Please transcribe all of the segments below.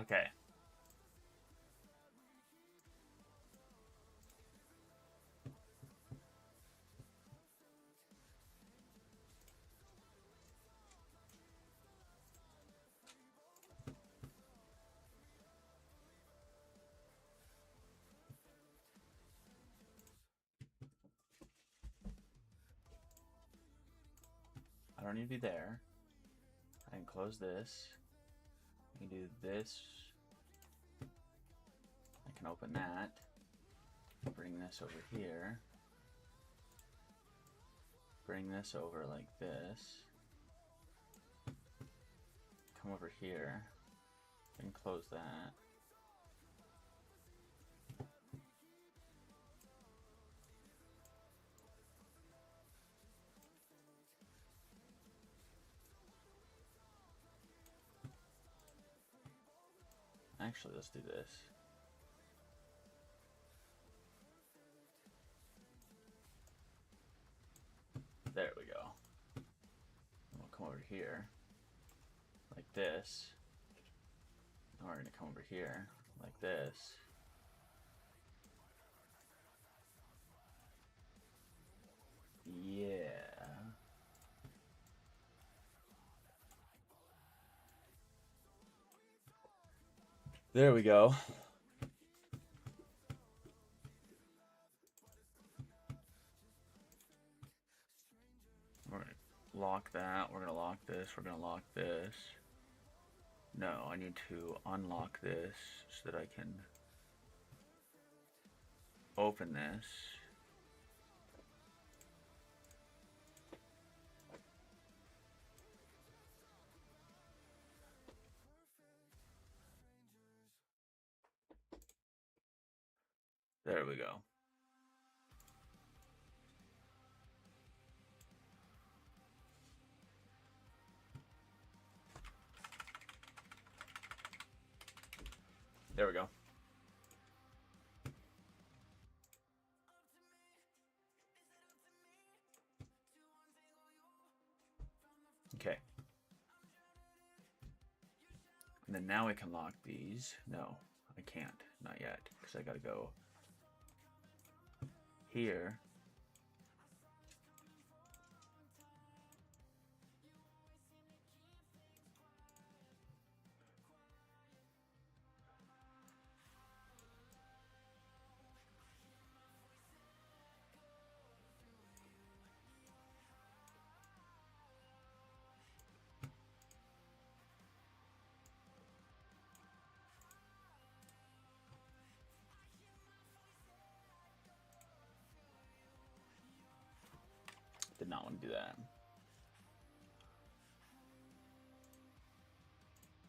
Okay. I don't need to be there. I can close this. I can do this. I can open that. Bring this over here. Bring this over like this. Come over here. And close that. Actually, let's do this. There we go. We'll come over here like this. And we're going to come over here like this. Yeah. There we go. We're going to lock that. We're going to lock this. We're going to lock this. No, I need to unlock this so that I can open this. There we go. There we go. Okay. And then now we can lock these. No, I can't. Not yet. Because I got to go here. Did not want to do that.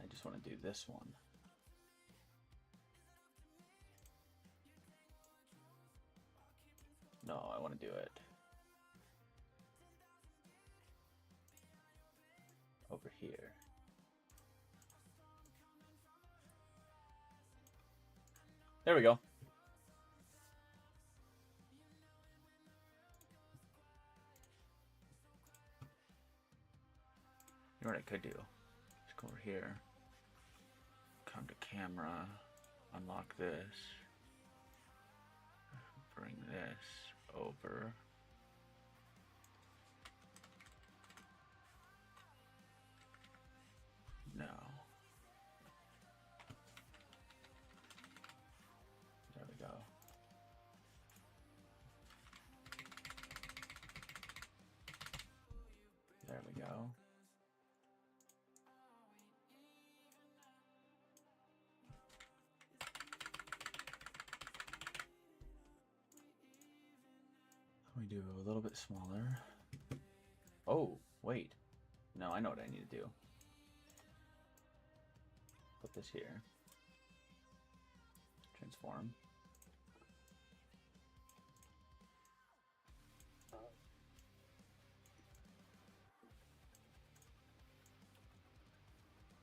I just want to do this one. No, I want to do it over here. There we go. You know what I could do? Just go over here, come to camera, unlock this, bring this over. No. There we go. There we go. We do a little bit smaller. Oh, wait. No, I know what I need to do. Put this here. Transform.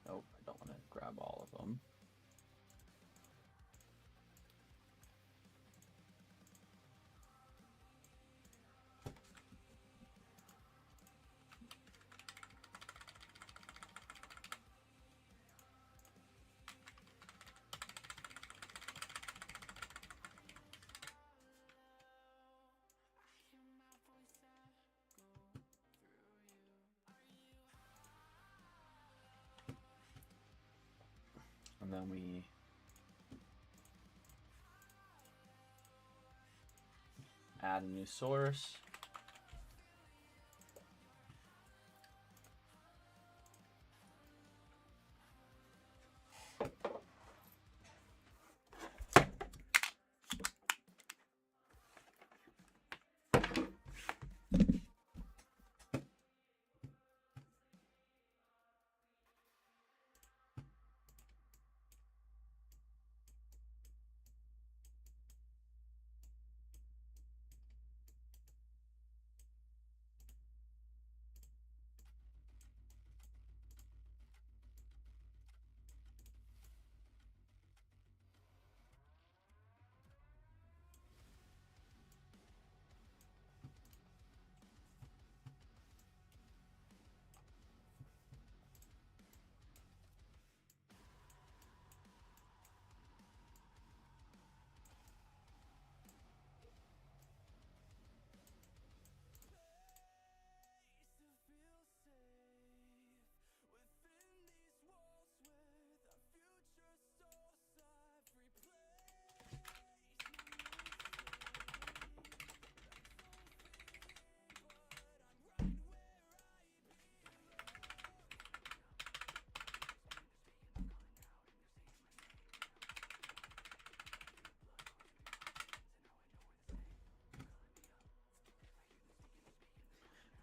Nope, I don't want to grab all of them. And then we add a new source.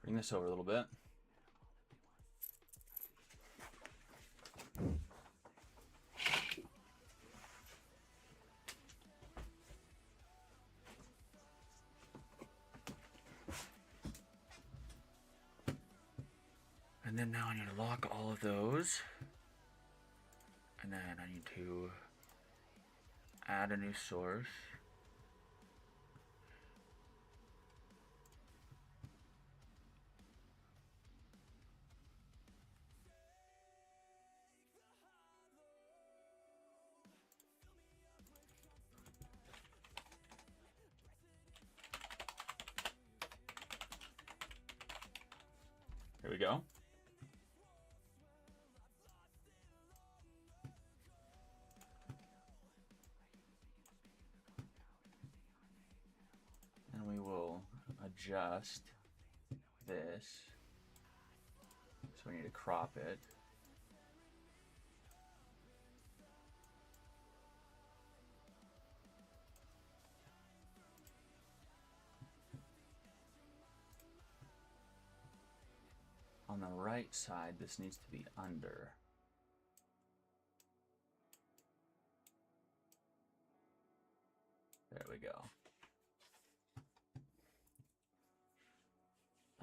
Bring this over a little bit. And then now I need to lock all of those. And then I need to add a new source. Here we go. And we will adjust this. So we need to crop it. On the right side, this needs to be under. There we go.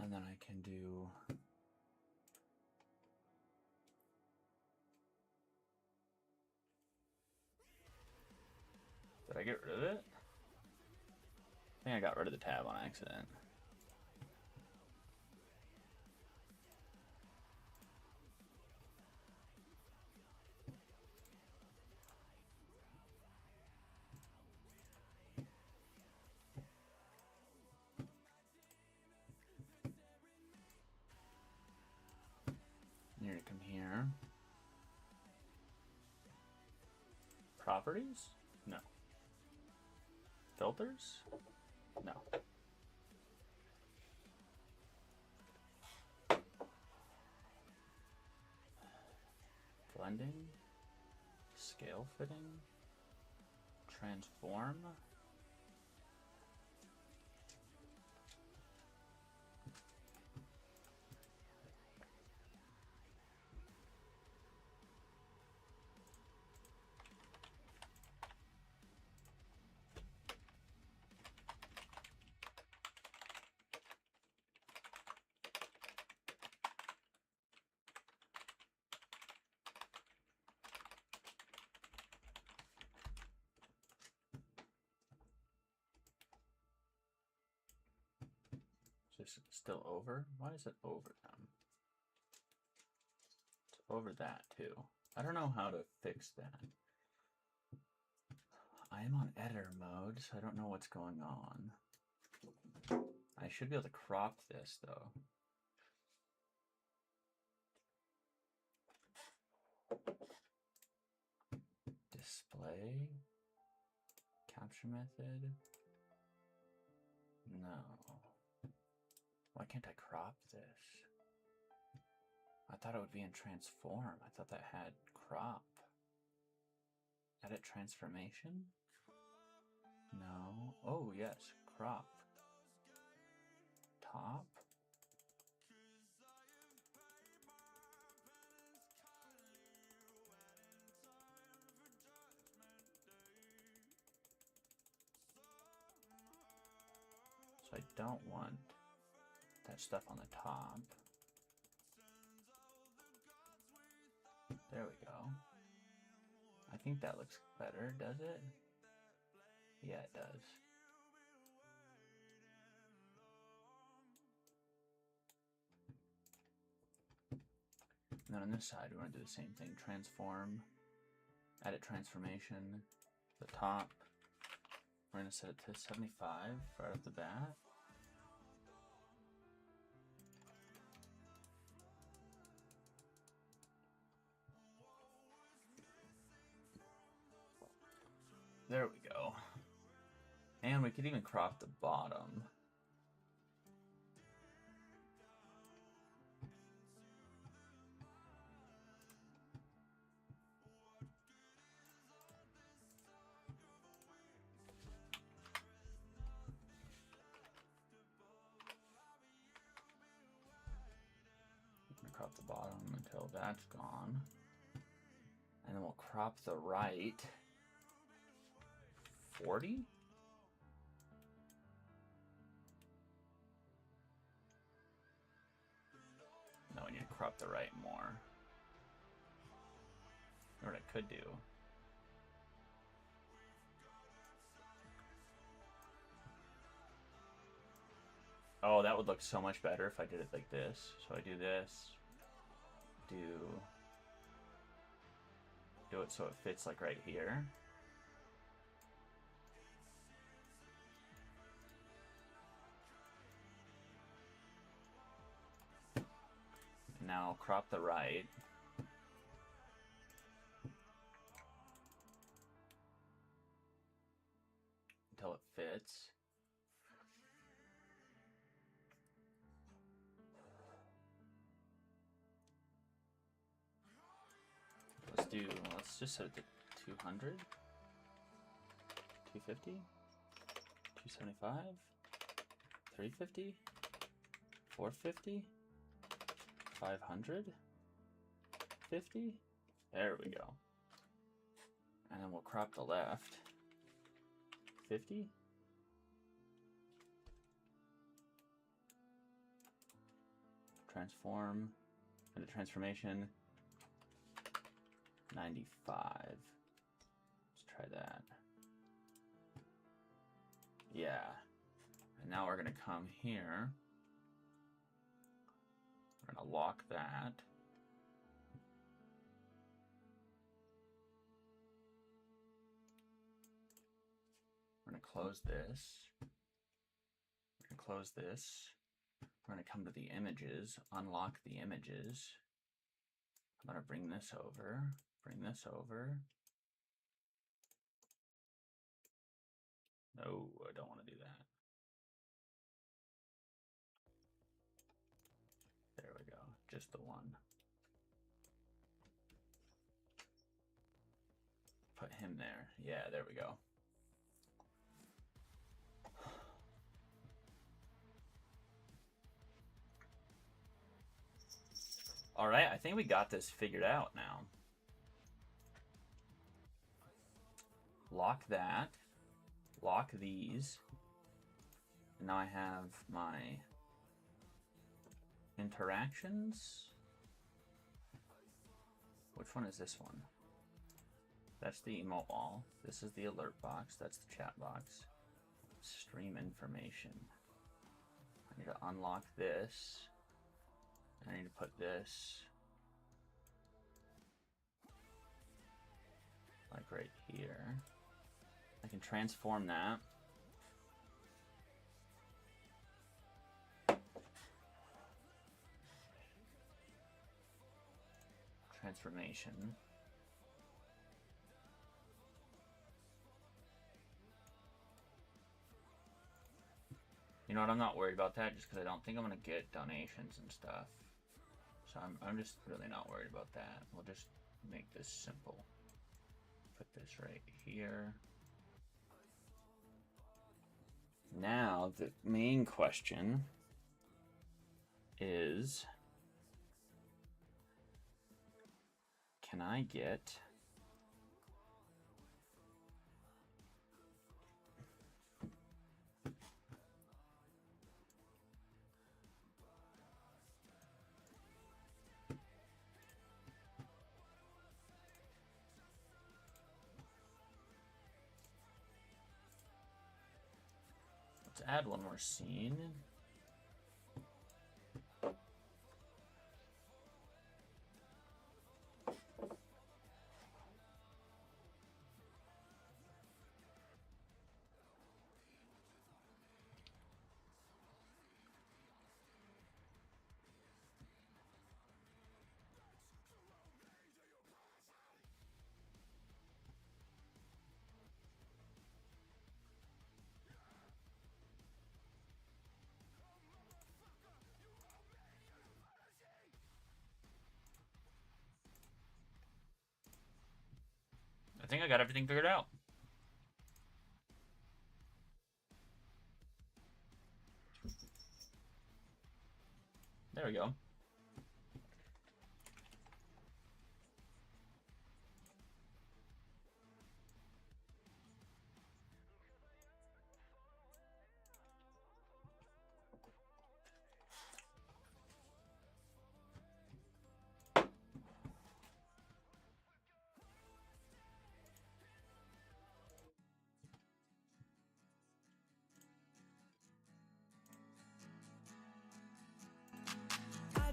And then I can do did I get rid of it? I think I got rid of the tab on accident. You're gonna come here. Properties? No. Filters? No. Blending? Scale fitting? Transform? Is this still over? Why is it over them? It's over that too. I don't know how to fix that. I am on editor mode, so I don't know what's going on. I should be able to crop this though. display. Capture method. No. Why can't I crop this? I thought it would be in transform. I thought that had crop. Edit transformation? No. Oh, yes. Crop. Top. So I don't want that stuff on the top. There we go. I think that looks better, does it? Yeah, it does. And then on this side, we want to do the same thing. Transform, edit transformation, the top. We're going to set it to 75 right off the bat. There we go. And we could even crop the bottom. Crop the bottom until that's gone. And then we'll crop the right 40? No, we need to crop the right more. You know what I could do? Oh, that would look so much better if I did it like this. So I do this. Do it so it fits like right here. Now crop the right. Until it fits. Let's just set it to 200, 250, 275, 350, 450, 500, 50. There we go. And then we'll crop the left 50. Transform, and the transformation 95. Let's try that. Yeah. And now we're going to come here. We're going to lock that. We're going to close this. We're going to close this. We're going to come to the images, unlock the images. I'm going to bring this over. Bring this over. No, I don't want to do that. There we go, just the one. Put him there. Yeah, there we go. All right, I think we got this figured out now. Lock that, lock these, and now I have my interactions. Which one is this one? That's the emote wall. This is the alert box. That's the chat box. Stream information. I need to unlock this. I need to put this like right here. I can transform that. Transformation. You know what? I'm not worried about that just because I don't think I'm gonna get donations and stuff. So I'm just really not worried about that. We'll just make this simple. Put this right here. Now the main question is, can I get let's add one more scene. I think I got everything figured out. There we go.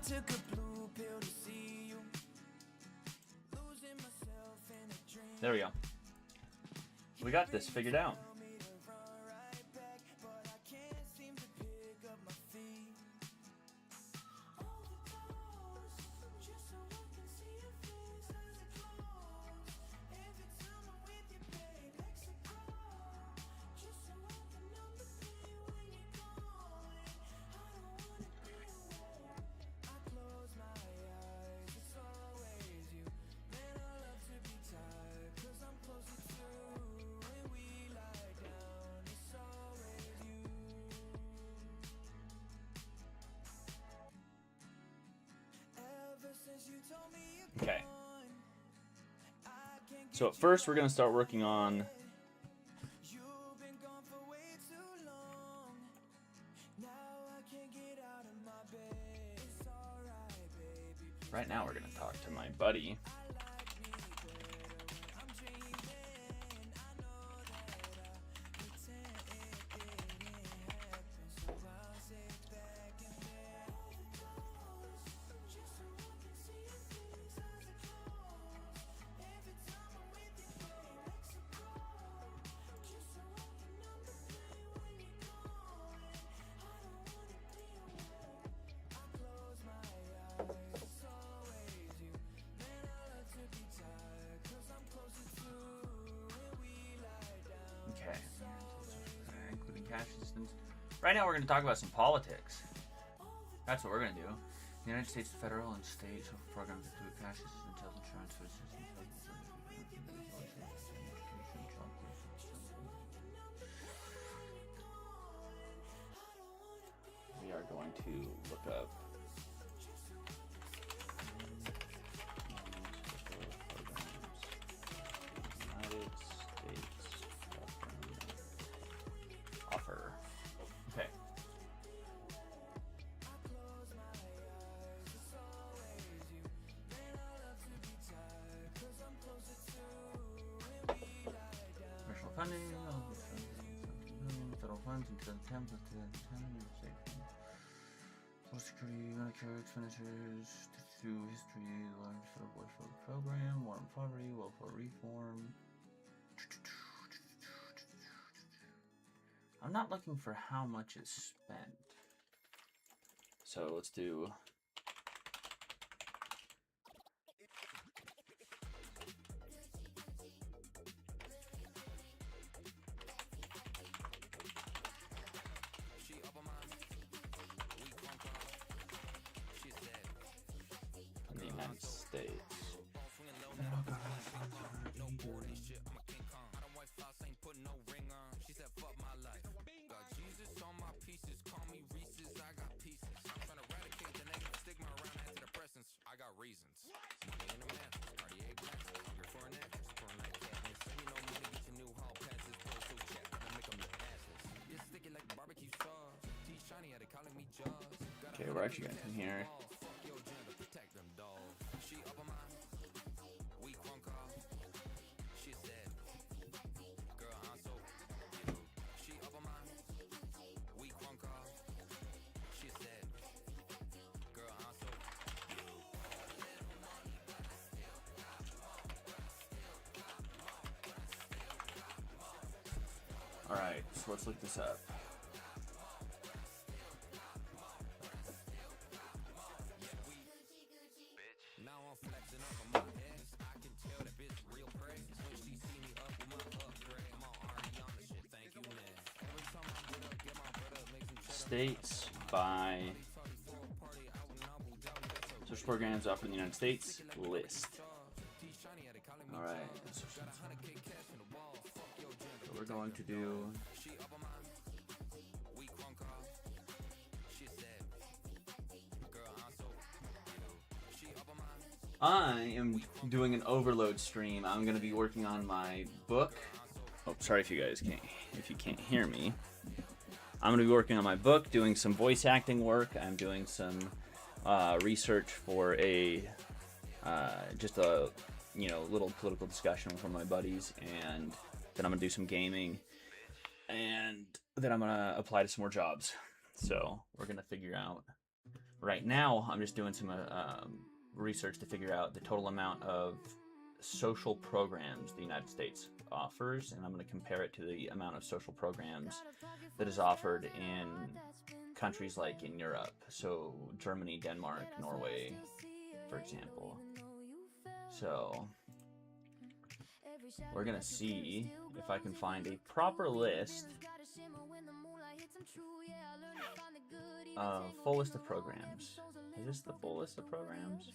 Took a blue pill to see you. Losing myself in a dream. There we go. We got this figured out. Okay. So at first we're going to start working on right now we're going to talk to my buddy. Okay. Including cash systems. Right now we're going to talk about some politics. That's what we're going to do. The United States federal and state social programs include cash assistance, health insurance, food assistance, we are going to look up United States offer. Okay. Commercial funding, federal funds, and Social Security, Medicare expenditures through history, the largest federal welfare program, war on poverty, welfare reform. I'm not looking for how much is spent. So let's do States. Okay, we're actually gonna come here. Alright, so let's look this up. States by social programs offered in the United States list. Alright, so we're going to do I am doing an overload stream. I'm going to be working on my book. Oh, sorry if you can't hear me. I'm going to be working on my book, doing some voice acting work. I'm doing some research for just a little political discussion with one of my buddies, and then I'm going to do some gaming, and then I'm going to apply to some more jobs. So we're going to figure out. Right now, I'm just doing some research to figure out the total amount of social programs the United States offers, and I'm going to compare it to the amount of social programs that is offered in countries like in Europe, so Germany, Denmark, Norway, for example. So we're going to see if I can find a proper list, full list of programs. Is this the full list of programs?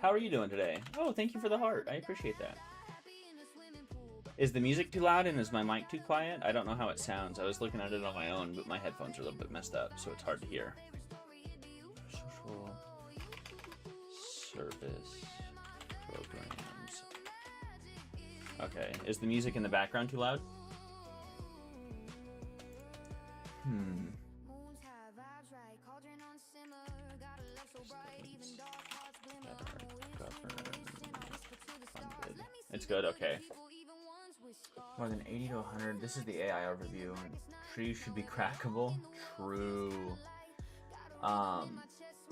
How are you doing today? Oh, thank you for the heart. I appreciate that. Is the music too loud and is my mic too quiet? I don't know how it sounds. I was looking at it on my own, but my headphones are a little bit messed up, so it's hard to hear. Social service programs. Okay, is the music in the background too loud? It's good, okay. More than 80 to 100. This is the AI overview. Trees should be crackable. True.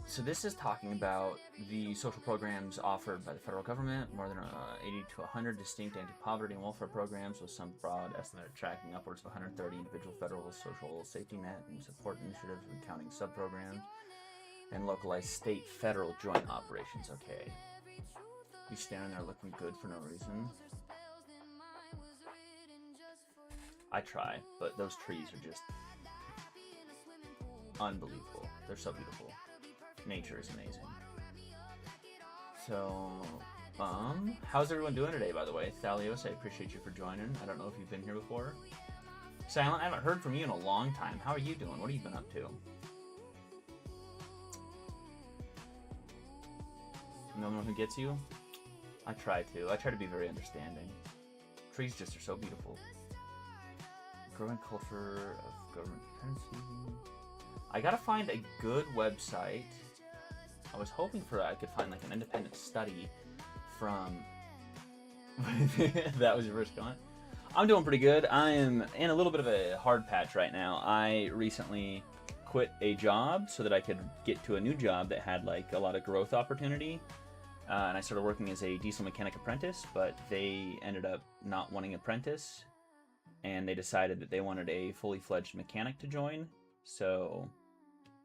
So this is talking about the social programs offered by the federal government. More than 80 to 100 distinct anti-poverty and welfare programs, with some broad estimate tracking upwards of 130 individual federal social safety net and support initiatives, and counting sub-programs, and localized state-federal joint operations. Okay. You standing there looking good for no reason. I try, but those trees are just unbelievable. They're so beautiful. Nature is amazing. So, how's everyone doing today, by the way? Thalios, I appreciate you for joining. I don't know if you've been here before. Silent, I haven't heard from you in a long time. How are you doing? What have you been up to? No one who gets you? I try to. I try to be very understanding. Trees just are so beautiful. Growing culture of government dependency. I gotta find a good website. I was hoping I could find like an independent study from... That was your first comment? I'm doing pretty good. I am in a little bit of a hard patch right now. I recently quit a job so that I could get to a new job that had like a lot of growth opportunity. And I started working as a diesel mechanic apprentice, but they ended up not wanting apprentice, and they decided that they wanted a fully fledged mechanic to join, so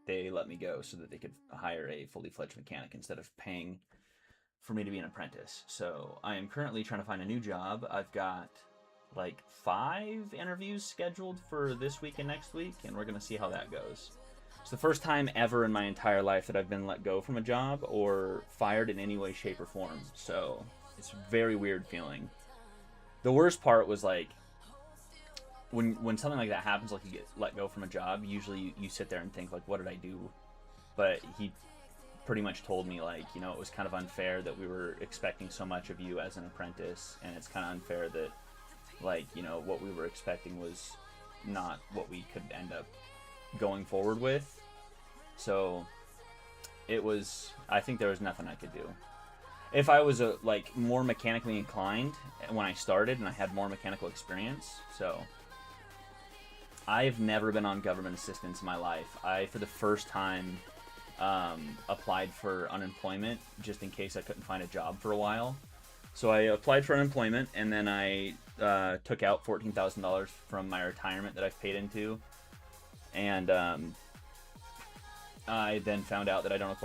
they let me go so that they could hire a fully fledged mechanic instead of paying for me to be an apprentice. So I am currently trying to find a new job. I've got like 5 interviews scheduled for this week and next week, and we're going to see how that goes. It's the first time ever in my entire life that I've been let go from a job or fired in any way, shape, or form. So it's a very weird feeling. The worst part was like when something like that happens, like you get let go from a job, usually you sit there and think like, what did I do? But he pretty much told me like, you know, it was kind of unfair that we were expecting so much of you as an apprentice, and it's kind of unfair that like, you know, what we were expecting was not what we could end up going forward with. So it was, I think there was nothing I could do. If I was like more mechanically inclined when I started and I had more mechanical experience. So I've never been on government assistance in my life. I, for the first time, applied for unemployment just in case I couldn't find a job for a while. So I applied for unemployment, and then I took out $14,000 from my retirement that I've paid into, and I then found out that I don't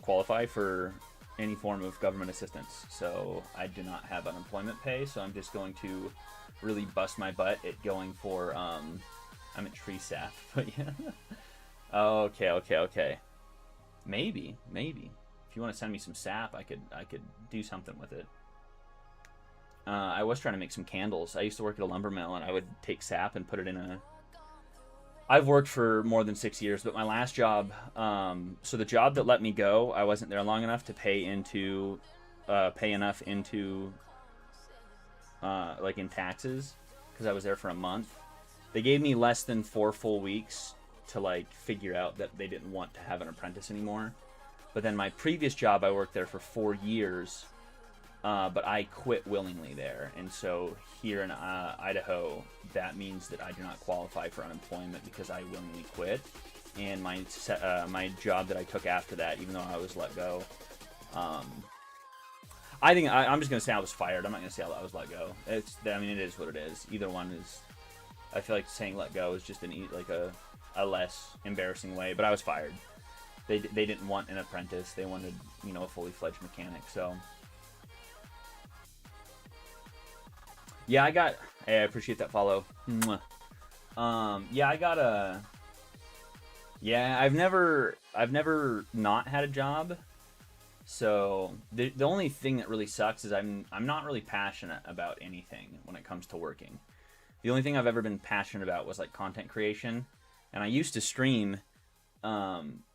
qualify for any form of government assistance. So I do not have unemployment pay. So I'm just going to really bust my butt at going for I'm at tree sap, but yeah. Okay. Maybe. If you want to send me some sap, I could do something with it. I was trying to make some candles. I used to work at a lumber mill, and I would take sap and put it in a... I've worked for more than 6 years, but my last job, so the job that let me go, I wasn't there long enough to pay enough into, like in taxes, because I was there for a month. They gave me less than 4 full weeks to like figure out that they didn't want to have an apprentice anymore. But then my previous job, I worked there for 4 years, but I quit willingly there. And so here in Idaho, that means that I do not qualify for unemployment because I willingly quit. And my job that I took after that, even though I was let go, I think I'm just gonna say I was fired. I'm not gonna say I was let go. It is what it is. Either one is. I feel like saying let go is just a less embarrassing way. But I was fired. They didn't want an apprentice. They wanted, you know, a fully fledged mechanic. So yeah, I appreciate that follow. Yeah, I got a. Yeah, I've never not had a job. So the only thing that really sucks is I'm not really passionate about anything when it comes to working. The only thing I've ever been passionate about was like content creation, and I used to stream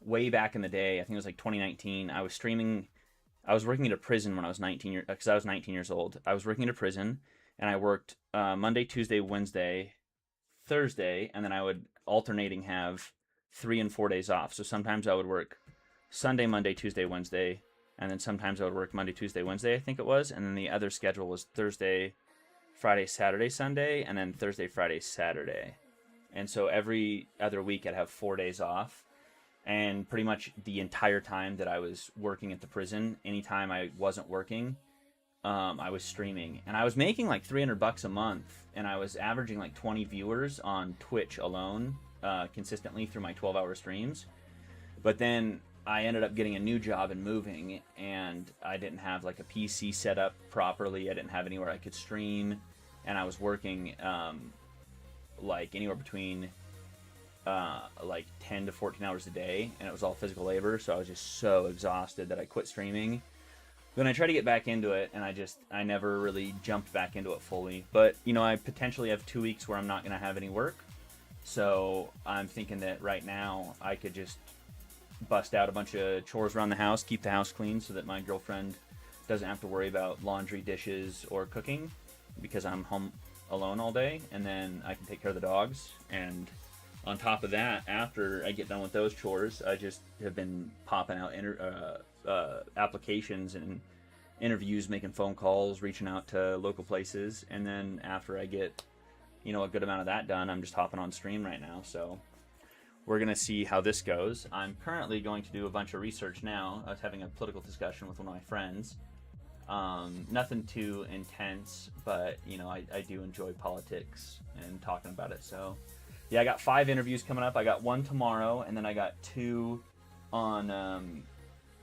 way back in the day. I think it was like 2019. I was streaming. I was working at a prison when I was 19 because I was 19 years old. I was working at a prison, and I worked Monday, Tuesday, Wednesday, Thursday, and then I would alternating have 3 and 4 days off. So sometimes I would work Sunday, Monday, Tuesday, Wednesday, and then sometimes I would work Monday, Tuesday, Wednesday, I think it was, and then the other schedule was Thursday, Friday, Saturday, Sunday, and then Thursday, Friday, Saturday. And so every other week I'd have 4 days off. And pretty much the entire time that I was working at the prison, anytime I wasn't working, I was streaming. And I was making like $300 a month, and I was averaging like 20 viewers on Twitch alone, consistently through my 12-hour streams. But then I ended up getting a new job and moving, and I didn't have like a PC set up properly. I didn't have anywhere I could stream, and I was working like anywhere between like 10 to 14 hours a day, and it was all physical labor. So I was just so exhausted that I quit streaming. Then I tried to get back into it, and I never really jumped back into it fully. But you know, I potentially have 2 weeks where I'm not going to have any work. So I'm thinking that right now I could just bust out a bunch of chores around the house, keep the house clean so that my girlfriend doesn't have to worry about laundry, dishes, or cooking because I'm home alone all day, and then I can take care of the dogs. And on top of that, after I get done with those chores, I just have been popping out applications and interviews, making phone calls, reaching out to local places, and then after I get, you know, a good amount of that done, I'm just hopping on stream right now. So we're going to see how this goes. I'm currently going to do a bunch of research now. I was having a political discussion with one of my friends. Nothing too intense, but, you know, I do enjoy politics and talking about it. So, yeah, I got 5 interviews coming up. I got 1 tomorrow, and then I got 2 on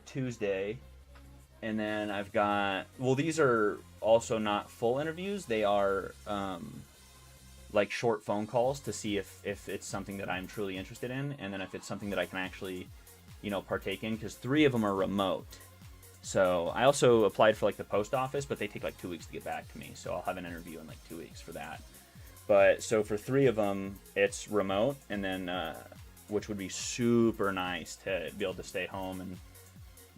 Tuesday. And then I've got, well, these are also not full interviews. They are like short phone calls to see if it's something that I'm truly interested in, and then if it's something that I can actually, you know, partake in, because 3 of them are remote. So I also applied for like the post office, but they take like 2 weeks to get back to me. So I'll have an interview in like 2 weeks for that. But so for 3 of them, it's remote, and then which would be super nice to be able to stay home and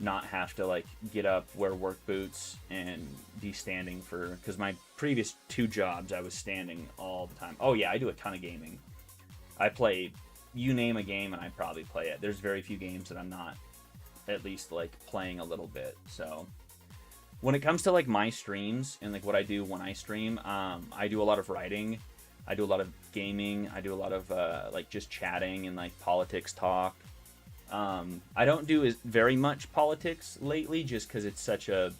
not have to like get up, wear work boots, and be standing for, because my previous 2 jobs I was standing all the time. Oh yeah, I do a ton of gaming. I play, you name a game and I probably play it. There's very few games that I'm not at least like playing a little bit. So when it comes to like my streams and like what I do when I stream, I do a lot of writing, I do a lot of gaming, I do a lot of like just chatting and like politics talk. I don't do very much politics lately, just because it's such a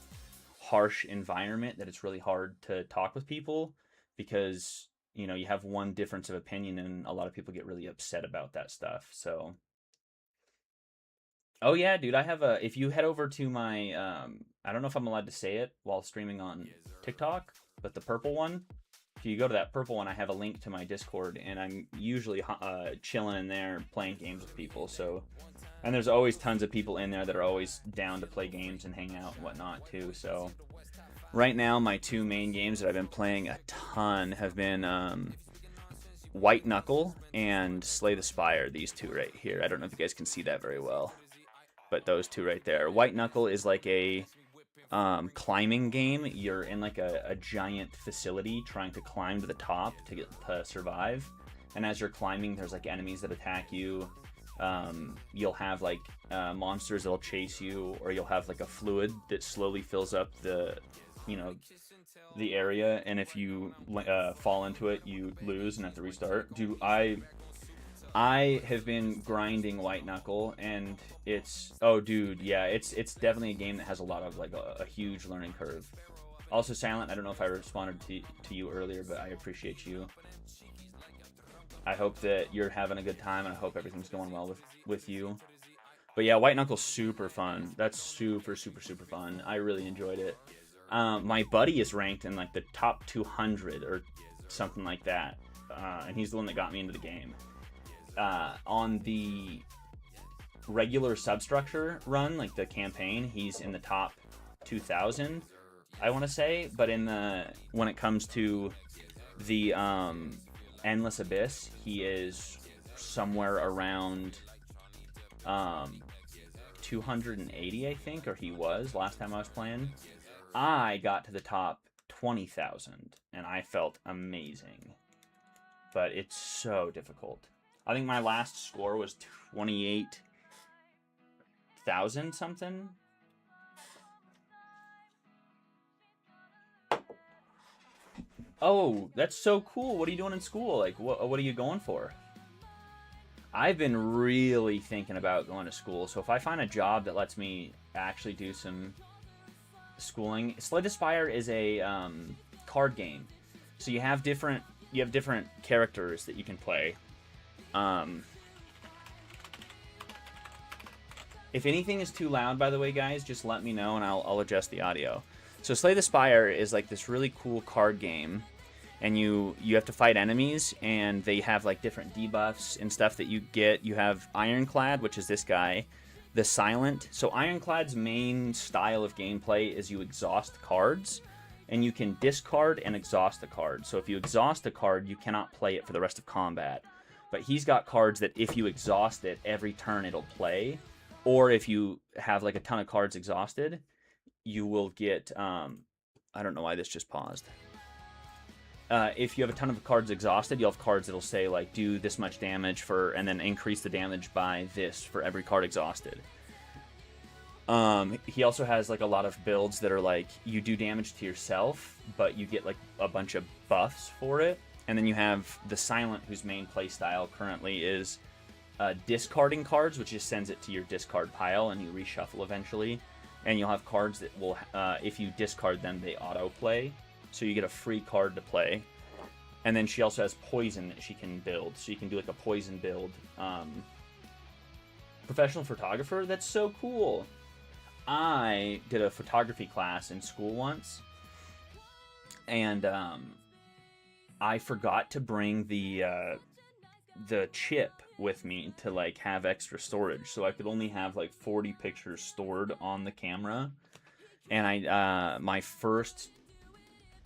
harsh environment that it's really hard to talk with people, because, you know, you have one difference of opinion and a lot of people get really upset about that stuff. So, oh yeah, dude, I have a, if you head over to my, I don't know if I'm allowed to say it while streaming on TikTok, but the purple one, if you go to that purple one, I have a link to my Discord, and I'm usually chilling in there playing games with people. So, and there's always tons of people in there that are always down to play games and hang out and whatnot too. So right now, my 2 main games that I've been playing a ton have been White Knuckle and Slay the Spire. These 2 right here. I don't know if you guys can see that very well, but those 2 right there. White Knuckle is like a climbing game. You're in like a giant facility trying to climb to the top to survive, and as you're climbing, there's like enemies that attack you. You'll have like monsters that'll chase you, or you'll have like a fluid that slowly fills up the, you know, the area, and if you fall into it, you lose and have to restart. Dude, I have been grinding White Knuckle, and it's, oh dude, yeah, it's definitely a game that has a lot of like a huge learning curve. Also, Silent, I don't know if I responded to you earlier, but I appreciate you. I hope that you're having a good time, and I hope everything's going well with you. But yeah, White Knuckle's super fun. That's super, super, super fun. I really enjoyed it. My buddy is ranked in like the top 200 or something like that, and he's the one that got me into the game. On the regular substructure run, like the campaign, he's in the top 2,000, I want to say. But in the, when it comes to the Endless Abyss, he is somewhere around 280, I think, or he was last time I was playing. I got to the top 20,000, and I felt amazing. But it's so difficult. I think my last score was 28,000 something. Oh, that's so cool. What are you doing in school? Like, what are you going for? I've been really thinking about going to school, so if I find a job that lets me actually do some schooling. Slay the Spire is a card game. So you have different characters that you can play. If anything is too loud, by the way, guys, just let me know and I'll adjust the audio. So Slay the Spire is like this really cool card game, and you have to fight enemies, and they have like different debuffs and stuff that you get. You have Ironclad, which is this guy, the Silent. So Ironclad's main style of gameplay is you exhaust cards, and you can discard and exhaust a card. So if you exhaust a card, you cannot play it for the rest of combat. But he's got cards that if you exhaust it, every turn it'll play. Or if you have like a ton of cards exhausted, you will get, I don't know why this just paused. If you have a ton of cards exhausted, you'll have cards that'll say like do this much damage for, and then increase the damage by this for every card exhausted. He also has like a lot of builds that are like you do damage to yourself, but you get like a bunch of buffs for it. And then you have the Silent, whose main playstyle currently is discarding cards, which just sends it to your discard pile, and you reshuffle eventually. And you'll have cards that will, if you discard them, they auto-play. So you get a free card to play. And then she also has poison that she can build. So you can do like a poison build. Professional photographer? That's so cool. I did a photography class in school once, and I forgot to bring the chip with me to like have extra storage, so I could only have like 40 pictures stored on the camera. And I my first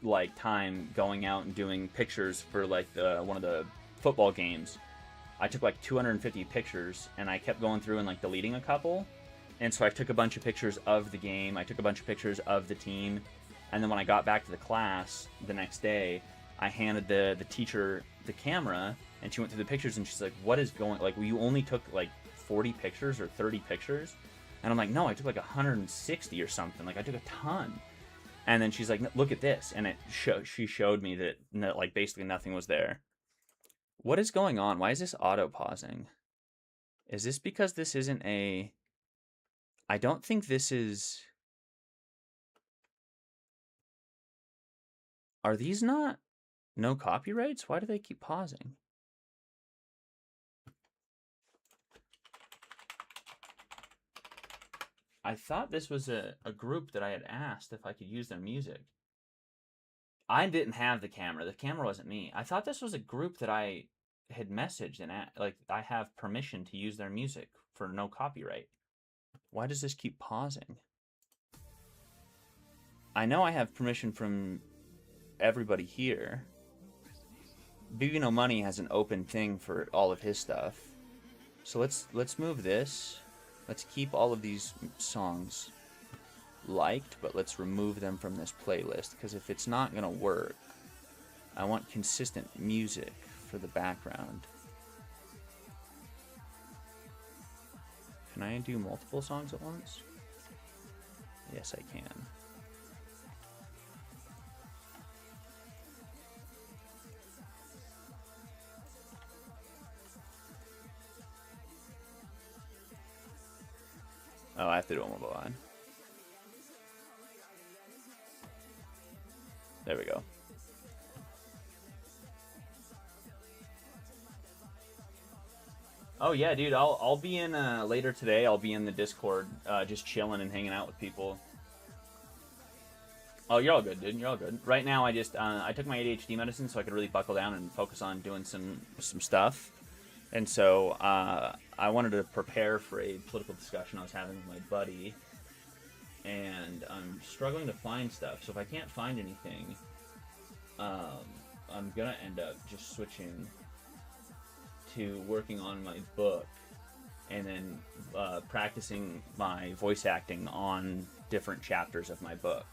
like time going out and doing pictures for like one of the football games, I took like 250 pictures, and I kept going through and like deleting a couple. And so I took a bunch of pictures of the game, I took a bunch of pictures of the team, and then when I got back to the class the next day, I handed the teacher the camera, and she went through the pictures, and she's like, what is going, like, you only took like 40 pictures or 30 pictures? And I'm like, no, I took like 160 or something, like I took a ton. And then she's like, look at this, and she showed me that like basically nothing was there. What is going on? Why is this auto pausing? Is this because this isn't a... I don't think this is... Are these not no copyrights? Why do they keep pausing? I thought this was a group that I had asked if I could use their music. I didn't have the camera. The camera wasn't me. I thought this was a group that I had messaged and like I have permission to use their music for no copyright. Why does this keep pausing? I know I have permission from everybody here. BB No Money has an open thing for all of his stuff. So let's move this. Let's keep all of these songs liked, but let's remove them from this playlist, because if it's not gonna work, I want consistent music for the background. Can I do multiple songs at once? Yes, I can. Oh, I have to do one more line. There we go. Oh yeah, dude, I'll be in later today. I'll be in the Discord, just chilling and hanging out with people. Oh, you're all good, dude. You're all good. Right now, I just I took my ADHD medicine so I could really buckle down and focus on doing some stuff. And so I wanted to prepare for a political discussion I was having with my buddy, and I'm struggling to find stuff. So if I can't find anything, I'm gonna end up just switching to working on my book, and then practicing my voice acting on different chapters of my book.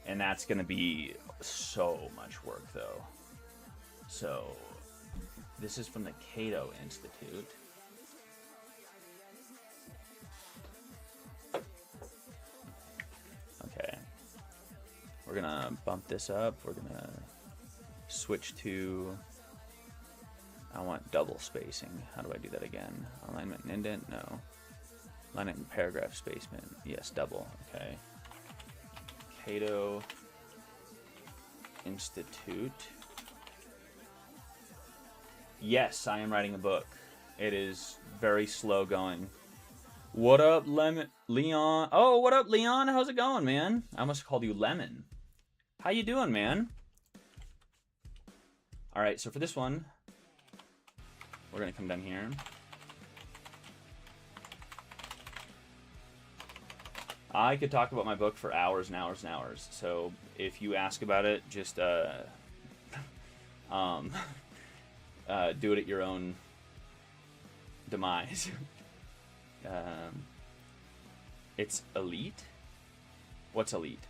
And that's gonna be so much work, though. So this is from the Cato Institute. Okay. We're gonna bump this up. We're gonna switch to... I want double spacing. How do I do that again? Alignment and indent? No. Alignment and paragraph spacing. Yes, double. Okay. Cato Institute. Yes, I am writing a book. It is very slow going. What up, Leon? Oh, what up, Leon? How's it going, man? I almost called you Lemon. How you doing, man? All right, so for this one, we're gonna come down here. I could talk about my book for hours and hours and hours. So if you ask about it, just do it at your own demise. It's elite. What's elite?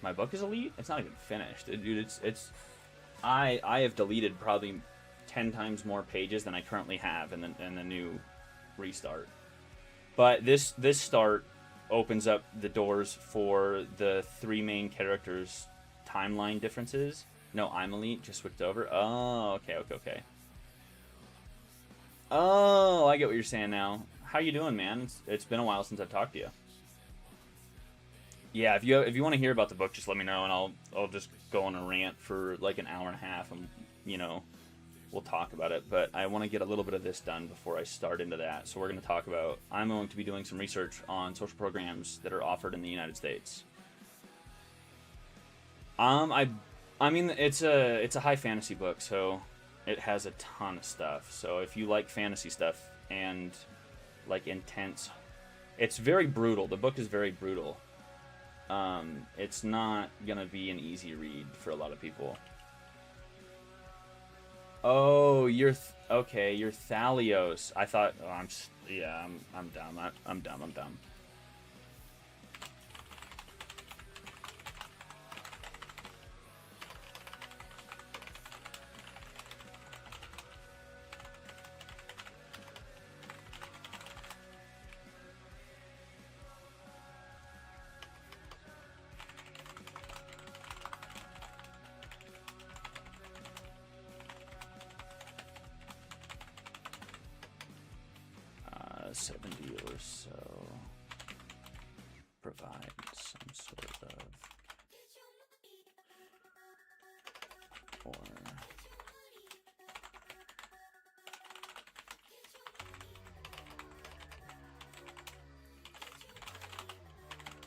My book is elite? It's not even finished, dude. It's. I have deleted probably 10 times more pages than I currently have in the new restart. But this start opens up the doors for the 3 main characters' timeline differences. No, I'm elite. Just switched over. Oh, okay. Oh, I get what you're saying now. How you doing, man? It's been a while since I've talked to you. Yeah, if you want to hear about the book, just let me know, and I'll just go on a rant for like an hour and a half, and we'll talk about it. But I want to get a little bit of this done before I start into that. So we're going to talk about. I'm going to be doing some research on social programs that are offered in the United States. I mean, it's a high fantasy book, so it has a ton of stuff. So if you like fantasy stuff and like intense, it's very brutal. The book is very brutal. It's not gonna be an easy read for a lot of people. Oh, okay. You're Thalios. I thought. Oh, I'm dumb. I'm dumb. I'm dumb. 70 or so. Provide some sort of or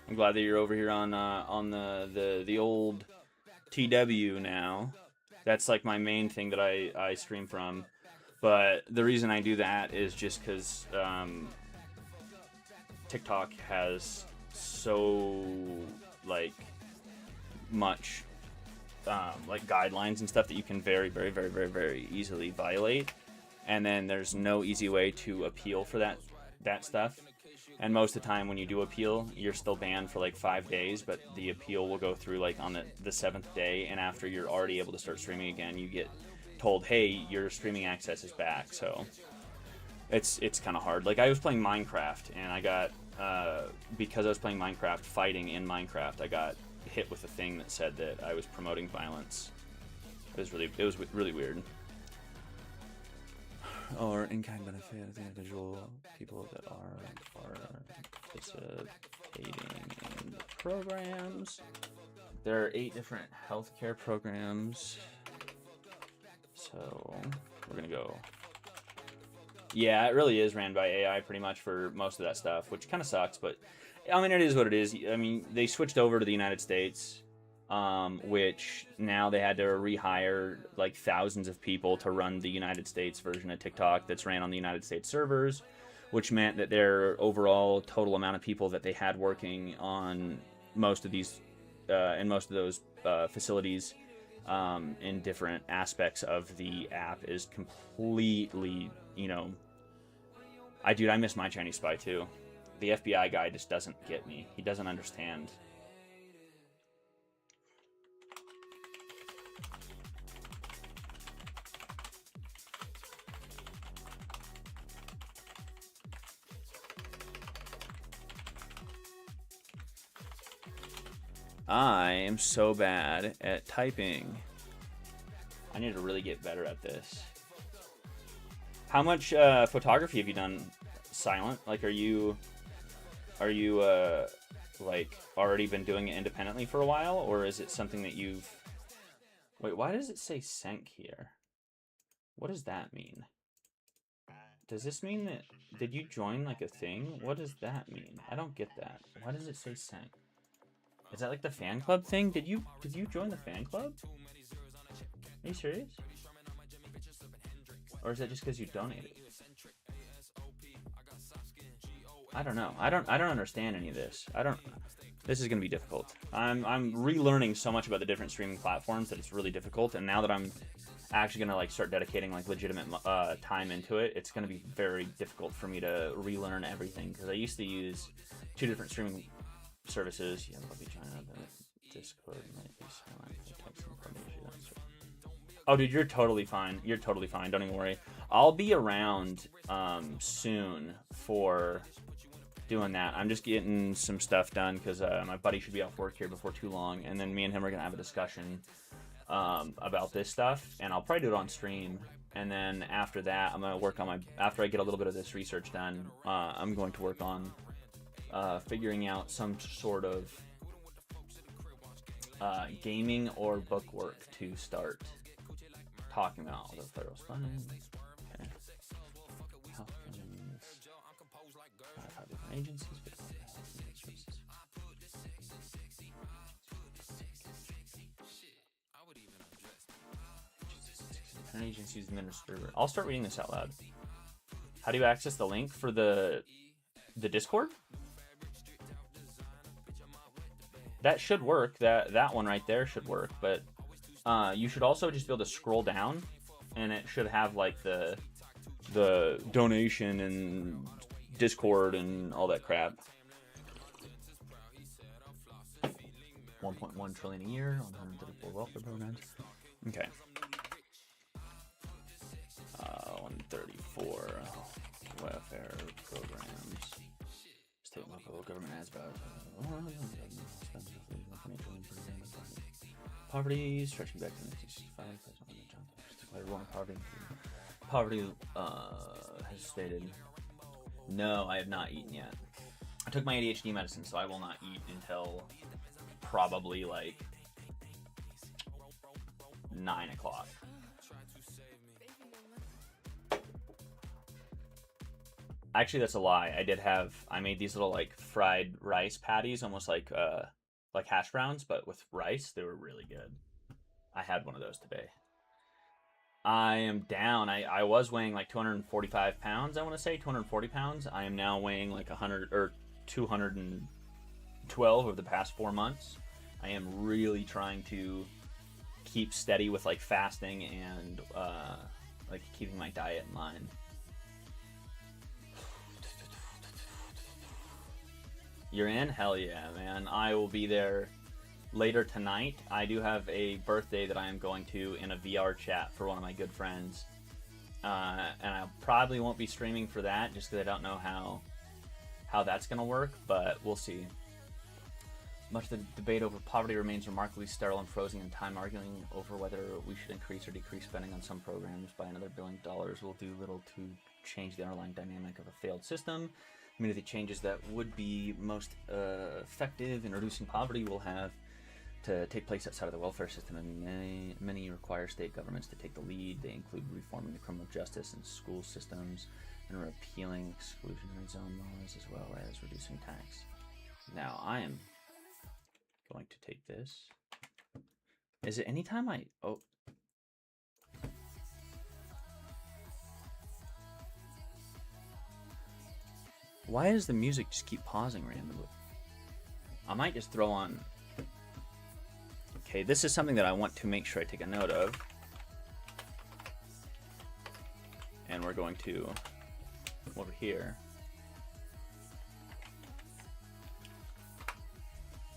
I'm glad that you're over here on the old TW now. That's like my main thing that I stream from. But the reason I do that is just because TikTok has so like much like guidelines and stuff that you can very easily violate, and then there's no easy way to appeal for that stuff. And most of the time when you do appeal, you're still banned for like 5 days, but the appeal will go through like on the 7th day, and after you're already able to start streaming again, you get told, hey, your streaming access is back. So it's kind of hard. Like I was playing Minecraft, and I got because I was playing Minecraft, fighting in Minecraft, I got hit with a thing that said that I was promoting violence. It was really weird. Or in-kind benefit of the individual people that are participating in the programs. There are 8 different healthcare programs. So we're gonna go. Yeah, it really is ran by AI pretty much for most of that stuff, which kind of sucks, but I mean, it is what it is. I mean, they switched over to the United States, which now they had to rehire like thousands of people to run the United States version of TikTok that's ran on the United States servers, which meant that their overall total amount of people that they had working on most of these and most of those facilities in different aspects of the app is completely, I miss my Chinese spy too. The FBI guy just doesn't get me. He doesn't understand. I am so bad at typing. I need to really get better at this. How much photography have you done, Silent? Like, are you like already been doing it independently for a while, or is it something that you've? Wait, why does it say sank here? What does that mean? Does this mean that did you join like a thing? What does that mean? I don't get that. Why does it say sank? Is that like the fan club thing? Did you join the fan club? Are you serious? Or is that just because you donated? I don't know. I don't understand any of this. This is gonna be difficult. I'm relearning so much about the different streaming platforms that it's really difficult. And now that I'm actually gonna like start dedicating like legitimate time into it, it's gonna be very difficult for me to relearn everything, because I used to use 2 different streaming services. Yeah, love you, China. Discord might be silent. Oh, dude, you're totally fine. You're totally fine. Don't even worry. I'll be around soon for doing that. I'm just getting some stuff done because my buddy should be off work here before too long, and then me and him are gonna have a discussion about this stuff, and I'll probably do it on stream. And then after that, I'm gonna work on after I get a little bit of this research done, I'm going to work on figuring out some sort of gaming or book work to start talking about all the federal funding. Okay. Health fundings. 5 different agencies. An agency's administrator. I'll start reading this out loud. How do you access the link for the Discord? That should work. That one right there should work. But you should also just be able to scroll down, and it should have like the donation and Discord and all that crap. 1.1 trillion a year, 134 welfare programs. Okay. 134 welfare programs. State and local government adds about poverty stretching back to 1965. Poverty has stated. No, I have not eaten yet. I took my ADHD medicine, so I will not eat until probably like 9 o'clock. Actually, that's a lie. I made these little like fried rice patties, almost like hash browns, but with rice. They were really good. I had one of those today. I am down. I was weighing like 245 pounds, I want to say 240 pounds. I am now weighing like 100 or 212 over the past 4 months. I am really trying to keep steady with like fasting and like keeping my diet in line. You're in? Hell yeah, man. I will be there later tonight. I do have a birthday that I am going to in a VR chat for one of my good friends. And I probably won't be streaming for that just because I don't know how that's going to work, but we'll see. Much of the debate over poverty remains remarkably sterile and frozen in time, arguing over whether we should increase or decrease spending on some programs by another $1 billion will do little to change the underlying dynamic of a failed system. Many of the changes that would be most effective in reducing poverty will have to take place outside of the welfare system, and many require state governments to take the lead. They include reforming the criminal justice and school systems and repealing exclusionary zone laws, as well as reducing tax. Now, I am going to take this. Is it anytime I... Oh. Why does the music just keep pausing randomly? I might just throw on... Okay, this is something that I want to make sure I take a note of. And we're going to... over here.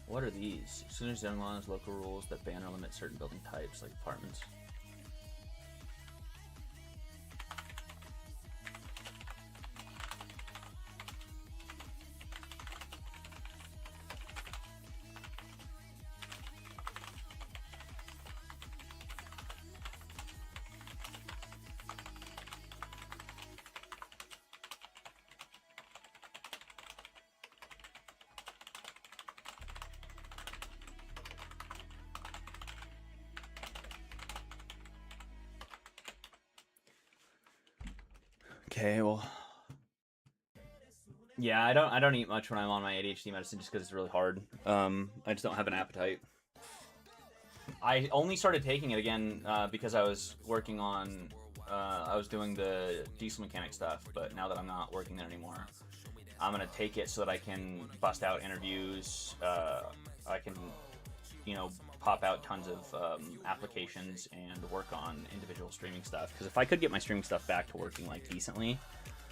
What are these? As soon as zoning laws, local rules that ban or limit certain building types, like apartments. Okay, well, yeah, I don't eat much when I'm on my ADHD medicine just because it's really hard. I just don't have an appetite. I only started taking it again because I was working on, I was doing the diesel mechanic stuff, but now that I'm not working there anymore, I'm gonna take it so that I can bust out interviews. I can, pop out tons of applications and work on individual streaming stuff. Because if I could get my streaming stuff back to working like decently,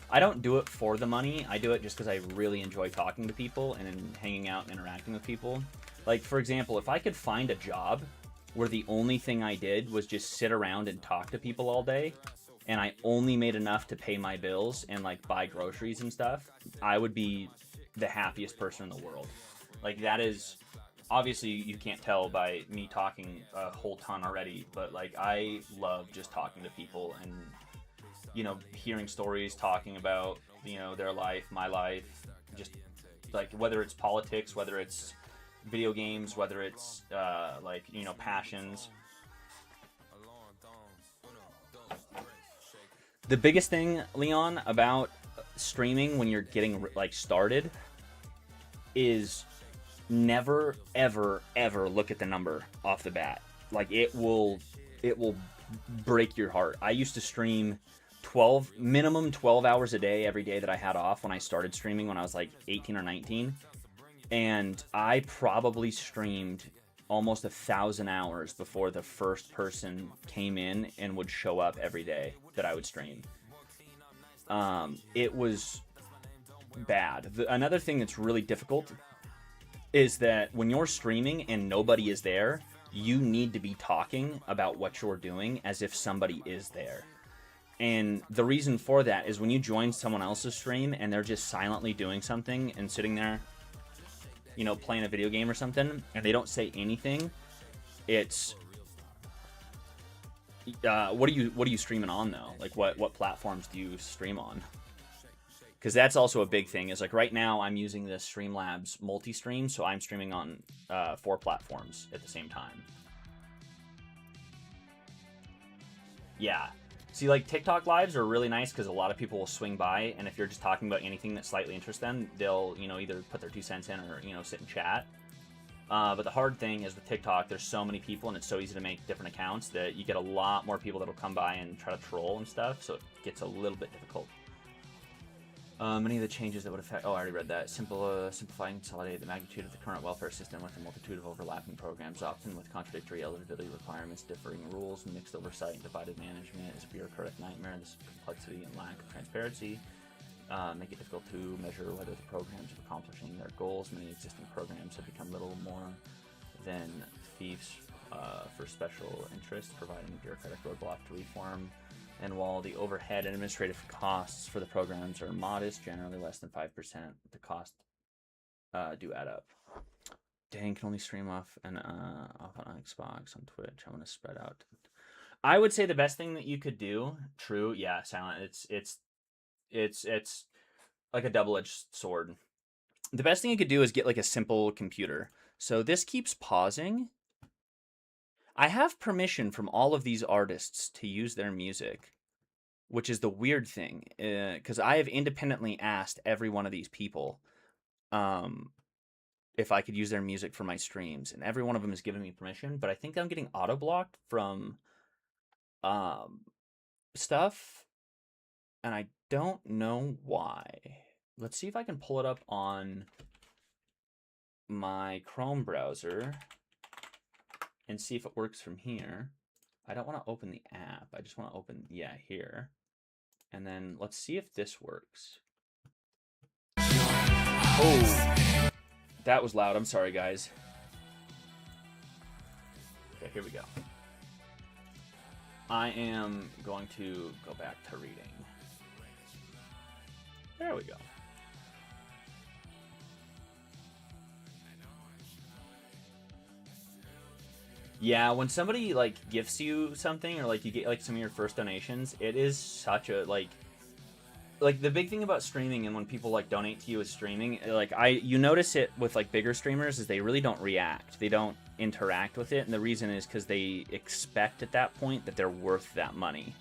I don't do it for the money. I do it just because I really enjoy talking to people and hanging out and interacting with people. Like, for example, if I could find a job where the only thing I did was just sit around and talk to people all day, and I only made enough to pay my bills and like buy groceries and stuff, I would be the happiest person in the world. Like, that is... Obviously, you can't tell by me talking a whole ton already, but like I love just talking to people and, hearing stories, talking about, their life, my life, just like whether it's politics, whether it's video games, whether it's passions. The biggest thing, Leon, about streaming when you're getting like started is never ever ever look at the number off the bat. Like it will break your heart. I used to stream minimum 12 hours a day every day that I had off when I started streaming when I was like 18 or 19, and I probably streamed almost 1,000 hours before the first person came in and would show up every day that I would stream. It was bad. Another thing that's really difficult is that when you're streaming and nobody is there, you need to be talking about what you're doing as if somebody is there. And the reason for that is when you join someone else's stream and they're just silently doing something and sitting there, you know, playing a video game or something, and they don't say anything, it's what are you streaming on though? Like what platforms do you stream on? Because that's also a big thing. Is like right now I'm using the Streamlabs multi-stream, so I'm streaming on 4 platforms at the same time. Yeah. See, like TikTok lives are really nice because a lot of people will swing by, and if you're just talking about anything that slightly interests them, they'll, you know, either put their 2 cents in or, you know, sit and chat. But the hard thing is with TikTok, there's so many people and it's so easy to make different accounts that you get a lot more people that'll come by and try to troll and stuff, so it gets a little bit difficult. Many of the changes that would affect... Oh, I already read that. Simplify and consolidate the magnitude of the current welfare system with a multitude of overlapping programs, often with contradictory eligibility requirements, differing rules, mixed oversight, and divided management is a bureaucratic nightmare. This complexity and lack of transparency make it difficult to measure whether the programs are accomplishing their goals. Many existing programs have become little more than thieves for special interests, providing a bureaucratic roadblock to reform. And while the overhead and administrative costs for the programs are modest, generally less than 5%, the costs do add up. Dang, can only stream off on Xbox, on Twitch. I want to spread out. I would say the best thing that you could do, true, yeah, Silent. It's like a double-edged sword. The best thing you could do is get like a simple computer. So this keeps pausing. I have permission from all of these artists to use their music, which is the weird thing, because I have independently asked every one of these people if I could use their music for my streams, and every one of them has given me permission, but I think I'm getting auto-blocked from stuff, and I don't know why. Let's see if I can pull it up on my Chrome browser and see if it works from here. I don't want to open the app. I just want to open, yeah, here. And then let's see if this works. Oh, that was loud. I'm sorry, guys. Okay, here we go. I am going to go back to reading. There we go. Yeah, when somebody like gifts you something, or like you get like some of your first donations, it is such a like the big thing about streaming, and when people like donate to you with streaming, like you notice it with like bigger streamers, is they really don't react. They don't interact with it, and the reason is because they expect at that point that they're worth that money.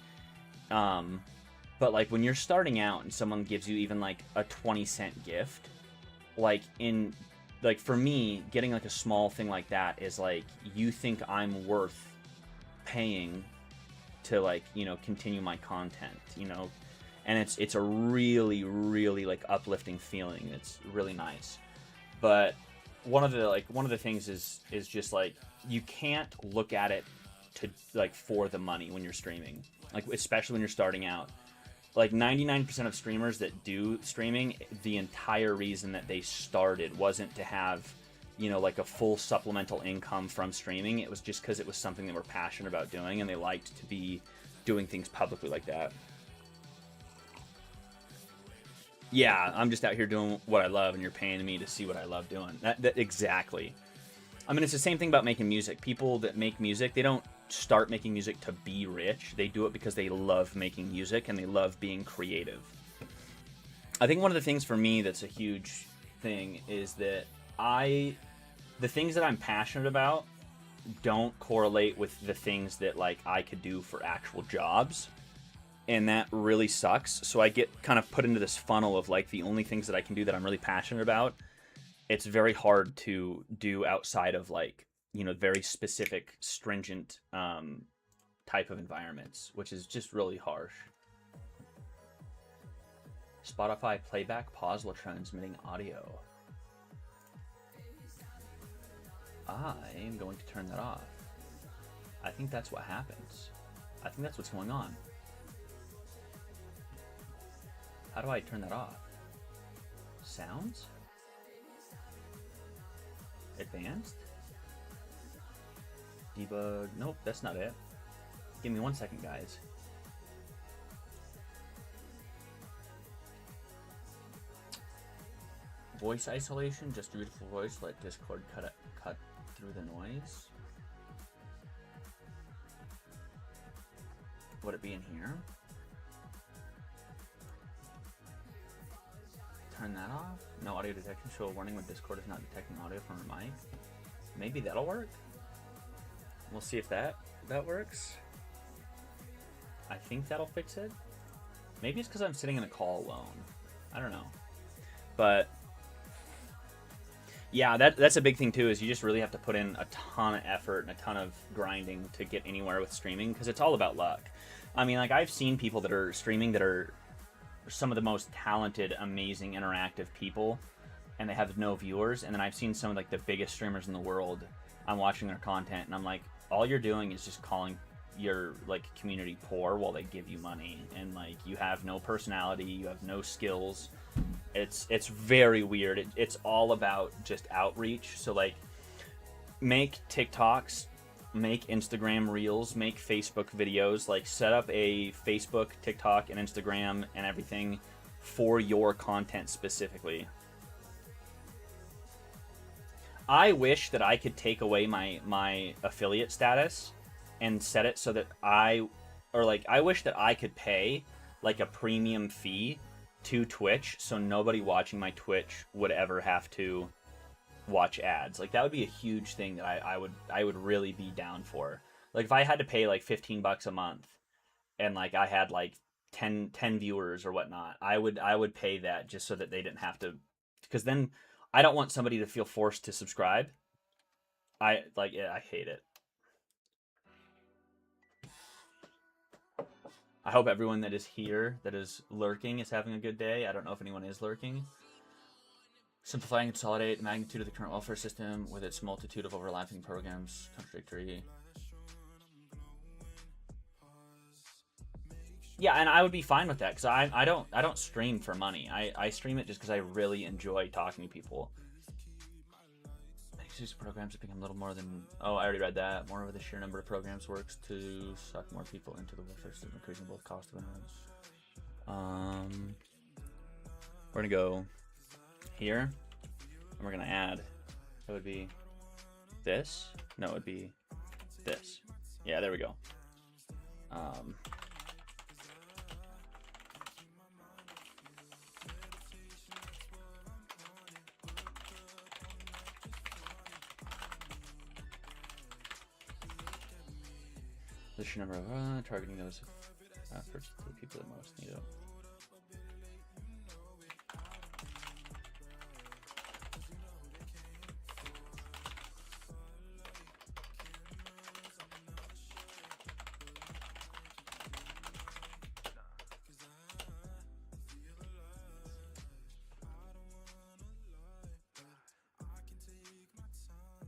But like when you're starting out and someone gives you even like a 20-cent gift, like for me, getting like a small thing like that is like, you think I'm worth paying to like, you know, continue my content, you know, and it's a really, really like uplifting feeling. It's really nice. But one of the things is just like, you can't look at it to like for the money when you're streaming, like especially when you're starting out. Like 99% of streamers that do streaming, the entire reason that they started wasn't to have, you know, like a full supplemental income from streaming. It was just because it was something they were passionate about doing, and they liked to be doing things publicly like that. Yeah, I'm just out here doing what I love, and you're paying me to see what I love doing. That exactly. I mean, it's the same thing about making music. People that make music, they don't start making music to be rich. They do it because they love making music and they love being creative. I think one of the things for me that's a huge thing is that the things that I'm passionate about don't correlate with the things that like I could do for actual jobs. and that really sucks. So I get kind of put into this funnel of like the only things that I can do that I'm really passionate about. It's very hard to do outside of like, you know, very specific, stringent type of environments, which is just really harsh. Spotify playback pause while transmitting audio. I am going to turn that off. I think that's what happens. I think that's what's going on. How do I turn that off? Sounds? Advanced? Debug? Nope, that's not it. Give me 1 second, guys. Voice isolation, just beautiful voice. Let Discord cut through the noise. Would it be in here? Turn that off. No audio detection. Show a warning when Discord is not detecting audio from your mic. Maybe that'll work. We'll see if that works. I think that'll fix it. Maybe it's because I'm sitting in a call alone. I don't know. But yeah, that's a big thing too, is you just really have to put in a ton of effort and a ton of grinding to get anywhere with streaming, because it's all about luck. I mean, like, I've seen people that are streaming that are some of the most talented, amazing, interactive people, and they have no viewers. And then I've seen some of like the biggest streamers in the world. I'm watching their content, and I'm like, all you're doing is just calling your like community poor while they give you money, and like you have no personality, you have no skills. It's very weird. It's all about just outreach. So like, make TikToks, make Instagram reels, make Facebook videos, like set up a Facebook, TikTok, and Instagram and everything for your content specifically. I wish that I could take away my affiliate status and set it so that I wish that I could pay like a premium fee to Twitch, so nobody watching my Twitch would ever have to watch ads. Like, that would be a huge thing that I would really be down for. Like, if I had to pay like $15 a month and like I had like 10 viewers or whatnot, I would pay that just so that they didn't have to, because then I don't want somebody to feel forced to subscribe. I hate it. I hope everyone that is here, that is lurking, is having a good day. I don't know if anyone is lurking. Simplify and consolidate the magnitude of the current welfare system with its multitude of overlapping programs. Contradictory. Yeah, and I would be fine with that, because I don't stream for money. I stream it just because I really enjoy talking to people. Use programs to become a little more than... Oh, I already read that. More of the sheer number of programs works to suck more people into the welfare system, increasing both cost of inroads. We're gonna go here, and we're gonna add. It would be this. No, it would be this. Yeah, there we go. The sheer number of targeting those efforts to the people that most need it.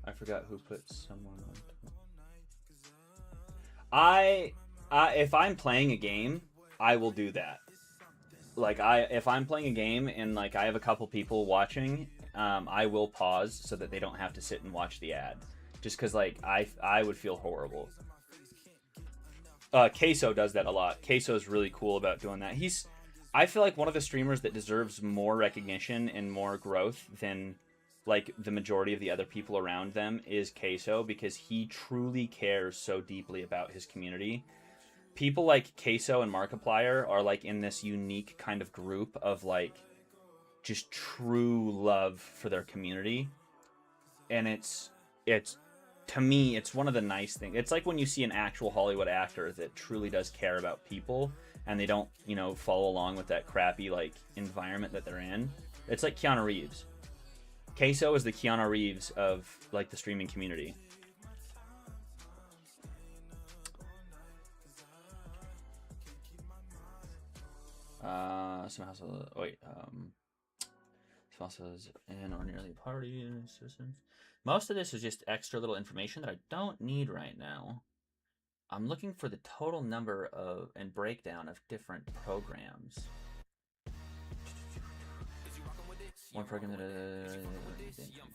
I forgot who put someone on. If I'm playing a game, I will do that. Like, if I'm playing a game and like I have a couple people watching, I will pause so that they don't have to sit and watch the ad. Just because like I would feel horrible. Queso does that a lot. Queso is really cool about doing that. I feel like one of the streamers that deserves more recognition and more growth than like the majority of the other people around them is Queso, because he truly cares so deeply about his community. People like Queso and Markiplier are like in this unique kind of group of like just true love for their community. And it's to me, it's one of the nice things. It's like when you see an actual Hollywood actor that truly does care about people and they don't, you know, follow along with that crappy like environment that they're in. It's like Keanu Reeves. Queso is the Keanu Reeves of like the streaming community. Some household, spouses and or nearly party assistance. Most of this is just extra little information that I don't need right now. I'm looking for the total number of and breakdown of different programs. One program that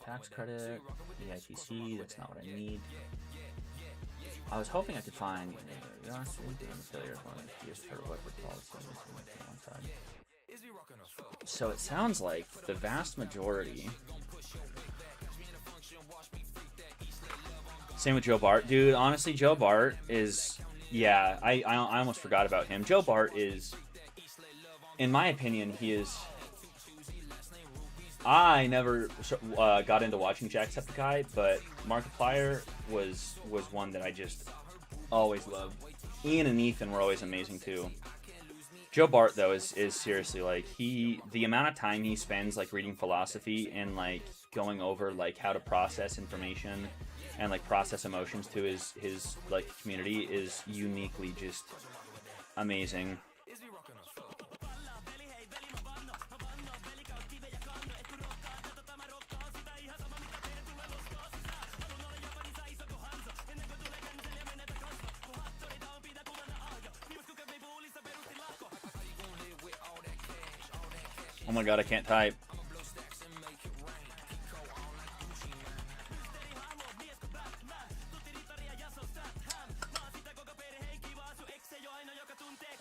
tax credit, the ITC. That's not what I need. I was hoping I could find so it sounds like the vast majority. Same with Joe Bart, dude. Honestly, Joe Bart is, yeah. I almost forgot about him. Joe Bart is, in my opinion, he is. I never got into watching Jacksepticeye, but Markiplier was one that I just always loved. Ian and Ethan were always amazing too. Joe Bart though is seriously like the amount of time he spends like reading philosophy and like going over like how to process information and like process emotions to his like community is uniquely just amazing. Oh my god, I can't type.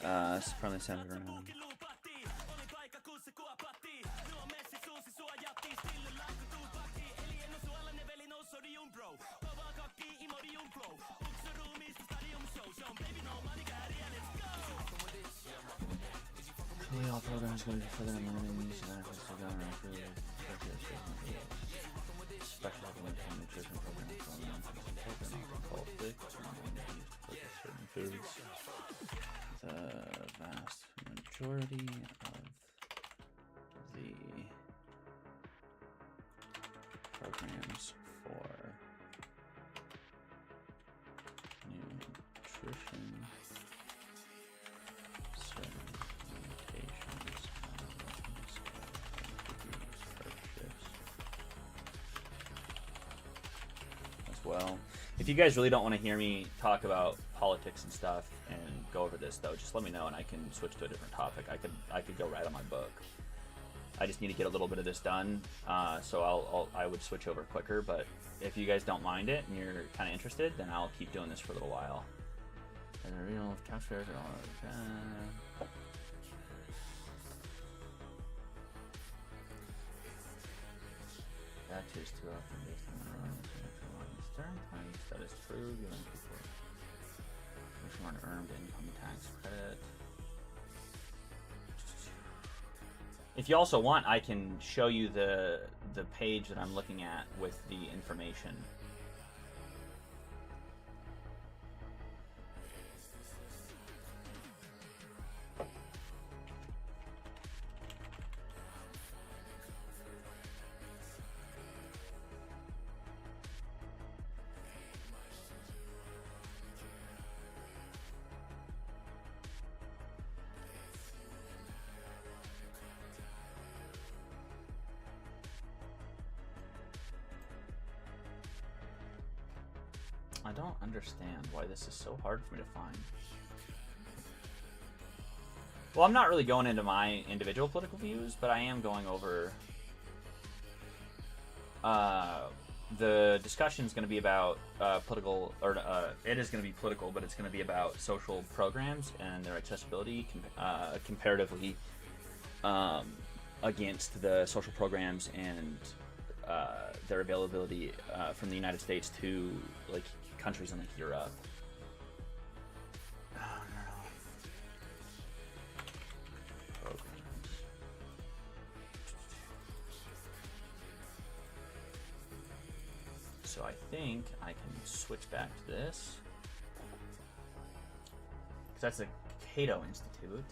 This is probably centered around. All programs going to be further limiting use of benefits to government special nutrition programs for children often called FIC, purchase certain foods. The vast majority of the programs for nutrition well. If you guys really don't want to hear me talk about politics and stuff and go over this though, just let me know and I can switch to a different topic. I could go right on my book. I just need to get a little bit of this done, so I would switch over quicker. But if you guys don't mind it and you're kind of interested, then I'll keep doing this for a little while. And the real taxpayers are all that is too often based on the wrong times. That is true. Giving people which one earned income tax credit. If you also want, I can show you the page that I'm looking at with the information. I don't understand why this is so hard for me to find. Well, I'm not really going into my individual political views, but I am going over the discussion is going to be about political, or it is going to be political, but it's going to be about social programs and their accessibility comparatively against the social programs and their availability from the United States to like countries in like Europe. Oh, no. Programs. So I think I can switch back to this. Because that's a Cato Institute.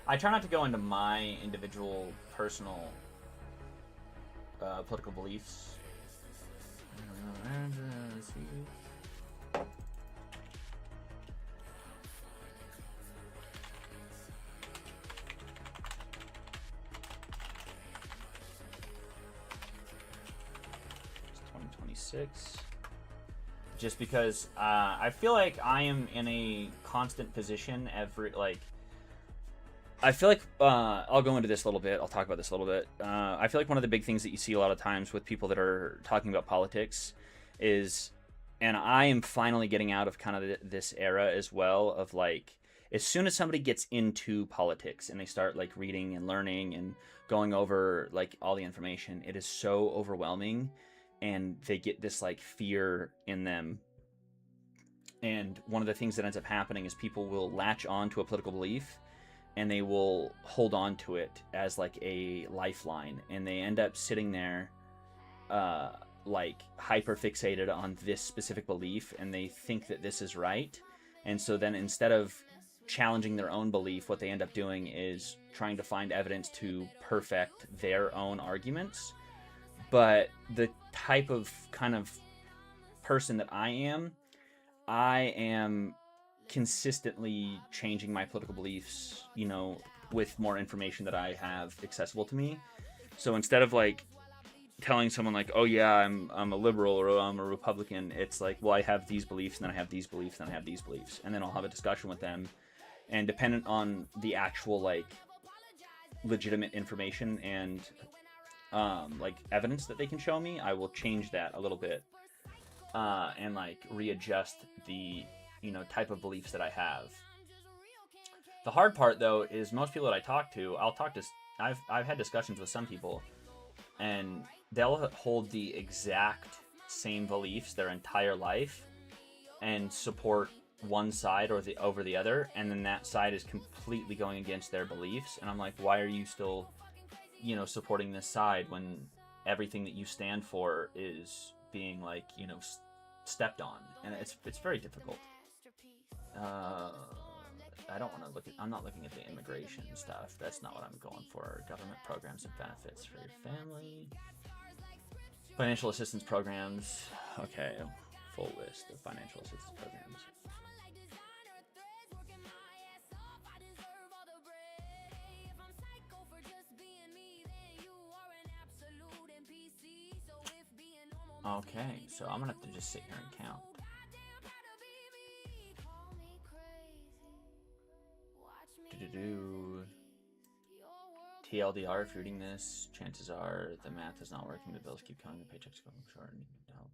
I try not to go into my individual personal political beliefs. Let's see. It's 2026. Just because I feel like I am in a constant position I feel like I'll go into this a little bit. I'll talk about this a little bit. I feel like one of the big things that you see a lot of times with people that are talking about politics is, and I am finally getting out of kind of this era as well of like, as soon as somebody gets into politics and they start like reading and learning and going over like all the information, it is so overwhelming, and they get this like fear in them. And one of the things that ends up happening is people will latch on to a political belief and they will hold on to it as like a lifeline, and they end up sitting there like hyper fixated on this specific belief, and they think that this is right. And so then instead of challenging their own belief, what they end up doing is trying to find evidence to perfect their own arguments. But the type of kind of person that I am consistently changing my political beliefs, you know, with more information that I have accessible to me. So instead of like telling someone like, oh yeah, I'm a liberal or oh, I'm a Republican, it's like, well, I have these beliefs and then I have these beliefs and then I have these beliefs, and then I'll have a discussion with them, and dependent on the actual like legitimate information and like evidence that they can show me, I will change that a little bit and like readjust the, you know, type of beliefs that I have. The hard part though is most people that I talk to, I've had discussions with some people, and they'll hold the exact same beliefs their entire life and support one side or over the other, and then that side is completely going against their beliefs, and I'm like, why are you still, you know, supporting this side when everything that you stand for is being like, you know, stepped on? And it's very difficult. I don't want to I'm not looking at the immigration stuff. That's not what I'm going for. Government programs and benefits for your family. Financial assistance programs. Okay, full list of financial assistance programs. Okay, so I'm gonna have to just sit here and count. TLDR, if you're reading this, chances are the math is not working, the bills keep coming, the paychecks going short, and you need help.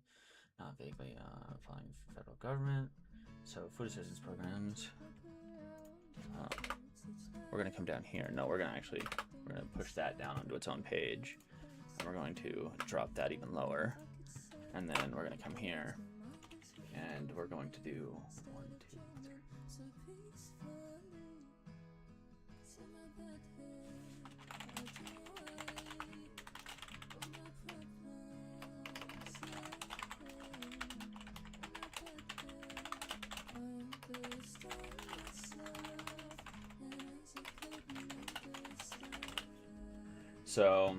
Not vaguely applying for federal government. So food assistance programs. We're gonna come down here. No, we're gonna push that down onto its own page. And we're going to drop that even lower. And then we're gonna come here and we're going to do 1, 2, 3. So,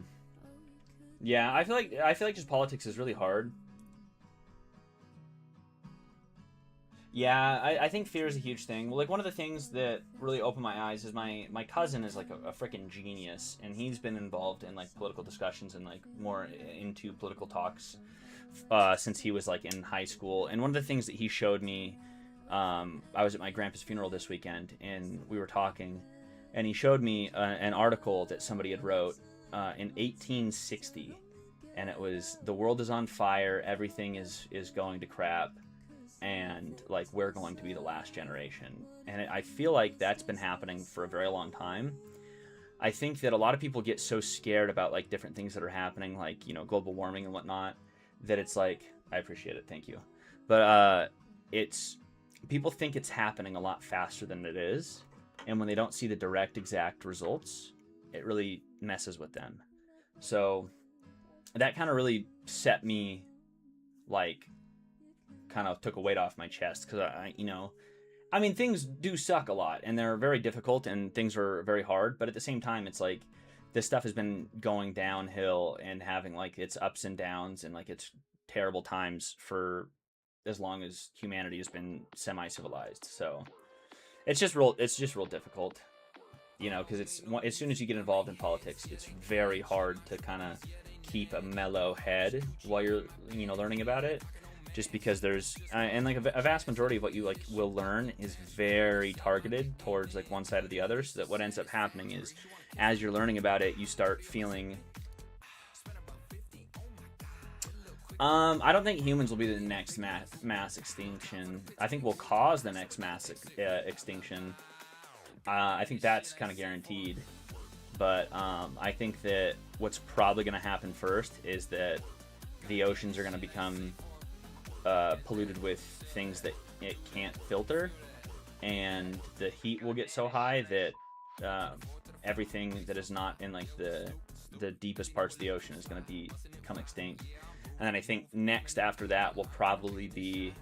yeah, I feel like just politics is really hard. Yeah, I think fear is a huge thing. Well, like one of the things that really opened my eyes is my cousin is like a freaking genius, and he's been involved in like political discussions and like more into political talks since he was like in high school. And one of the things that he showed me, I was at my grandpa's funeral this weekend, and we were talking, and he showed me an article that somebody had wrote in 1860, and it was, the world is on fire, everything is going to crap, and like we're going to be the last generation. And I feel like that's been happening for a very long time. I think that a lot of people get so scared about like different things that are happening, like, you know, global warming and whatnot, that it's like, I appreciate it, thank you, but it's, people think it's happening a lot faster than it is, and when they don't see the direct exact results, it really messes with them. So that kind of really set me, like, kind of took a weight off my chest, because I, you know, I mean, things do suck a lot, and they're very difficult, and things are very hard. But at the same time, it's like this stuff has been going downhill and having like its ups and downs and like its terrible times for as long as humanity has been semi-civilized. So it's just real difficult, you know, because it's as soon as you get involved in politics, it's very hard to kind of keep a mellow head while you're, you know, learning about it, just because there's and like a vast majority of what you like will learn is very targeted towards like one side or the other, so that what ends up happening is as you're learning about it, you start feeling I don't think humans will be the next mass extinction. I think we'll cause the next mass extinction. I think that's kind of guaranteed. But I think that what's probably going to happen first is that the oceans are going to become polluted with things that it can't filter, and the heat will get so high that everything that is not in like the deepest parts of the ocean is going to become extinct. And then I think next after that will probably be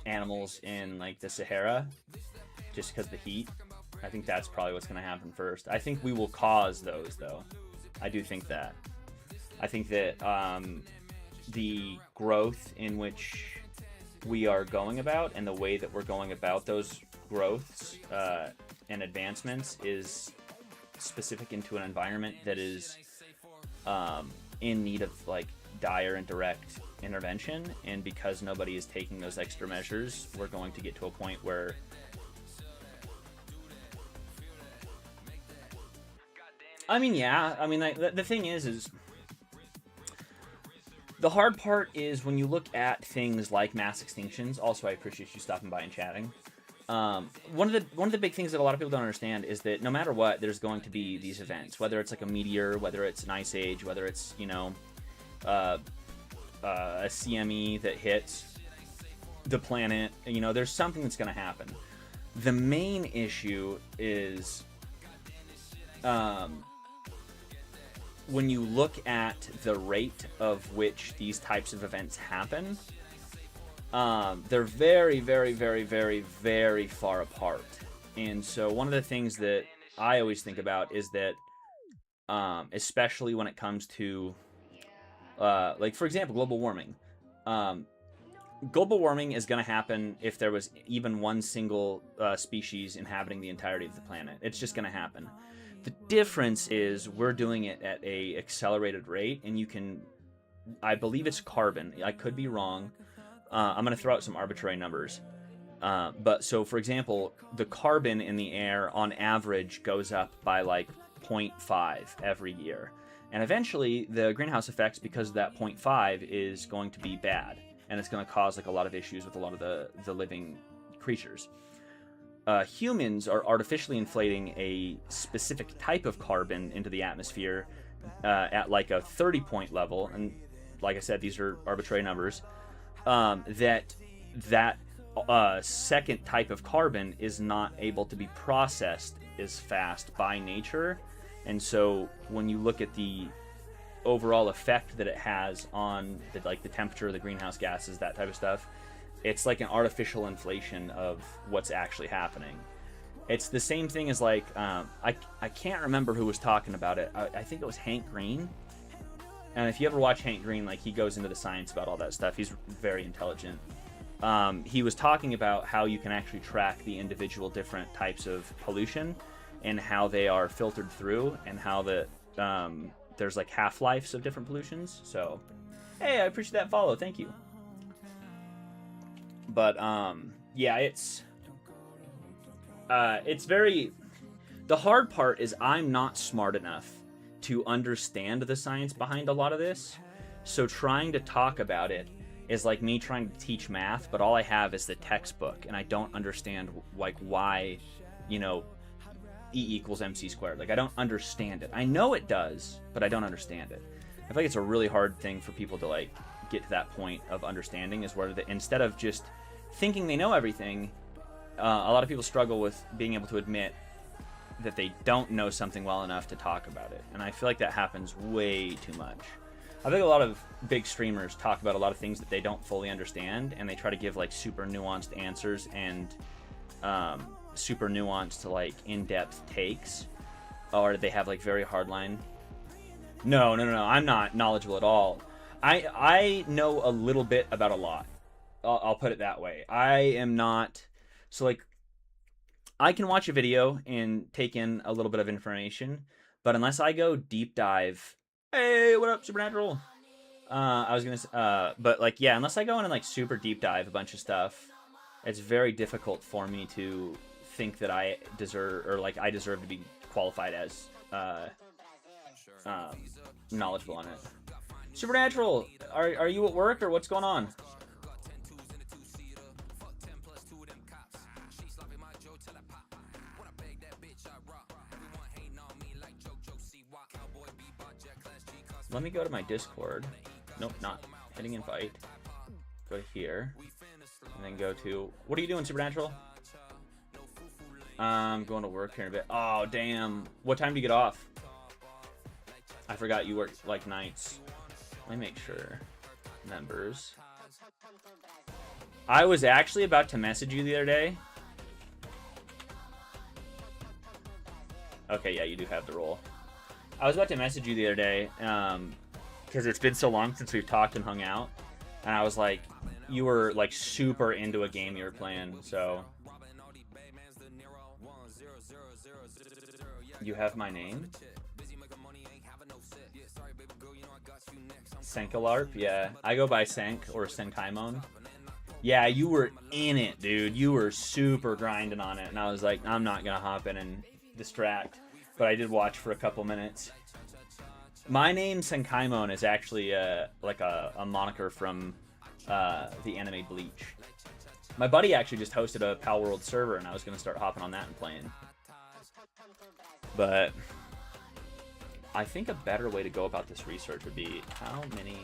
animals in like the Sahara, just because of the heat. I think that's probably what's going to happen first. I think we will cause those, though. I do think that. I think that the growth in which we are going about and the way that we're going about those growths and advancements is specific into an environment that is in need of like dire and direct intervention, and because nobody is taking those extra measures, we're going to get to a point where I mean, yeah, I mean, like, the thing is the hard part is when you look at things like mass extinctions. Also, I appreciate you stopping by and chatting. One of the big things that a lot of people don't understand is that no matter what, there's going to be these events, whether it's like a meteor, whether it's an ice age, whether it's, you know, a CME that hits the planet, you know, there's something that's going to happen. The main issue is when you look at the rate of which these types of events happen, they're very, very, very, very, very far apart. And so one of the things that I always think about is that, especially when it comes to, like, for example, global warming. Global warming is going to happen if there was even one single species inhabiting the entirety of the planet. It's just going to happen. The difference is we're doing it at a accelerated rate, and you can, I believe it's carbon. I could be wrong. I'm going to throw out some arbitrary numbers. But so, for example, the carbon in the air on average goes up by like 0.5 every year. And eventually, the greenhouse effects, because of that 0.5, is going to be bad. And it's going to cause like a lot of issues with a lot of the living creatures. Humans are artificially inflating a specific type of carbon into the atmosphere at like a 30-point level. And like I said, these are arbitrary numbers. That second type of carbon is not able to be processed as fast by nature. And so when you look at the overall effect that it has on the temperature of the greenhouse gases, that type of stuff, it's like an artificial inflation of what's actually happening. It's the same thing as like, I can't remember who was talking about it. I think it was Hank Green. And if you ever watch Hank Green, like, he goes into the science about all that stuff. He's very intelligent. He was talking about how you can actually track the individual different types of pollution and how they are filtered through, and how there's like half-lives of different pollutions. So, hey, I appreciate that follow. Thank you. But yeah, it's very. The hard part is I'm not smart enough to understand the science behind a lot of this. So trying to talk about it is like me trying to teach math, but all I have is the textbook, and I don't understand like why, you know, E = mc squared. Like, I don't understand it. I know it does, but I don't understand it. I feel like it's a really hard thing for people to like get to that point of understanding, is where instead of just thinking they know everything, a lot of people struggle with being able to admit that they don't know something well enough to talk about it. And I feel like that happens way too much. I think a lot of big streamers talk about a lot of things that they don't fully understand, and they try to give like super nuanced answers and super nuanced to like in-depth takes, or they have like very hardline. No. I'm not knowledgeable at all. I know a little bit about a lot. I'll put it that way. I am not. So like, I can watch a video and take in a little bit of information, but unless I go deep dive, hey, what up, Supernatural? I was gonna, but like, yeah, unless I go in and like super deep dive a bunch of stuff, it's very difficult for me to think that I deserve, or like I deserve to be qualified as knowledgeable on it. Supernatural, are you at work or what's going on? Let me go to my Discord. Nope, not hitting invite. Go to here. And then go to... What are you doing, Supernatural? I'm going to work here in a bit. Oh, damn. What time do you get off? I forgot you work, like, nights. Let me make sure. Members. I was actually about to message you the other day. Okay, yeah, you do have the role. I was about to message you the other day, because it's been so long since we've talked and hung out, and I was like, you were like super into a game you were playing, so you have my name? Senkalarp? Yeah, I go by Senk or Senkaimon. Yeah, you were in it, dude. You were super grinding on it, and I was like, I'm not gonna hop in and distract. But I did watch for a couple minutes. My name, Senkaimon, is actually like a moniker from the anime Bleach. My buddy actually just hosted a Pal World server, and I was going to start hopping on that and playing. But I think a better way to go about this research would be how many...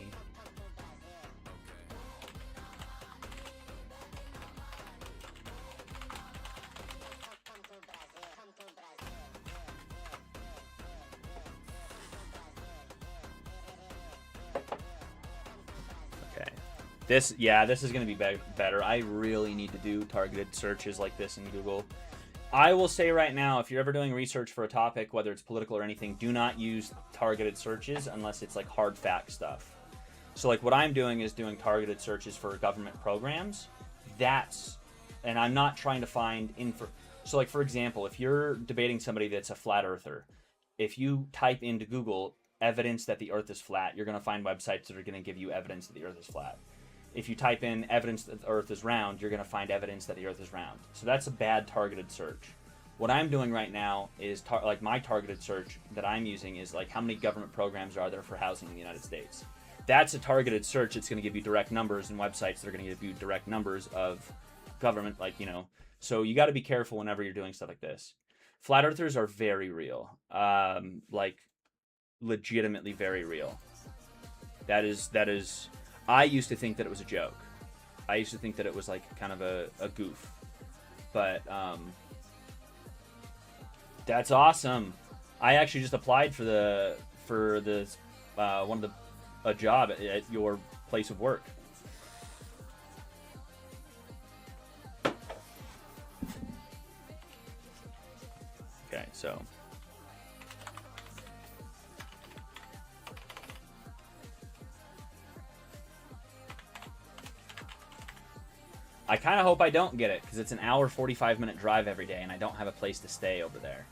This is going to be better. I really need to do targeted searches like this in Google. I will say right now, if you're ever doing research for a topic, whether it's political or anything, do not use targeted searches unless it's like hard fact stuff. So like what I'm doing is doing targeted searches for government programs. And I'm not trying to find info. So like, for example, if you're debating somebody that's a flat earther, if you type into Google evidence that the earth is flat, you're going to find websites that are going to give you evidence that the earth is flat. If you type in evidence that the earth is round, you're going to find evidence that the earth is round. So that's a bad targeted search. What I'm doing right now is like my targeted search that I'm using is like how many government programs are there for housing in the United States. That's a targeted search. It's going to give you direct numbers, and websites that are going to give you direct numbers of government, like, you know. So you got to be careful whenever you're doing stuff like this. Flat earthers are very real. Like legitimately very real. That is I used to think that it was a joke. I used to think that it was like kind of a goof. But that's awesome. I actually just applied for this one of a job at your place of work. Okay, so I kind of hope I don't get it, because it's an hour 45-minute drive every day, and I don't have a place to stay over there.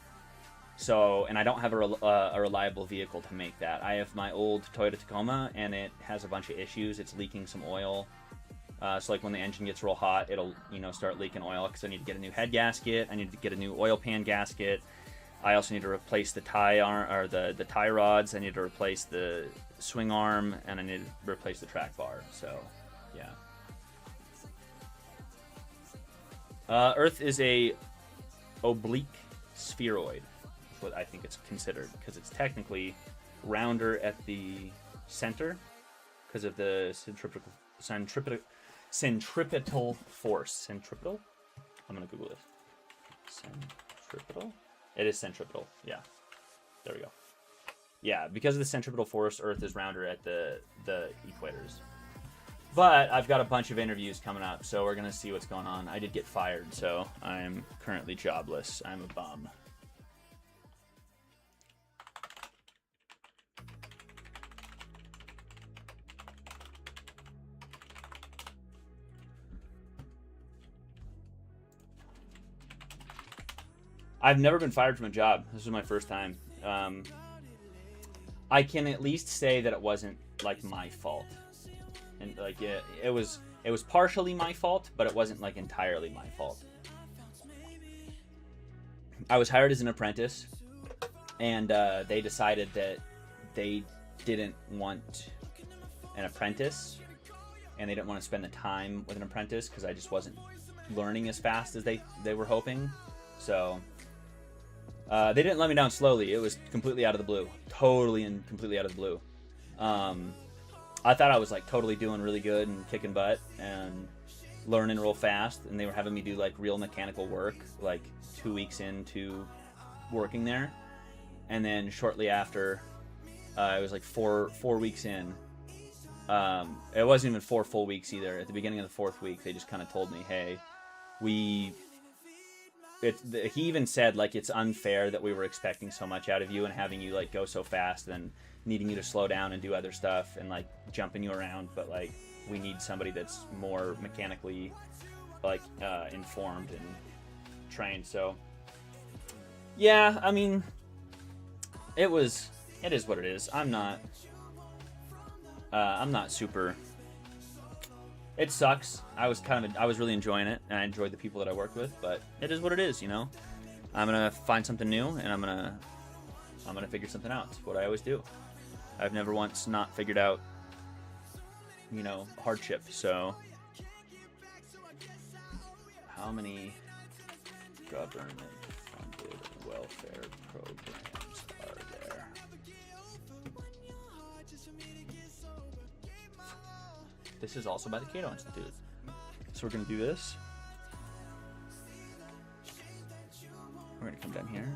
So, and I don't have a reliable vehicle to make that. I have my old Toyota Tacoma, and it has a bunch of issues. It's leaking some oil. So like when the engine gets real hot, it'll, you know, start leaking oil, because I need to get a new head gasket. I need to get a new oil pan gasket. I also need to replace the tie arm, or the tie rods. I need to replace the swing arm, and I need to replace the track bar. So, yeah. Earth is a oblique spheroid. That's what I think it's considered, because it's technically rounder at the center because of the centripetal force. Centripetal? I'm gonna Google this. Centripetal? It is centripetal. Yeah. There we go. Yeah, because of the centripetal force, Earth is rounder at the equators. But I've got a bunch of interviews coming up, so we're gonna see what's going on. I did get fired, so I'm currently jobless. I'm a bum. I've never been fired from a job. This was my first time. I can at least say that it wasn't like my fault, and like it was partially my fault, but it wasn't like entirely my fault. I was hired as an apprentice, and they decided that they didn't want an apprentice, and they didn't want to spend the time with an apprentice because I just wasn't learning as fast as they were hoping. So they didn't let me down slowly. It was completely out of the blue. Totally and completely out of the blue. I thought I was like totally doing really good and kicking butt and learning real fast, and they were having me do like real mechanical work like 2 weeks into working there. And then shortly after, it was like four weeks in. It wasn't even 4 full weeks either. At the beginning of the 4th week, they just kind of told me, hey, he even said like it's unfair that we were expecting so much out of you and having you like go so fast and needing you to slow down and do other stuff and like jumping you around, but like we need somebody that's more mechanically like informed and trained. So yeah, I mean, it is what it is. I'm not super. It sucks. I was really enjoying it, and I enjoyed the people that I worked with, but it is what it is, you know. I'm gonna find something new, and I'm gonna figure something out. It's what I always do. I've never once not figured out, you know, hardship. So, how many government-funded welfare programs are there? This is also by the Cato Institute. So we're going to do this. We're going to come down here.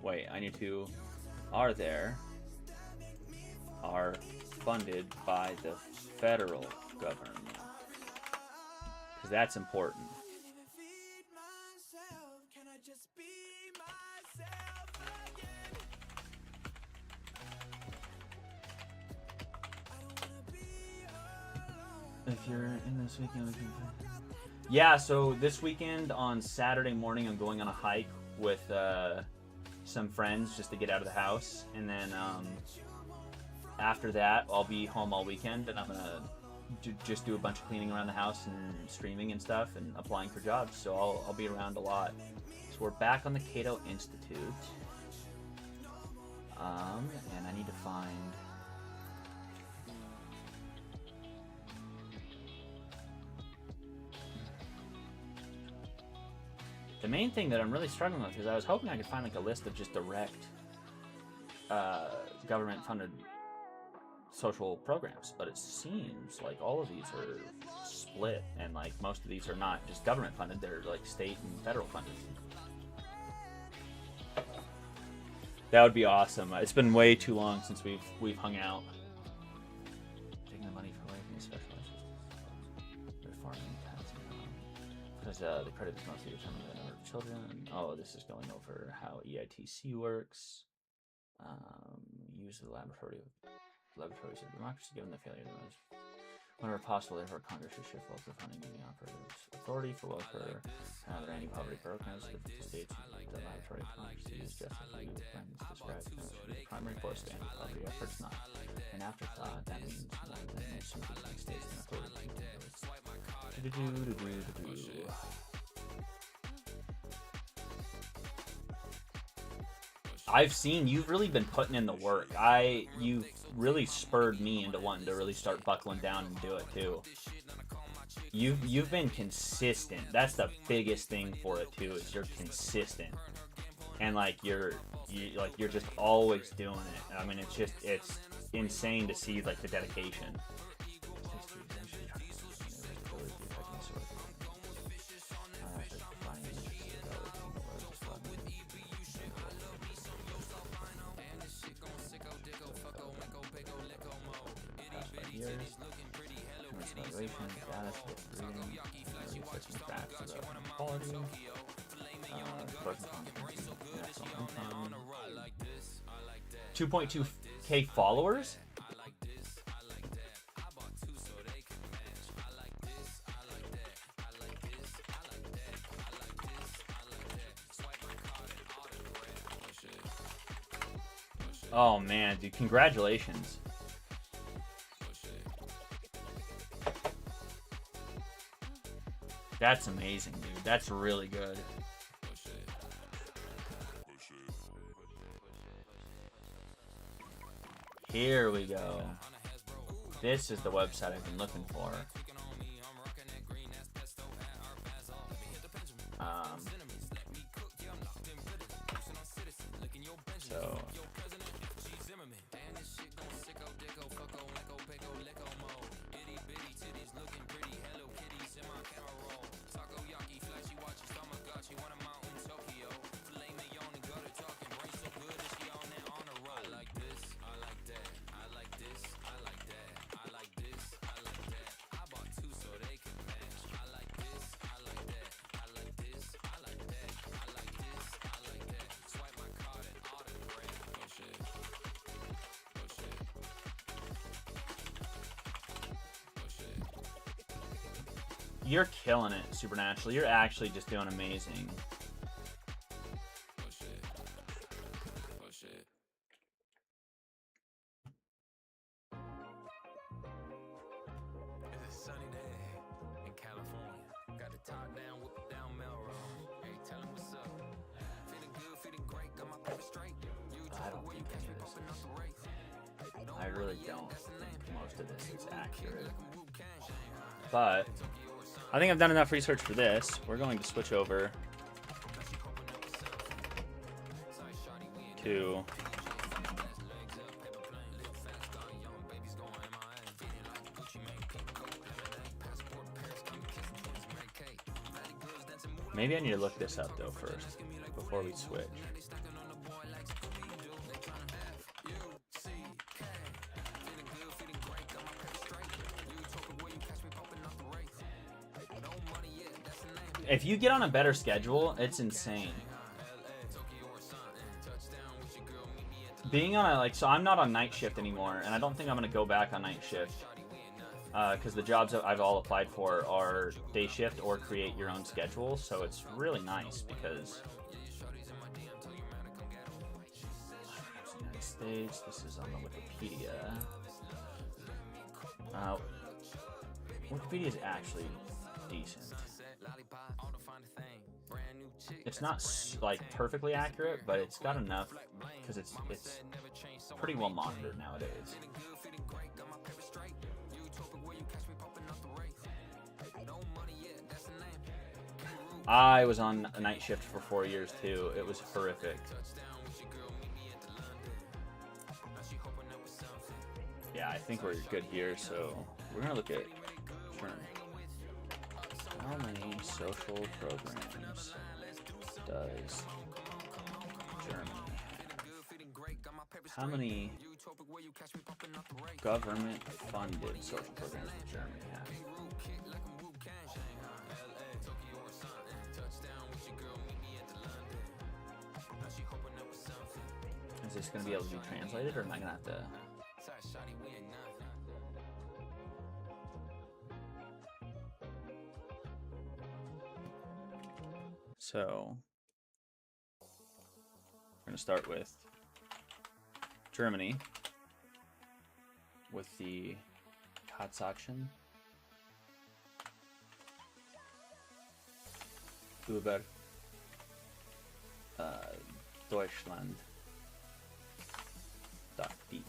Wait, I need to... Are funded by the federal government. Because that's important. If you're in this weekend, yeah. So this weekend on Saturday morning, I'm going on a hike with some friends just to get out of the house, and then after that, I'll be home all weekend, and I'm gonna just do a bunch of cleaning around the house and streaming and stuff, and applying for jobs. So I'll be around a lot. So we're back on the Cato Institute, and I need to find. The main thing that I'm really struggling with is I was hoping I could find like a list of just direct government-funded social programs, but it seems like all of these are split, and like most of these are not just government-funded; they're like state and federal funded. That would be awesome. It's been way too long since we've hung out. Taking the money away from the specialized farming tax because the credit is mostly determined by the number of children. Oh, this is going over how EITC works. Use the laboratories of democracy given the failure of the whenever possible, therefore Congress should shift local funding to the operator's authority for welfare and other anti-poverty programs. The states the laboratory Congress to use just as we plans described the primary force of anti-poverty efforts, not an afterthought. That means more than most of the states and authority to I've seen you've really been putting in the work. You've really spurred me into wanting to really start buckling down and do it too. You've been consistent. That's the biggest thing for it too. Is you're consistent, and like you're just always doing it. I mean, it's insane to see like the dedication. Congratulations, status with reading, researching facts about quality, important national income, 2.2k followers? Oh man, dude, congratulations. That's amazing, dude. That's really good. Here we go. This is the website I've been looking for. So you're killing it, Supernatural. You're actually just doing amazing. I don't think any of this is, I really don't think most of this is accurate. But I think I've done enough research for this. We're going to switch over to maybe I need to look this up though first before we switch. If you get on a better schedule, it's insane. Being on a, so I'm not on night shift anymore, and I don't think I'm going to go back on night shift. Because the jobs that I've all applied for are day shift or create your own schedule, so it's really nice because United States, this is on the Wikipedia. Wikipedia is actually decent. It's not like perfectly accurate, but it's got enough because it's pretty well monitored nowadays. I was on a night shift for 4 years too. It was horrific. Yeah, I think we're good here, so we're gonna look at how many social programs does Germany have? How many government-funded social programs does Germany have? Is this going to be able to be translated, or am I going to have to... So, we're going to start with Germany, with the Katzaktion, über Deutschland. .de.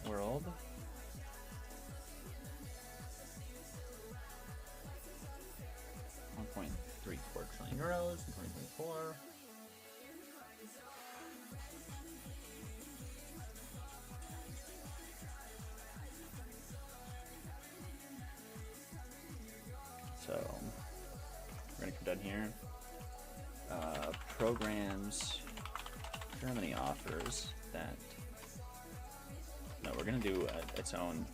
World. $1.34 trillion. we're done here. Programs. Germany offers that. No, we're gonna do its own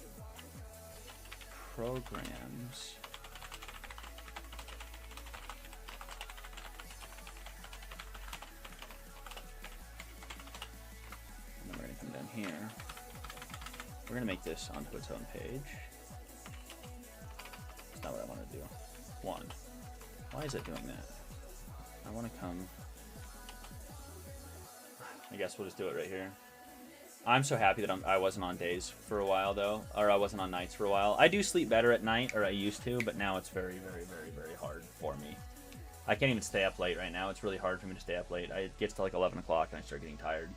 programs. And then we're gonna come down here. We're gonna make this onto its own page. That's not what I want to do. One. Why is it doing that? I want to come. I guess we'll just do it right here. I'm so happy that I wasn't on days for a while, though. Or I wasn't on nights for a while. I do sleep better at night, or I used to, but now it's very, very, very, very hard for me. I can't even stay up late right now. It's really hard for me to stay up late. It gets to like 11 o'clock and I start getting tired.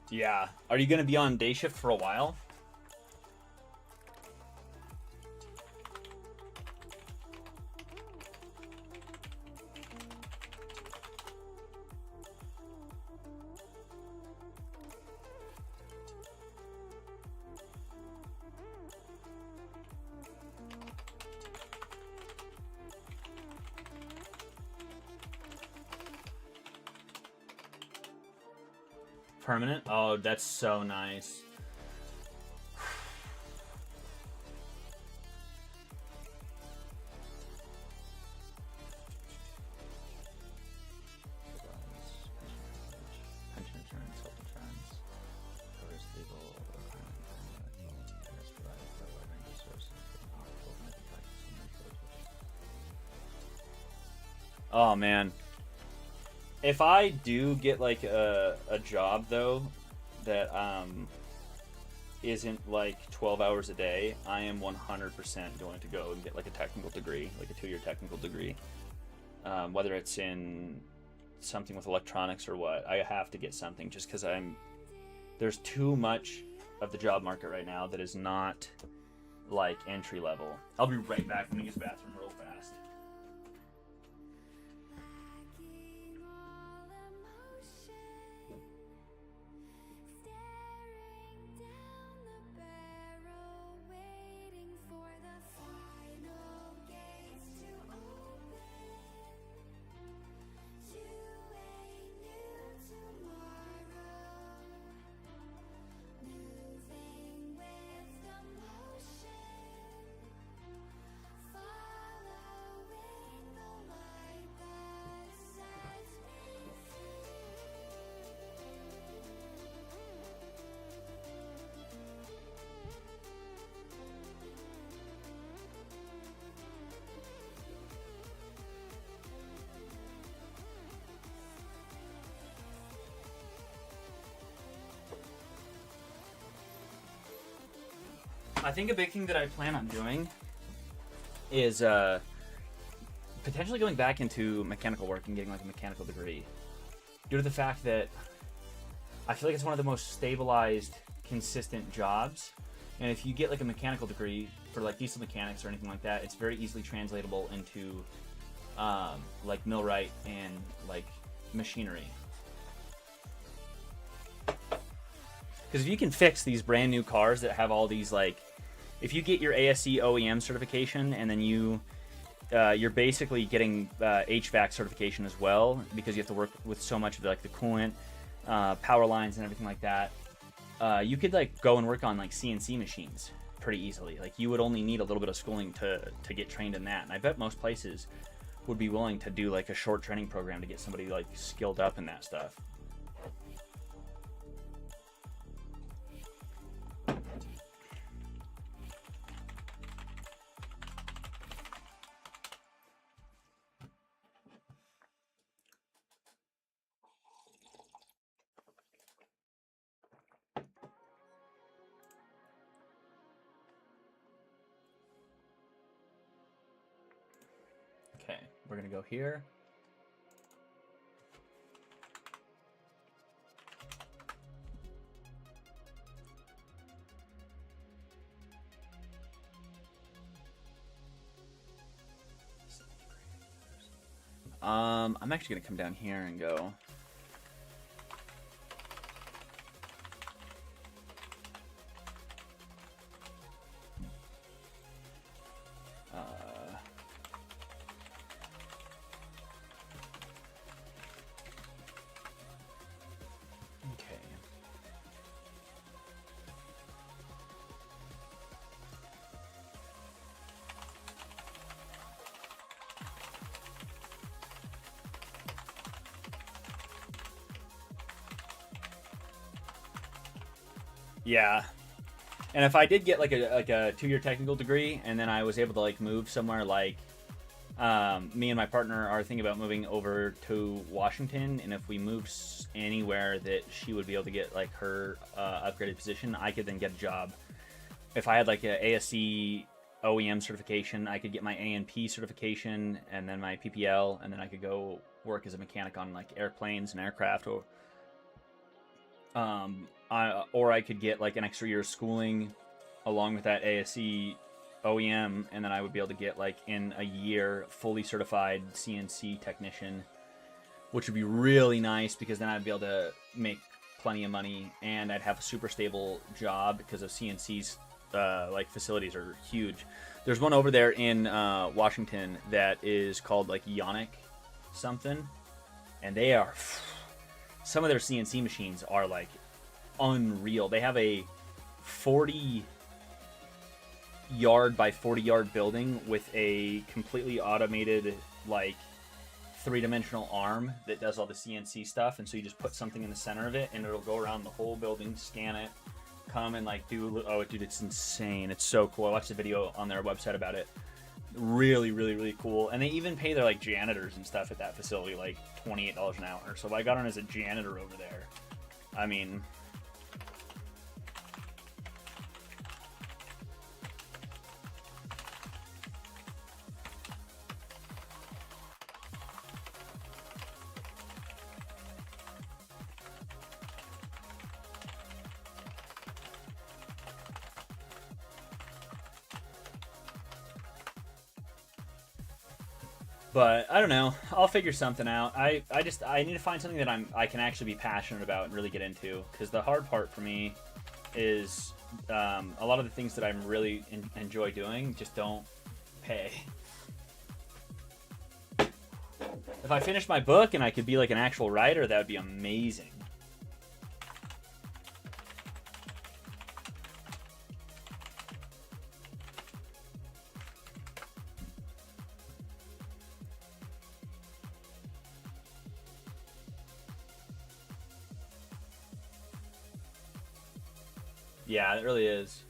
Yeah. Are you going to be on day shift for a while? Permanent? Oh, that's so nice. Pension insurance, health insurance, covers legal Oh man. If I do get like a job though that isn't like 12 hours a day, I am 100% going to go and get like a technical degree, like a 2-year technical degree. Whether it's in something with electronics or what, I have to get something just because there's too much of the job market right now that is not like entry level. I'll be right back. Let me use the bathroom real fast. I think a big thing that I plan on doing is potentially going back into mechanical work and getting like a mechanical degree, due to the fact that I feel like it's one of the most stabilized, consistent jobs. And if you get like a mechanical degree for like diesel mechanics or anything like that, it's very easily translatable into like millwright and like machinery. Because if you can fix these brand new cars that have all these like, if you get your ASE OEM certification and then you're basically getting HVAC certification as well, because you have to work with so much of like the coolant, power lines and everything like that. You could like go and work on like CNC machines pretty easily. Like you would only need a little bit of schooling to get trained in that. And I bet most places would be willing to do like a short training program to get somebody like skilled up in that stuff. Okay, we're gonna go here. I'm actually gonna come down here and go. Okay. Yeah. And if I did get like a 2-year technical degree, and then I was able to like move somewhere like, me and my partner are thinking about moving over to Washington, and if we moved anywhere that she would be able to get like her upgraded position, I could then get a job. If I had like a ASC OEM certification, I could get my A&P certification, and then my PPL, and then I could go work as a mechanic on like airplanes and aircraft, or I could get like an extra year of schooling along with that ASC OEM, and then I would be able to get like in a year fully certified CNC technician, which would be really nice because then I'd be able to make plenty of money, and I'd have a super stable job because of CNC's like facilities are huge. There's one over there in Washington that is called like Ionic something, and they are some of their CNC machines are like unreal. They have a 40-yard by 40-yard building with a completely automated like 3-dimensional arm that does all the CNC stuff, and so you just put something in the center of it and it'll go around the whole building, scan it, come and like do, oh dude, it's insane. It's so cool. I watched a video on their website about it. Really, really, really cool. And they even pay their like janitors and stuff at that facility like $28 an hour. So if I got on as a janitor over there, I mean, but I don't know. I'll figure something out. I need to find something that I can actually be passionate about and really get into. Because the hard part for me is a lot of the things that I really enjoy doing just don't pay. If I finished my book and I could be like an actual writer, that would be amazing. Yeah, it really is.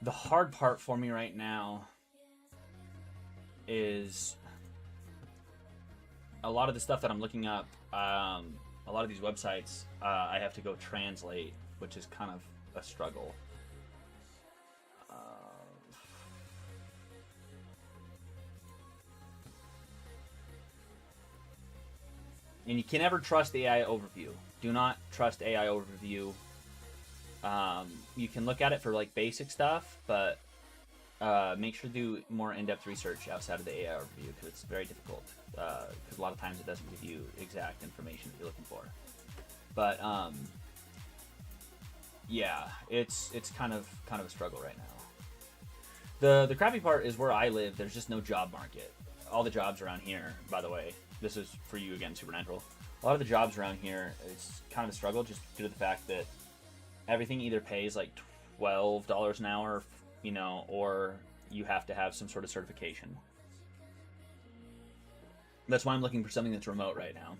The hard part for me right now is a lot of the stuff that I'm looking up, a lot of these websites, I have to go translate, which is kind of a struggle. And you can never trust the AI overview. Do not trust AI overview. You can look at it for like basic stuff, but make sure to do more in-depth research outside of the AI overview because it's very difficult. Because a lot of times it doesn't give you exact information that you're looking for. But yeah, it's kind of a struggle right now. The crappy part is where I live. There's just no job market. All the jobs around here, by the way, this is for you again, Supernatural. A lot of the jobs around here is kind of a struggle just due to the fact that everything either pays like $12 an hour, you know, or you have to have some sort of certification. That's why I'm looking for something that's remote right now.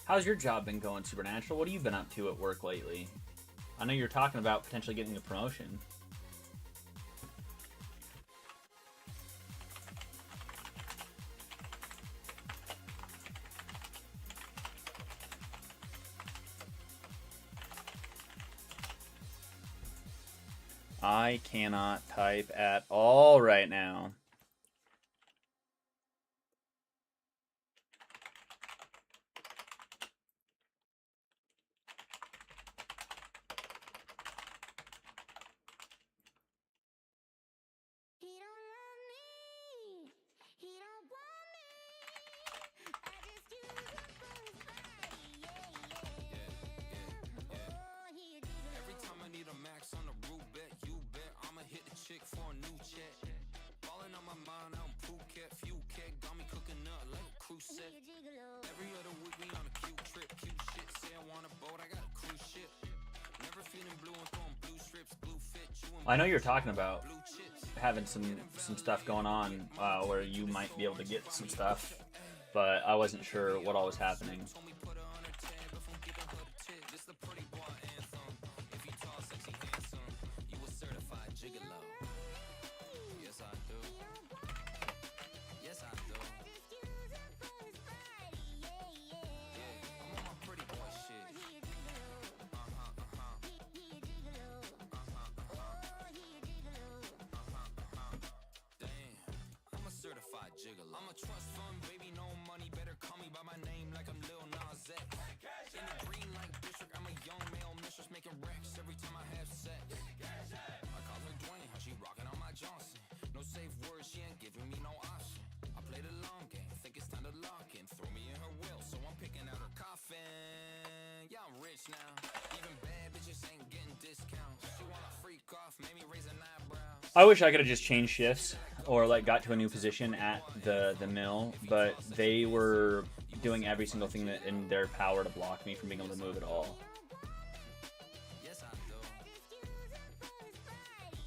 How's your job been going, Supernatural? What have you been up to at work lately? I know you're talking about potentially getting a promotion. I cannot type at all right now. I know you're talking about having some stuff going on where you might be able to get some stuff, but I wasn't sure what all was happening. I'm a trust fund, baby, no money. Better call me by my name like I'm Lil Nas X. In the green light district, I'm a young male mistress making wrecks every time I have sex. I call her Dwayne, how she rockin' on my Johnson. No safe words, she ain't giving me no option. I play the long game, think it's time to lock in. Throw me in her will, so I'm picking out her coffin. Yeah, I'm rich now. Even bad bitches ain't getting discounts. She wanna freak off, made me raise an eyebrow. I wish I could have just changed shifts or like got to a new position at the mill, but they were doing every single thing that in their power to block me from being able to move at all.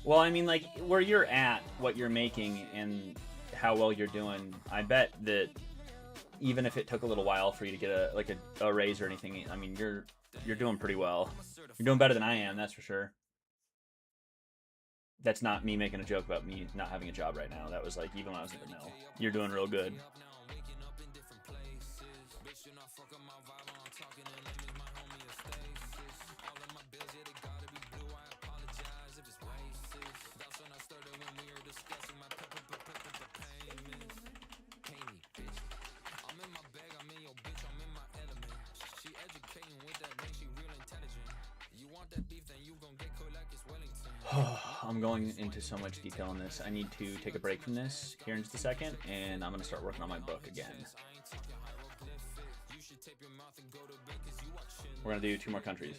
Well, I mean, like where you're at, what you're making, and how well you're doing, I bet that even if it took a little while for you to get a raise or anything, I mean, you're doing pretty well. You're doing better than I am, that's for sure. That's not me making a joke about me not having a job right now. That was like even when I was at the mill. You're doing real good. I'm going into so much detail on this. I need to take a break from this here in just a second, and I'm going to start working on my book again. We're going to do 2 more countries.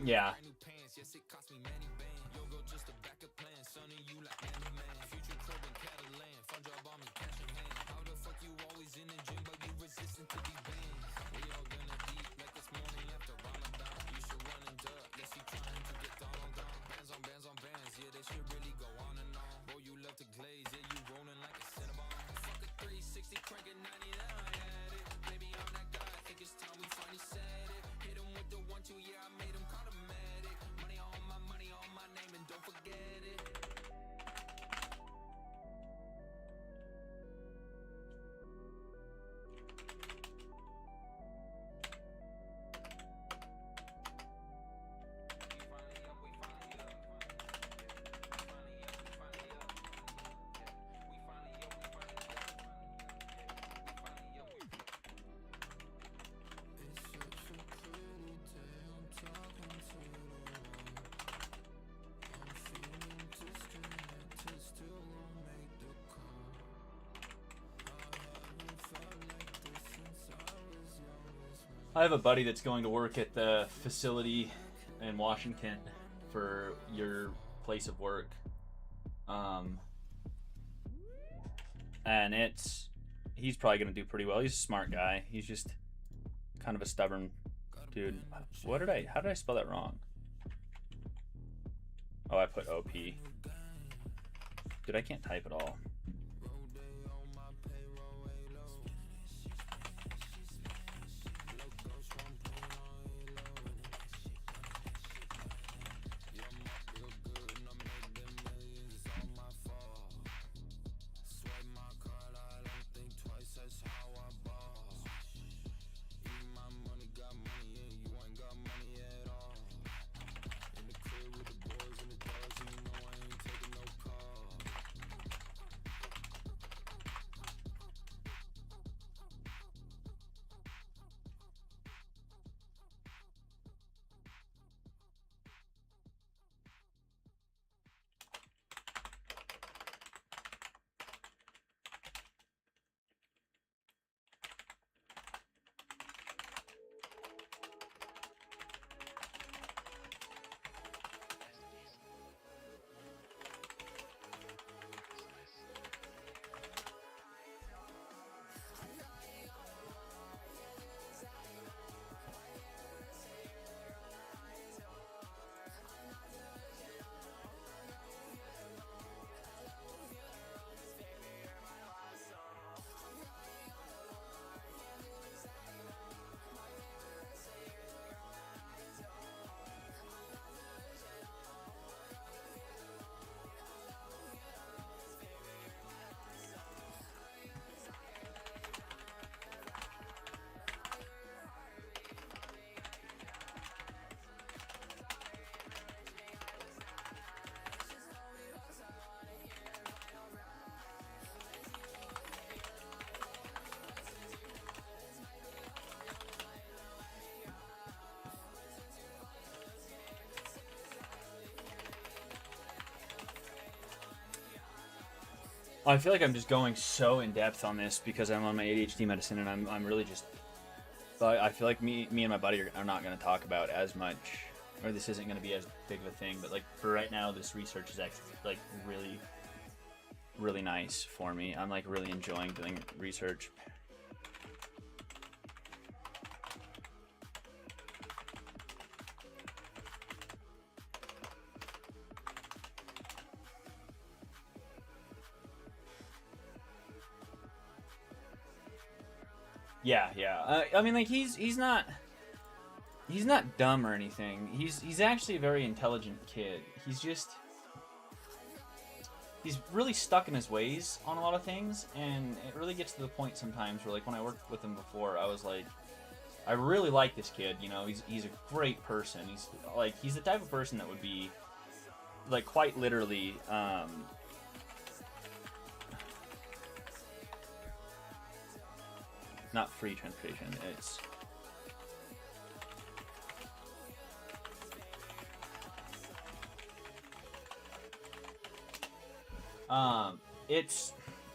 Yeah. I have a buddy that's going to work at the facility in Washington for your place of work. And he's probably gonna do pretty well. He's a smart guy. He's just kind of a stubborn dude. How did I spell that wrong? Oh, I put OP. Dude, I can't type at all. I feel like I'm just going so in depth on this because I'm on my ADHD medicine, and I'm really just. But I feel like me and my buddy are not going to talk about as much, or this isn't going to be as big of a thing. But like for right now, this research is actually like really nice for me. I'm like really enjoying doing research. Yeah. I mean, like he's not dumb or anything. He's actually a very intelligent kid. He's really stuck in his ways on a lot of things, and it really gets to the point sometimes where, like, when I worked with him before, I was like, I really like this kid. You know, he's a great person. He's the type of person that would be like quite literally. Not free transportation,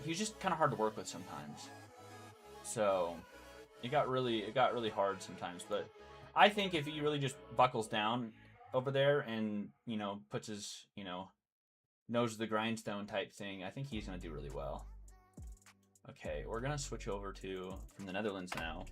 he's just kind of hard to work with sometimes. So it got really hard sometimes, but I think if he really just buckles down over there and, you know, puts his, you know, nose to the grindstone type thing, I think he's going to do really well. Okay, we're going to switch over from the Netherlands now.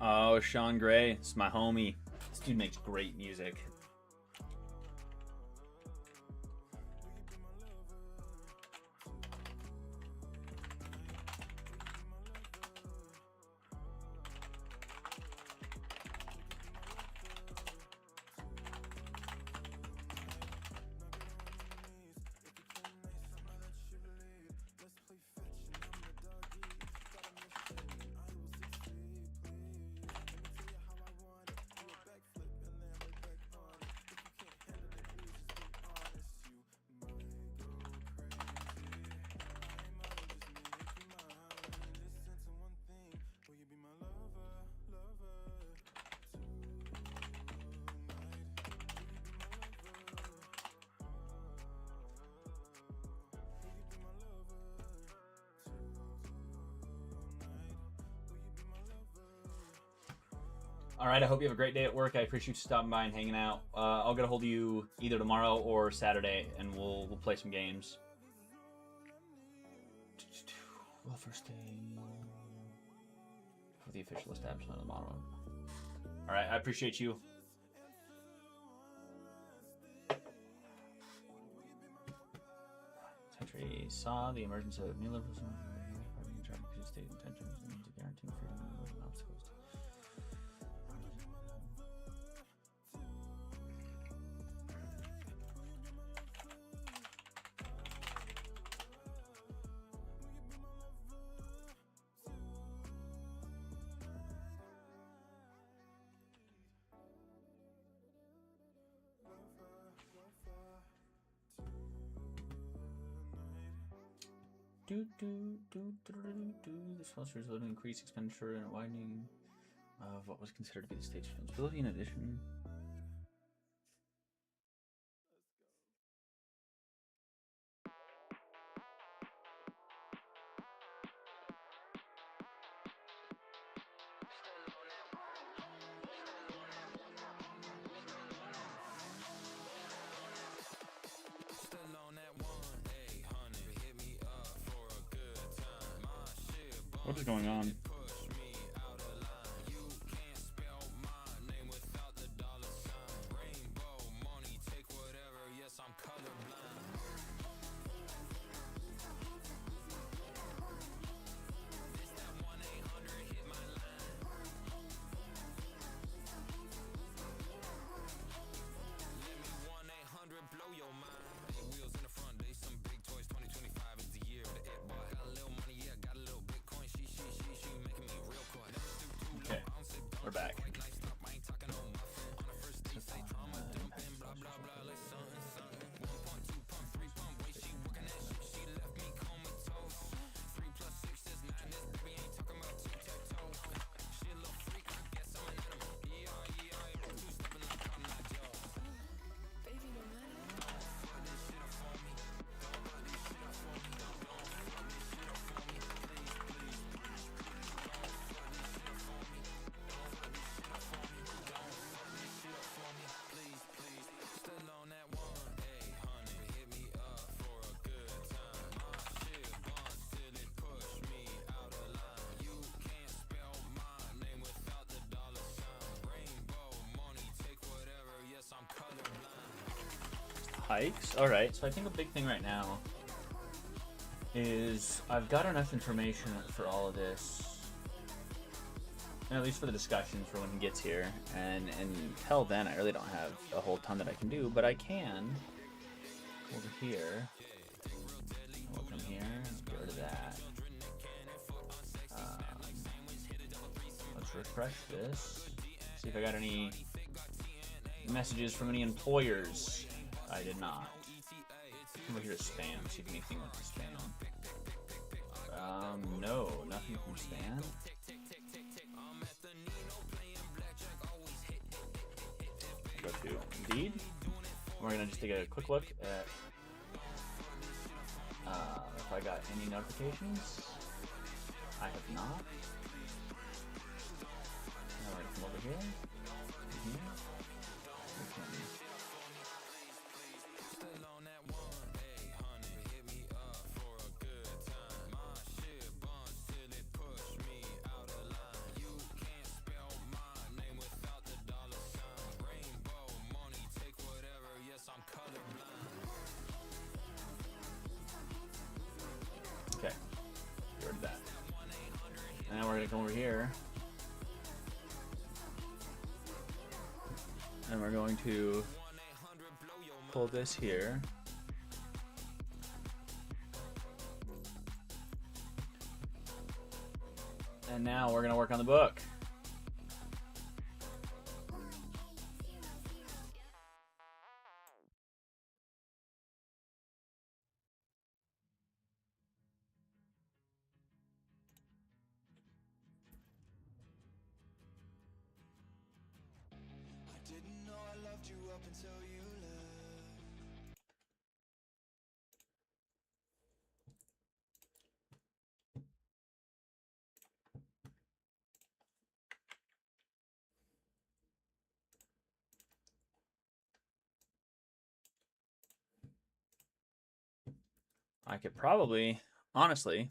Oh, Sean Gray, it's my homie. This dude makes great music. All right, I hope you have a great day at work. I appreciate you stopping by and hanging out. I'll get a hold of you either tomorrow or Saturday, and we'll play some games. Well, first day for the official establishment of the model. All right, I appreciate you. Century saw the emergence of new liberals and state intentions and to guarantee freedom and obstacles. This policy resulted in increased expenditure and a widening of what was considered to be the state's responsibility. In addition, what is going on? We're back. Hikes. All right, so I think a big thing right now is I've got enough information for all of this, and at least for the discussion for when he gets here. And until then, I really don't have a whole ton that I can do, but I can over here. We'll come here. Get rid of that. Let's refresh this. See if I got any messages from any employers. I did not. Come over here to spam, see if anything went to spam. No, nothing from spam. Go to Indeed. We're gonna just take a quick look at if I got any notifications. I have not. Now we're gonna come over here. Okay, get rid of that. And now we're gonna come over here, and we're going to pull this here. And now we're gonna work on the book. Didn't know I loved you up until you left. I could probably, honestly,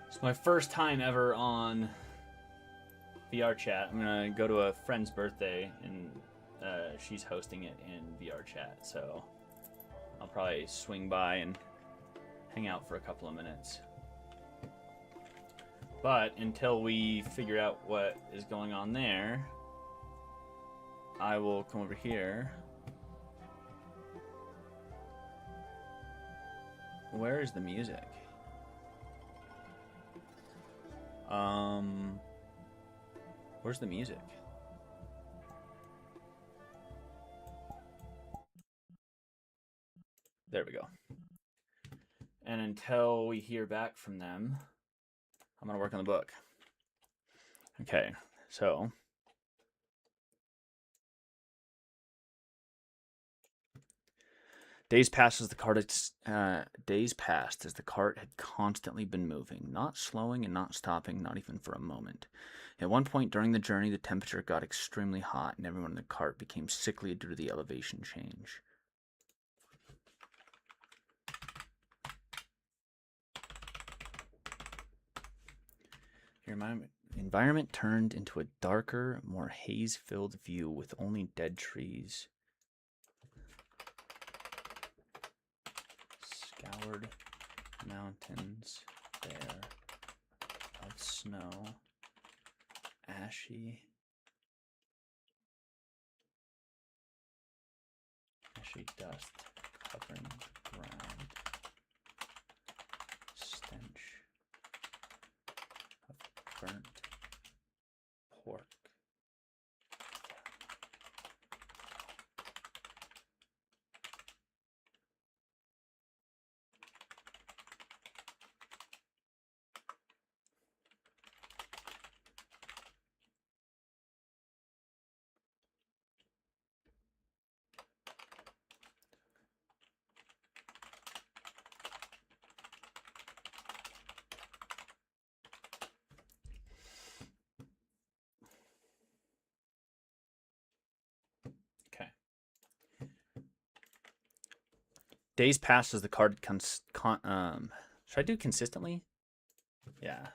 it's my first time ever on VR chat. I'm gonna go to a friend's birthday, and she's hosting it in VR chat, so I'll probably swing by and hang out for a couple of minutes. But until we figure out what is going on there, I will come over here. Where is the music? Where's the music? There we go. And until we hear back from them, I'm gonna work on the book. Okay, so days passed as the cart had constantly been moving, not slowing and not stopping, not even for a moment. At one point during the journey, the temperature got extremely hot, and everyone in the cart became sickly due to the elevation change. Your environment turned into a darker, more haze-filled view with only dead trees, scoured mountains bare of snow, ashy dust covering ground, stench of burnt pork. Days passed as the cart should I do consistently? Yeah.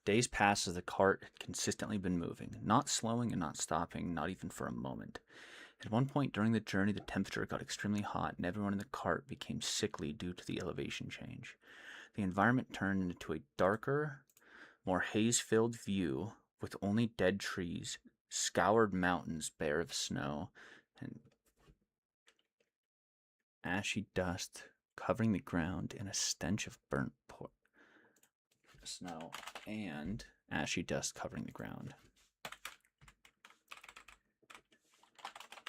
Days passed as the cart had consistently been moving, not slowing and not stopping, not even for a moment. At one point during the journey, the temperature got extremely hot, and everyone in the cart became sickly due to the elevation change. The environment turned into a darker, more haze-filled view with only dead trees, scoured mountains bare of snow, and ashy dust covering the ground, and a stench of burnt snow and ashy dust covering the ground.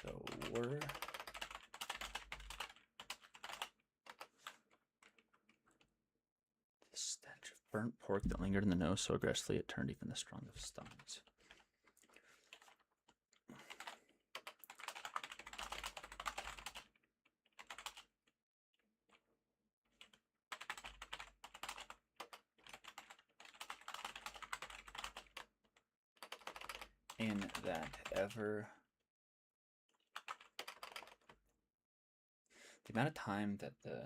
So we're the stench of burnt pork that lingered in the nose so aggressively it turned even the strongest stomachs. In that ever, the amount of time that the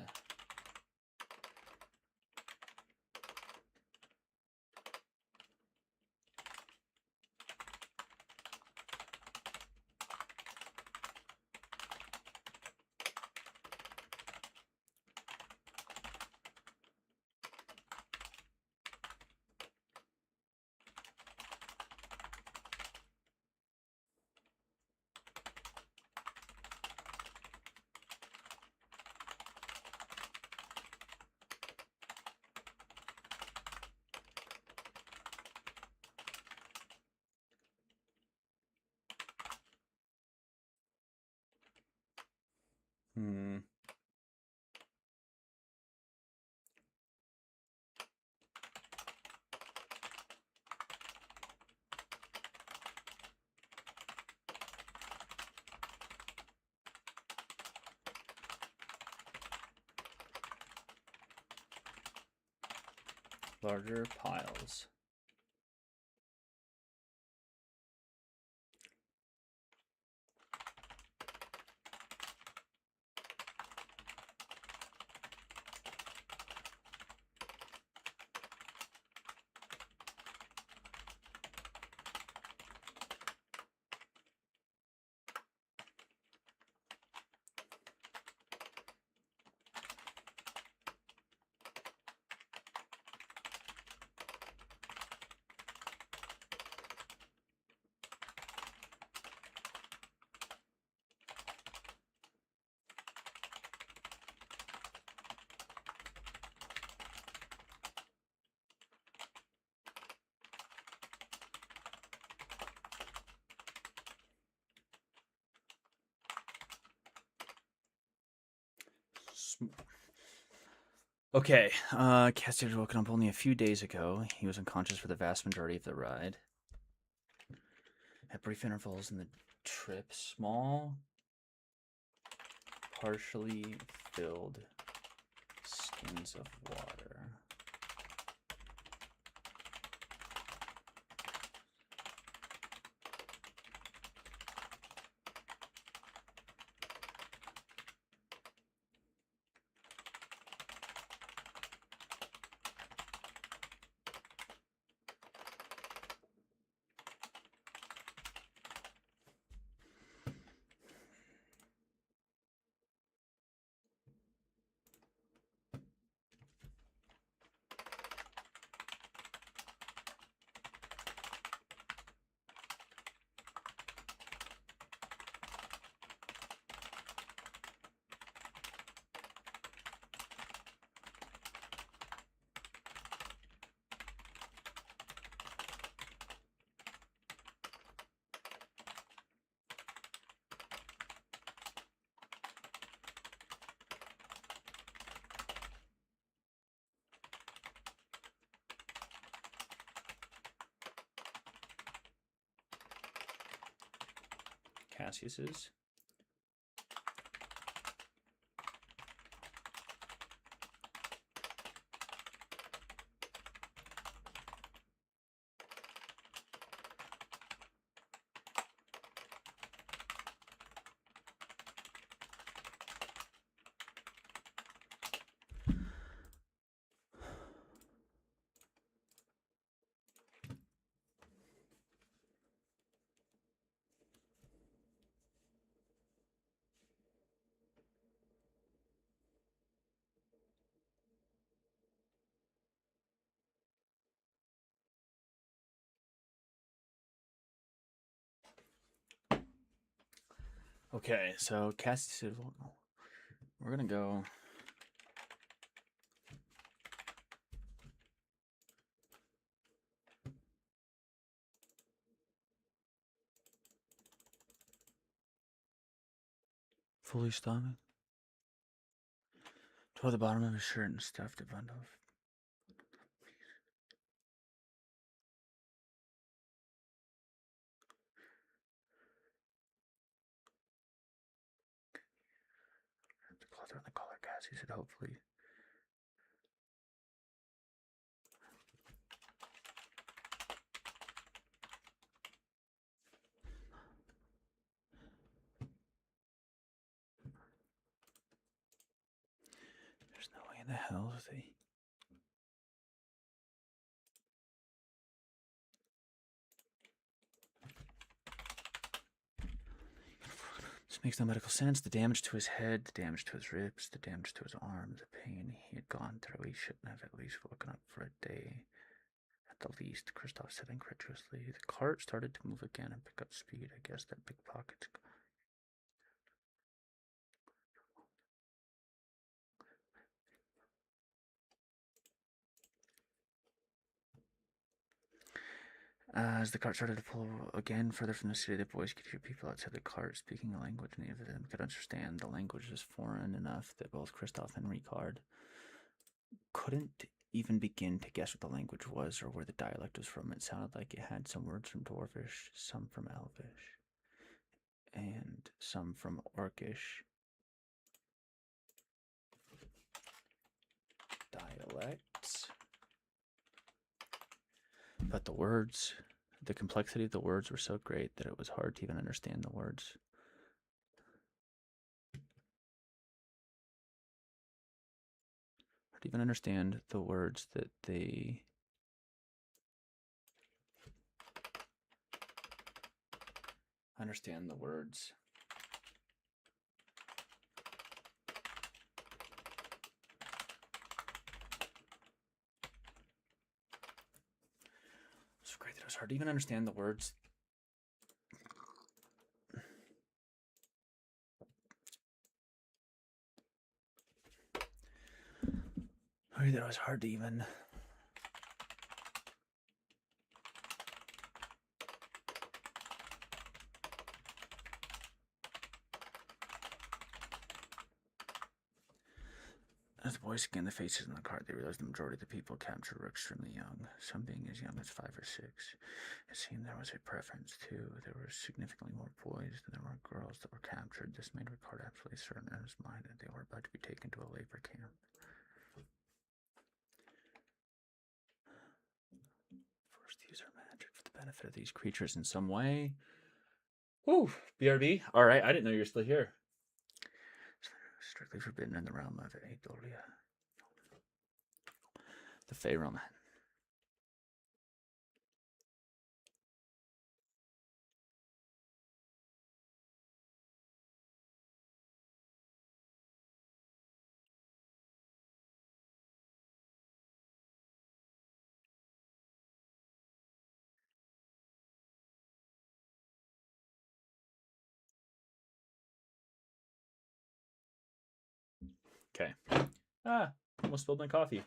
Hmm. Larger piles. Okay, Cassie was woken up only a few days ago. He was unconscious for the vast majority of the ride. At brief intervals in the trip, small, partially filled skins of water. Cassius's. Okay, so Cassie said, well, we're gonna go. Fully stomach. Tore the bottom of his shirt and stuffed a bundle of. The cloth around the collar, Cassie said, hopefully. There's no way in the hell they. This makes no medical sense. The damage to his head, the damage to his ribs, the damage to his arm, the pain he had gone through. He shouldn't have at least woken up for a day. At the least, Kristoff said incredulously. The cart started to move again and pick up speed. I guess that big pocket's. As the cart started to pull again further from the city, the boys could hear people outside the cart speaking a language neither of them could understand. The language was foreign enough that both Kristoff and Ricard couldn't even begin to guess what the language was or where the dialect was from. It sounded like it had some words from Dwarvish, some from Elvish, and some from Orcish dialects. But the complexity of the words were so great that it was hard to even understand the words. Hard to even understand the words that they understand the words. It's great that it was hard to even understand the words. That it was hard to even As the boys scanned the faces in the cart, they realized the majority of the people captured were extremely young, some being as young as 5 or 6. It seemed there was a preference, too. There were significantly more boys than there were girls that were captured. This made Ricard absolutely certain in his mind that they were about to be taken to a labor camp. First, use our magic for the benefit of these creatures in some way. Whew, BRB. All right, I didn't know you were still here. Strictly forbidden in the realm of Aedolia. The Fey realm. Okay. Almost spilled my coffee.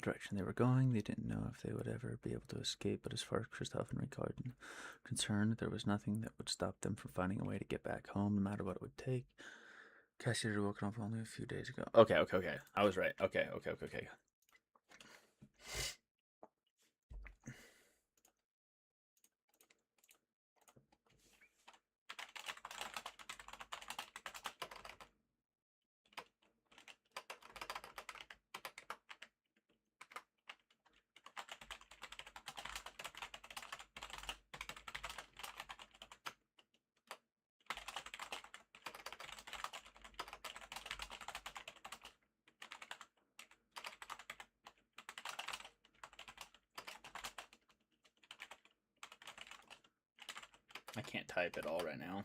Direction they were going, they didn't know if they would ever be able to escape, but as far as Kristoff and Ricard were concerned, there was nothing that would stop them from finding a way to get back home, no matter what it would take. Cassie had woken up only a few days ago. Okay. I was right. Okay. I can't type at all right now.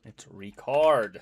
It's Ricard.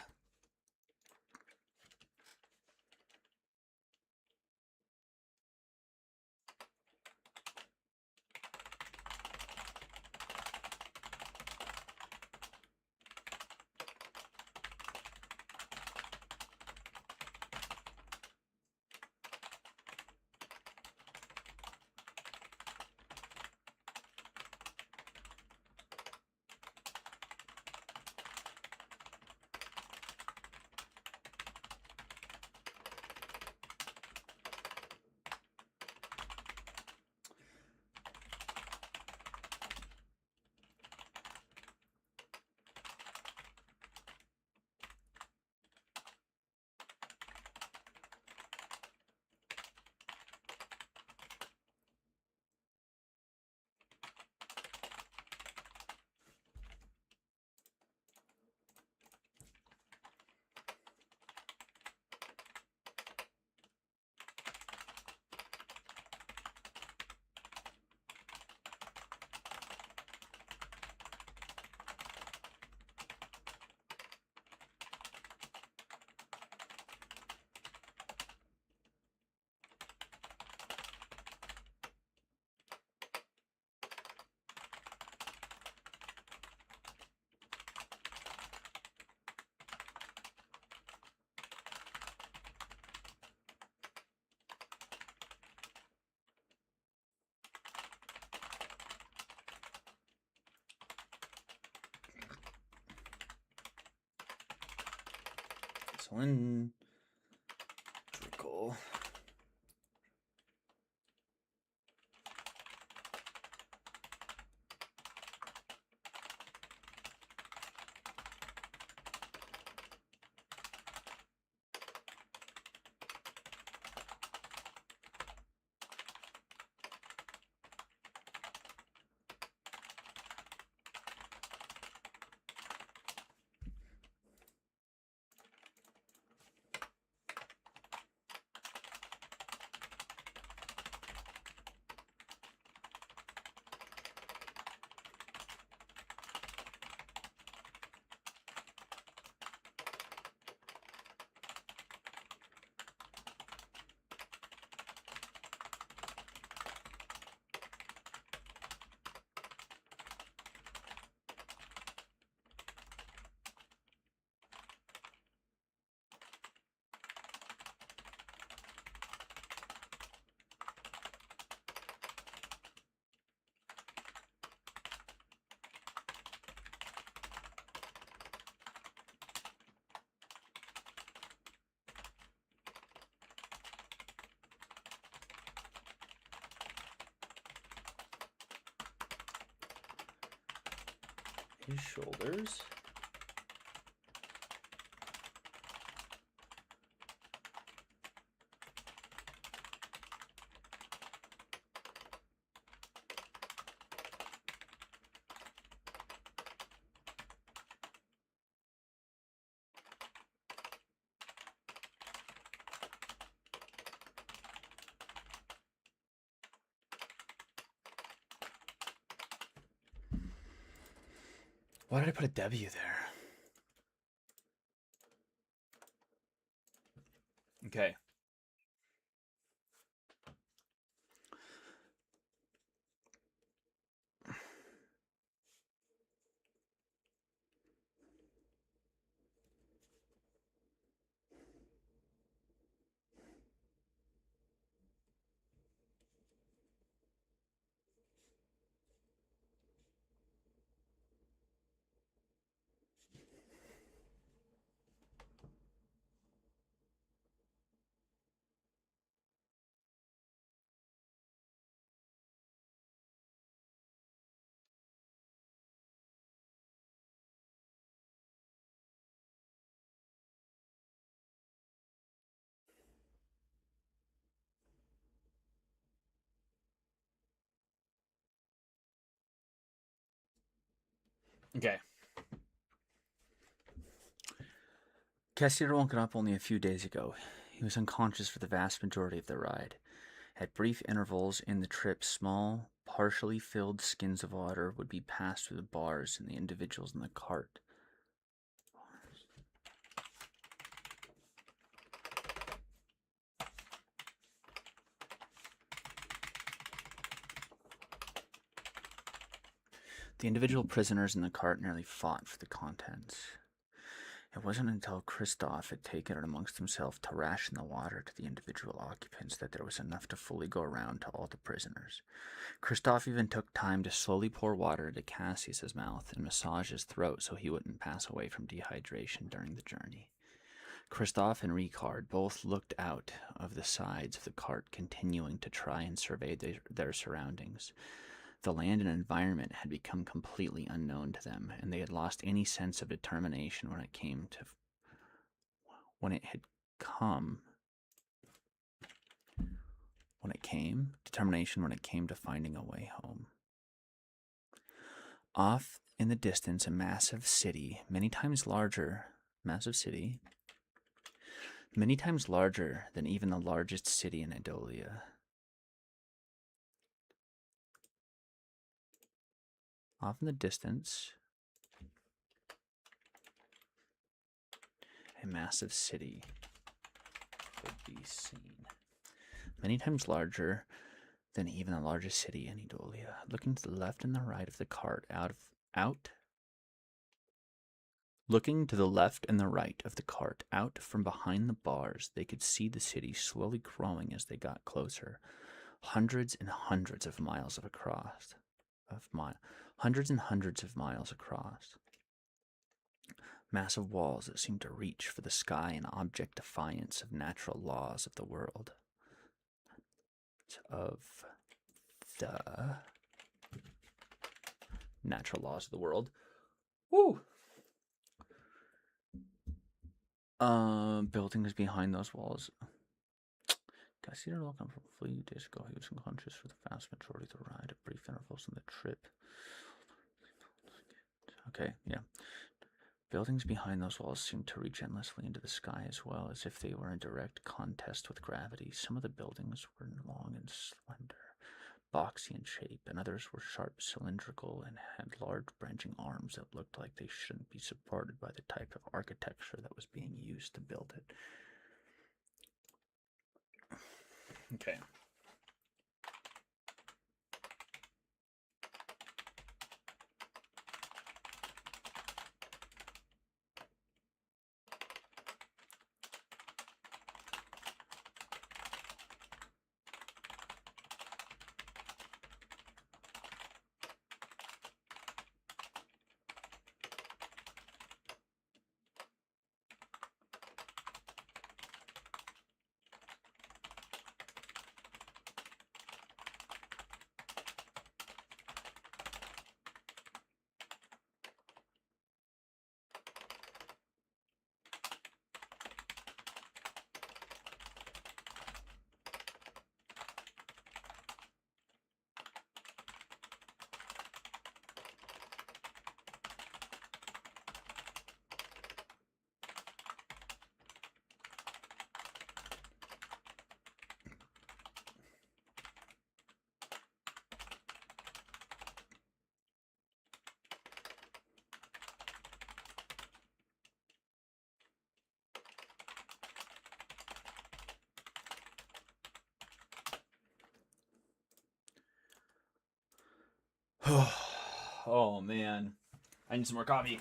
cylindrical. His shoulders. Why did I put a W there? Okay. Okay. Cassie had woken up only a few days ago. He was unconscious for the vast majority of the ride. At brief intervals in the trip, small, partially filled skins of water would be passed through the bars and the individuals in the cart. The individual prisoners in the cart nearly fought for the contents. It wasn't until Christoph had taken it amongst himself to ration the water to the individual occupants that there was enough to fully go around to all the prisoners. Christoph even took time to slowly pour water into Cassius's mouth and massage his throat so he wouldn't pass away from dehydration during the journey. Christoph and Ricard both looked out of the sides of the cart, continuing to try and survey their surroundings. The land and environment had become completely unknown to them, and they had lost any sense of determination when it came to finding a way home. Off in the distance, a massive city, many times larger than even the largest city in Adolia. Off in the distance, a massive city could be seen. Many times larger than even the largest city in Adolia. Looking to the left and the right of the cart, Looking to the left and the right of the cart, out from behind the bars, they could see the city slowly growing as they got closer. Hundreds and hundreds of miles across. Massive walls that seem to reach for the sky in object defiance of natural laws of the world. Of the natural laws of the world. Woo! Buildings behind those walls. Can I see it all come from a few days ago? He was unconscious for the vast majority of the ride at brief intervals on the trip. Okay, yeah. Buildings behind those walls seemed to reach endlessly into the sky as well, as if they were in direct contest with gravity. Some of the buildings were long and slender, boxy in shape, and others were sharp, cylindrical, and had large branching arms that looked like they shouldn't be supported by the type of architecture that was being used to build it. Okay. Oh man, I need some more coffee.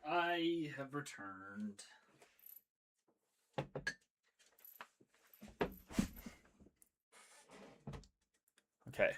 I have returned. Okay.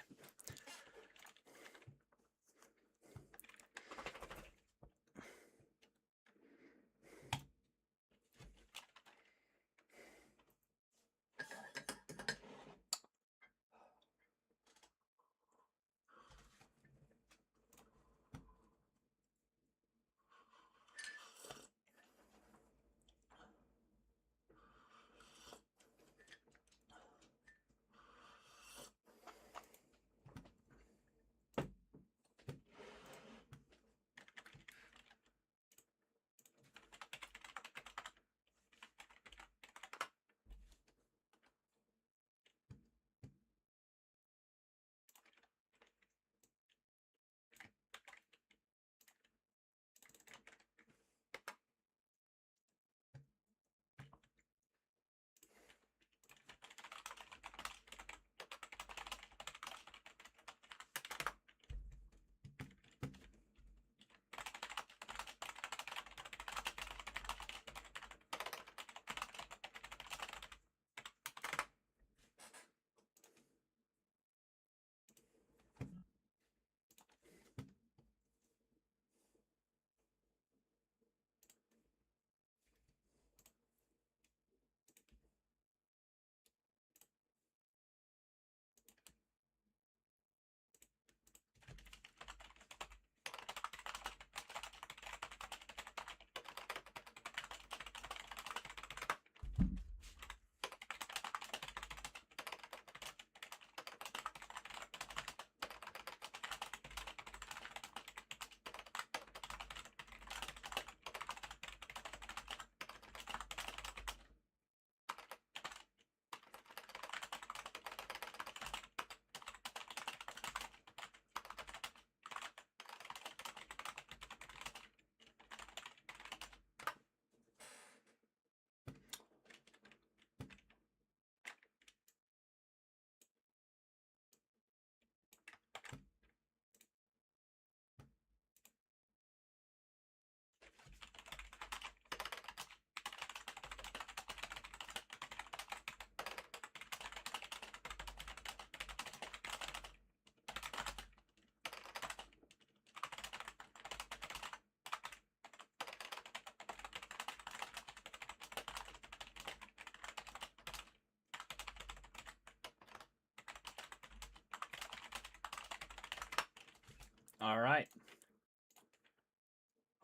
All right.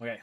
Okay.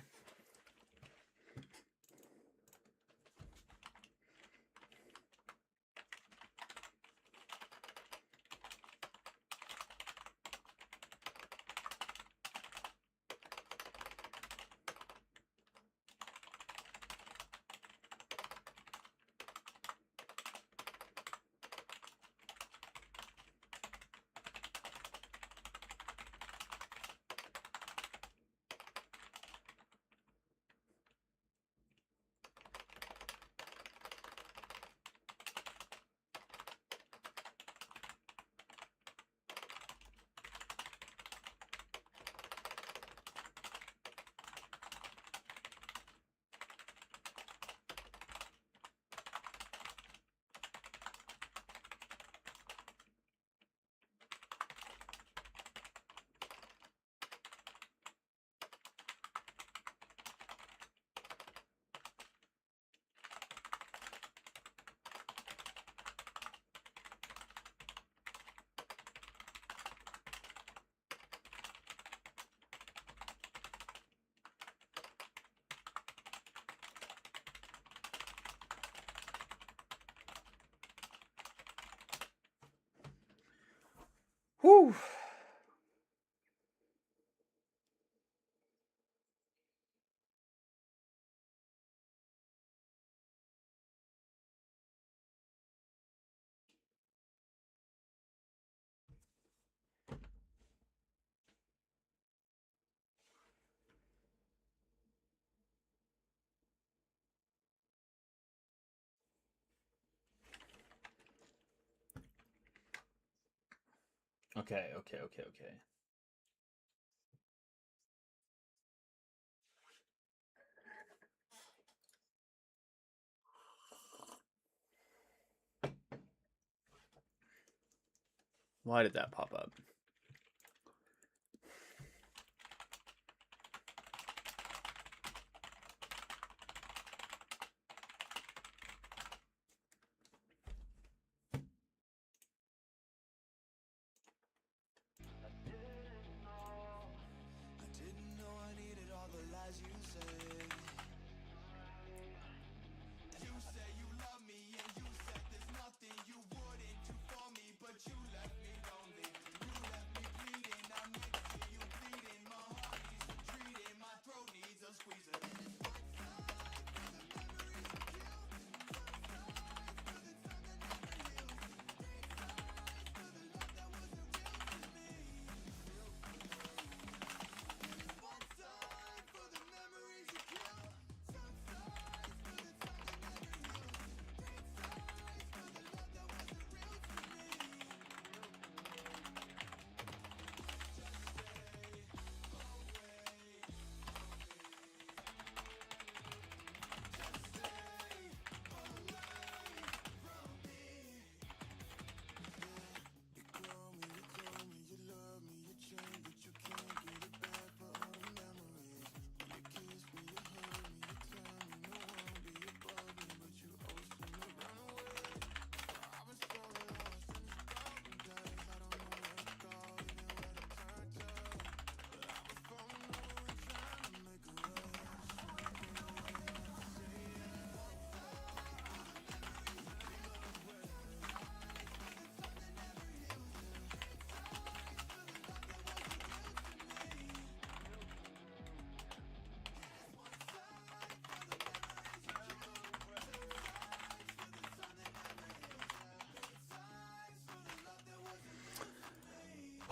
Whew. Okay. Why did that pop up? I didn't know I needed all the lies you said. You say you love me and you said there's nothing you wouldn't do for me, but you left me lonely. You left me bleeding. I'm next to you bleeding. My heart needs some treating. My throat needs a squeezer.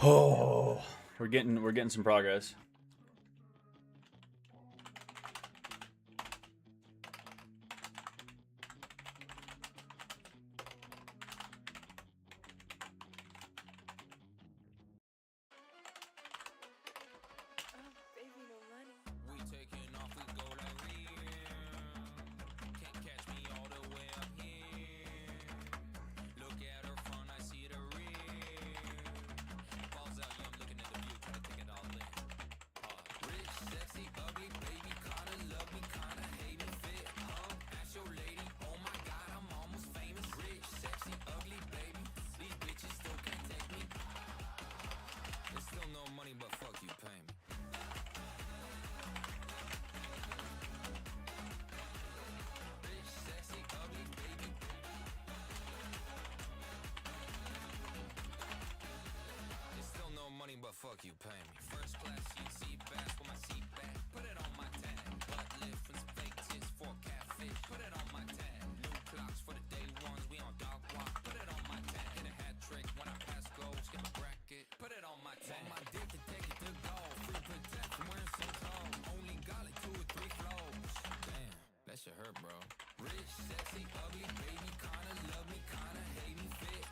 Oh, we're getting some progress. We taking off, we go like real. Can't catch me all the way up here. Look at her front, I see the rear. Balls out, yeah, I'm looking at the view, trying to take it all in. fuck you pay me. First class seat fast with my seat back. Put it on my tag. Butt lift and some fake tits for catfish. Put it on my tag. New clocks for the day ones. We on dog walk. Put it on my tag. Hit a hat trick when I pass goals. Get a bracket. Put it on my tag. On my dick to take it to go. Free protect from wearing some clothes. Only got it 2 or 3 flows. Damn, that shit hurt, bro. Rich, sexy, ugly, baby. Kinda love me, kinda hate me. Fit,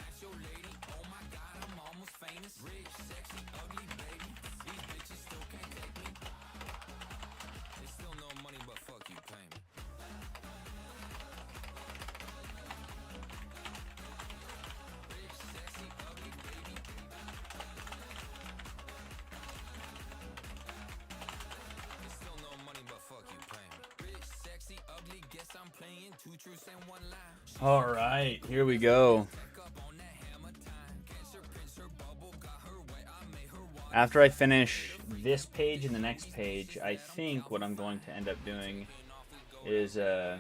ask your lady. Oh my god, I'm almost famous. Rich, sexy, ugly, baby. These bitches still can't take me. They still no money, but fuck you, pay me. Rich, sexy, ugly, baby. They still no money, but fuck you, pay me. Rich, sexy, ugly, guess I'm playing 2 truths and 1 lie. All right, here we go. After I finish this page and the next page, I think what I'm going to end up doing is I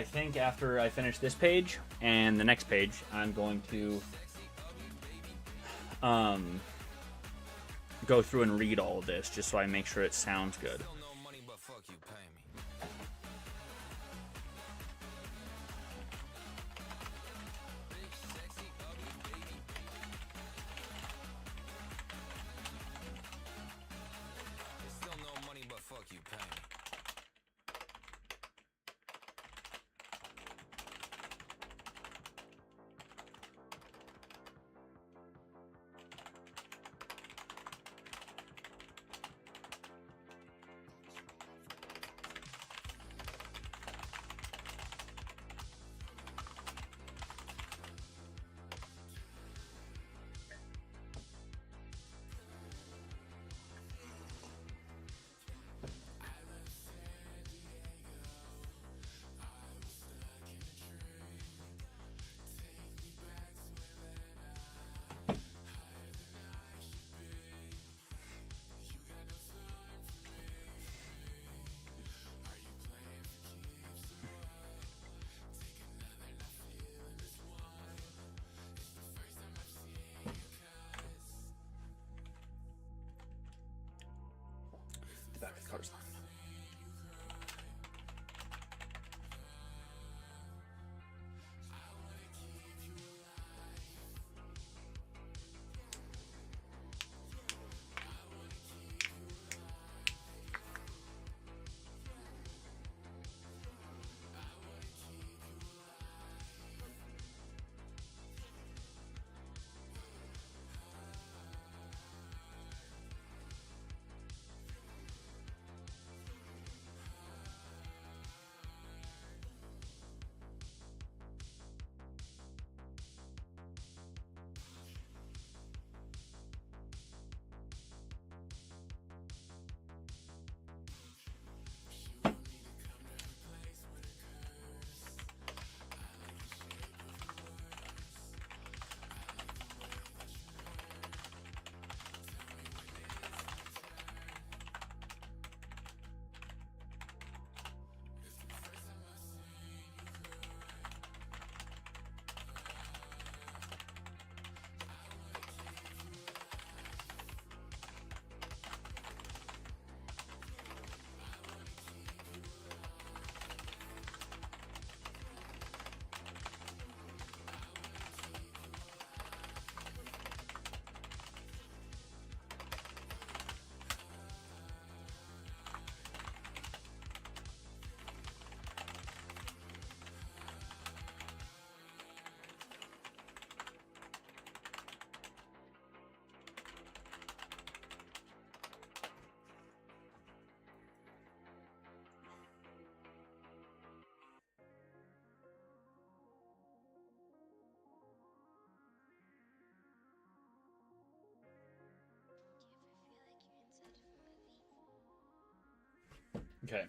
think after I finish this page and the next page, I'm going to go through and read all of this just so I make sure it sounds good. Back to the card line. Okay.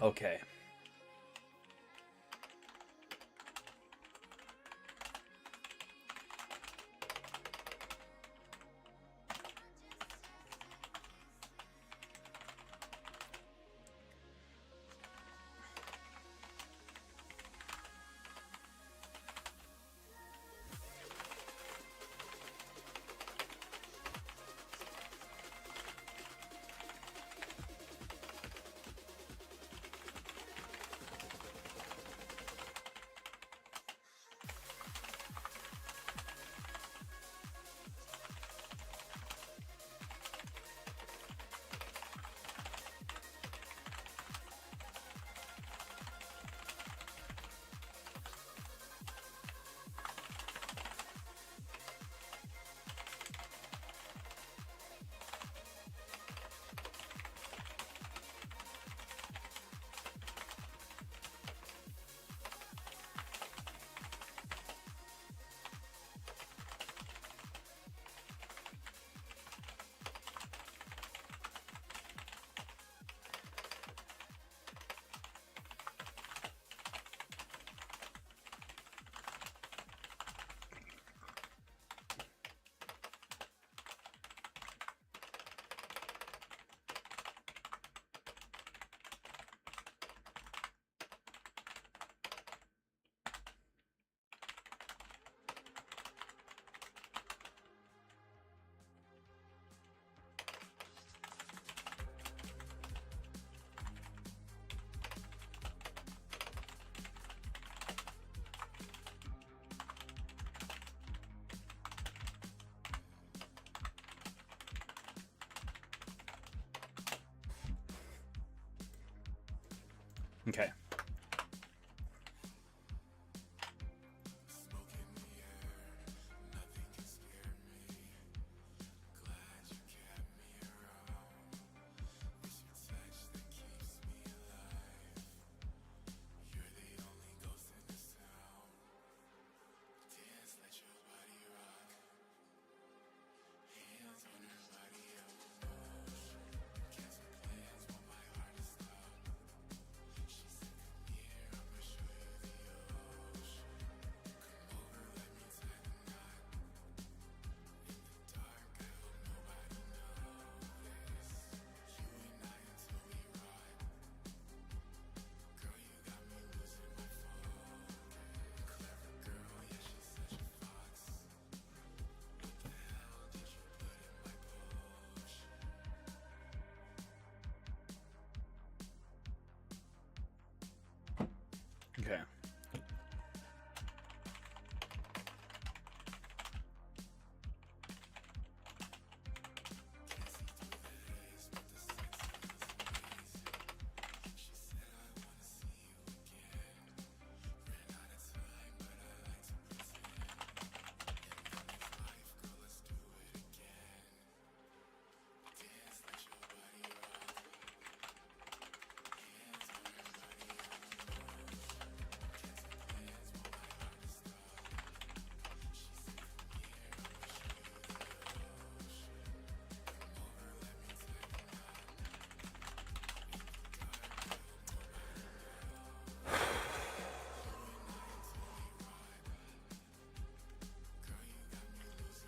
Okay. Okay. Okay.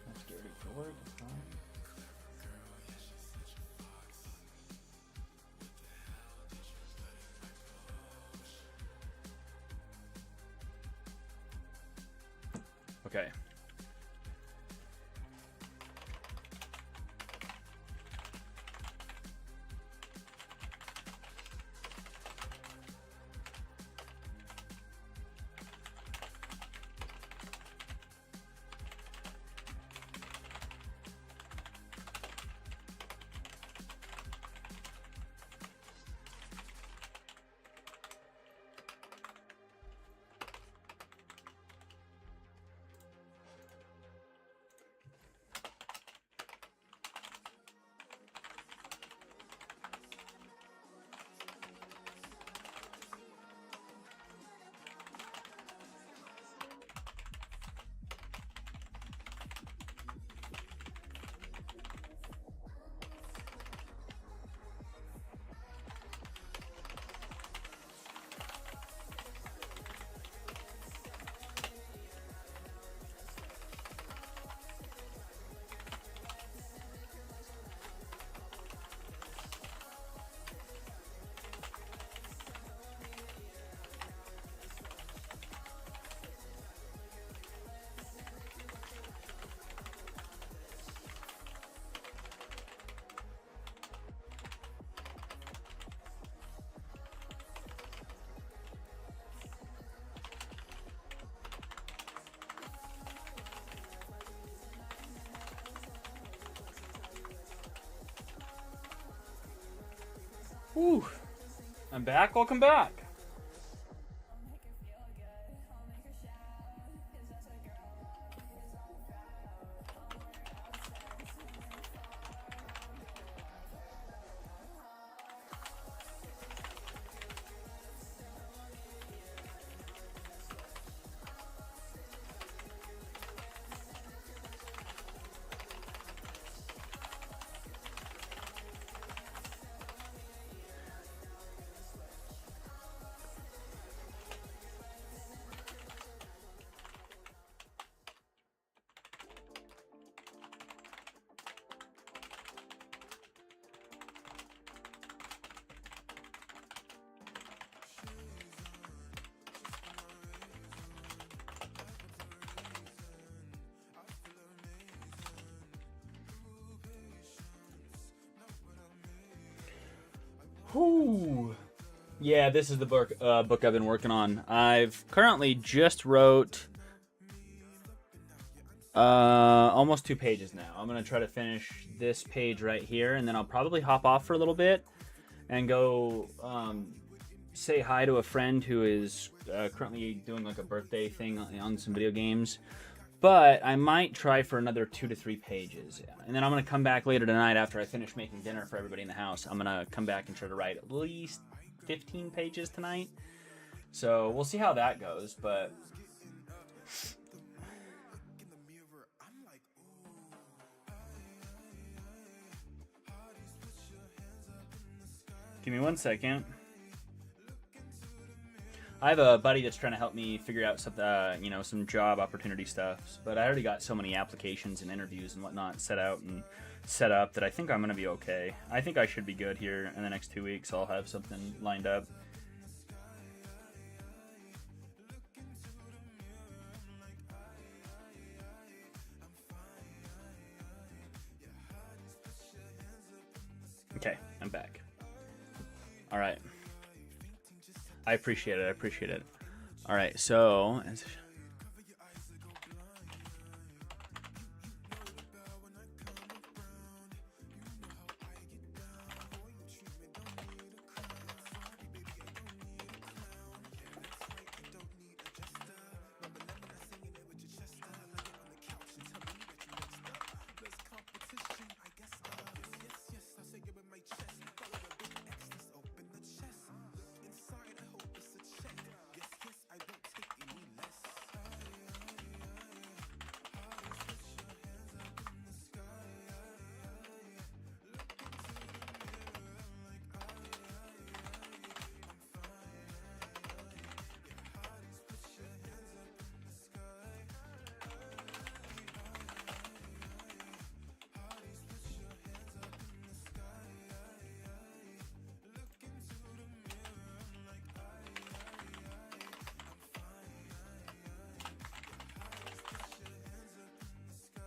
That's dirty George. Okay. Whew. I'm back. Welcome back. Whew. Yeah, this is the book I've been working on. I've currently just wrote almost 2 pages now. I'm going to try to finish this page right here, and then I'll probably hop off for a little bit and go say hi to a friend who is currently doing like a birthday thing on some video games. But I might try for another 2 to 3 pages. And then I'm going to come back later tonight after I finish making dinner for everybody in the house. I'm going to come back and try to write at least 15 pages tonight. So we'll see how that goes. But give me 1 second. I have a buddy that's trying to help me figure out some, some job opportunity stuff. But I already got so many applications and interviews and whatnot set out and set up that I think I'm going to be okay. I think I should be good here in the next 2 weeks. I'll have something lined up. Okay, I'm back. All right. I appreciate it. I appreciate it. All right, so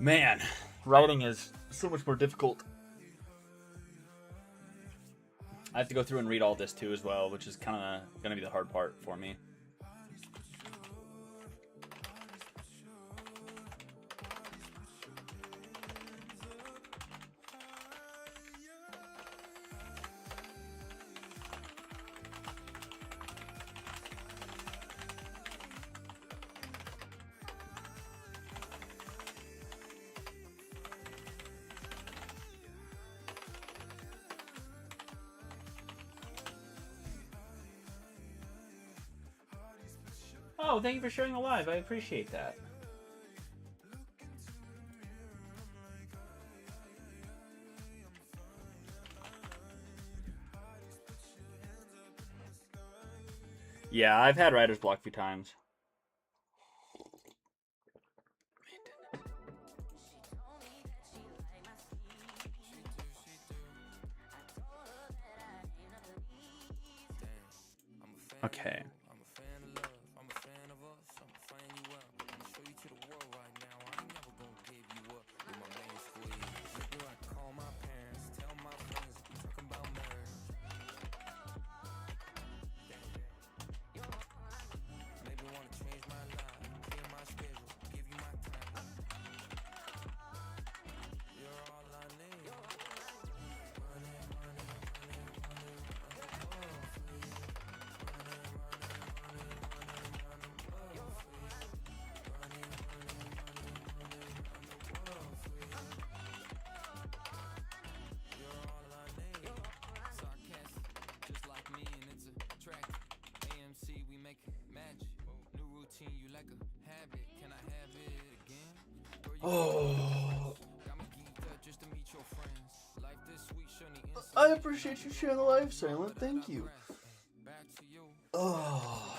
man, writing is so much more difficult. I have to go through and read all this too as well, which is kind of going to be the hard part for me. Oh, thank you for sharing the live. I appreciate that. Yeah, I've had writer's block a few times. Okay. Oh, I appreciate you sharing the life, Silent. Thank you. Oh.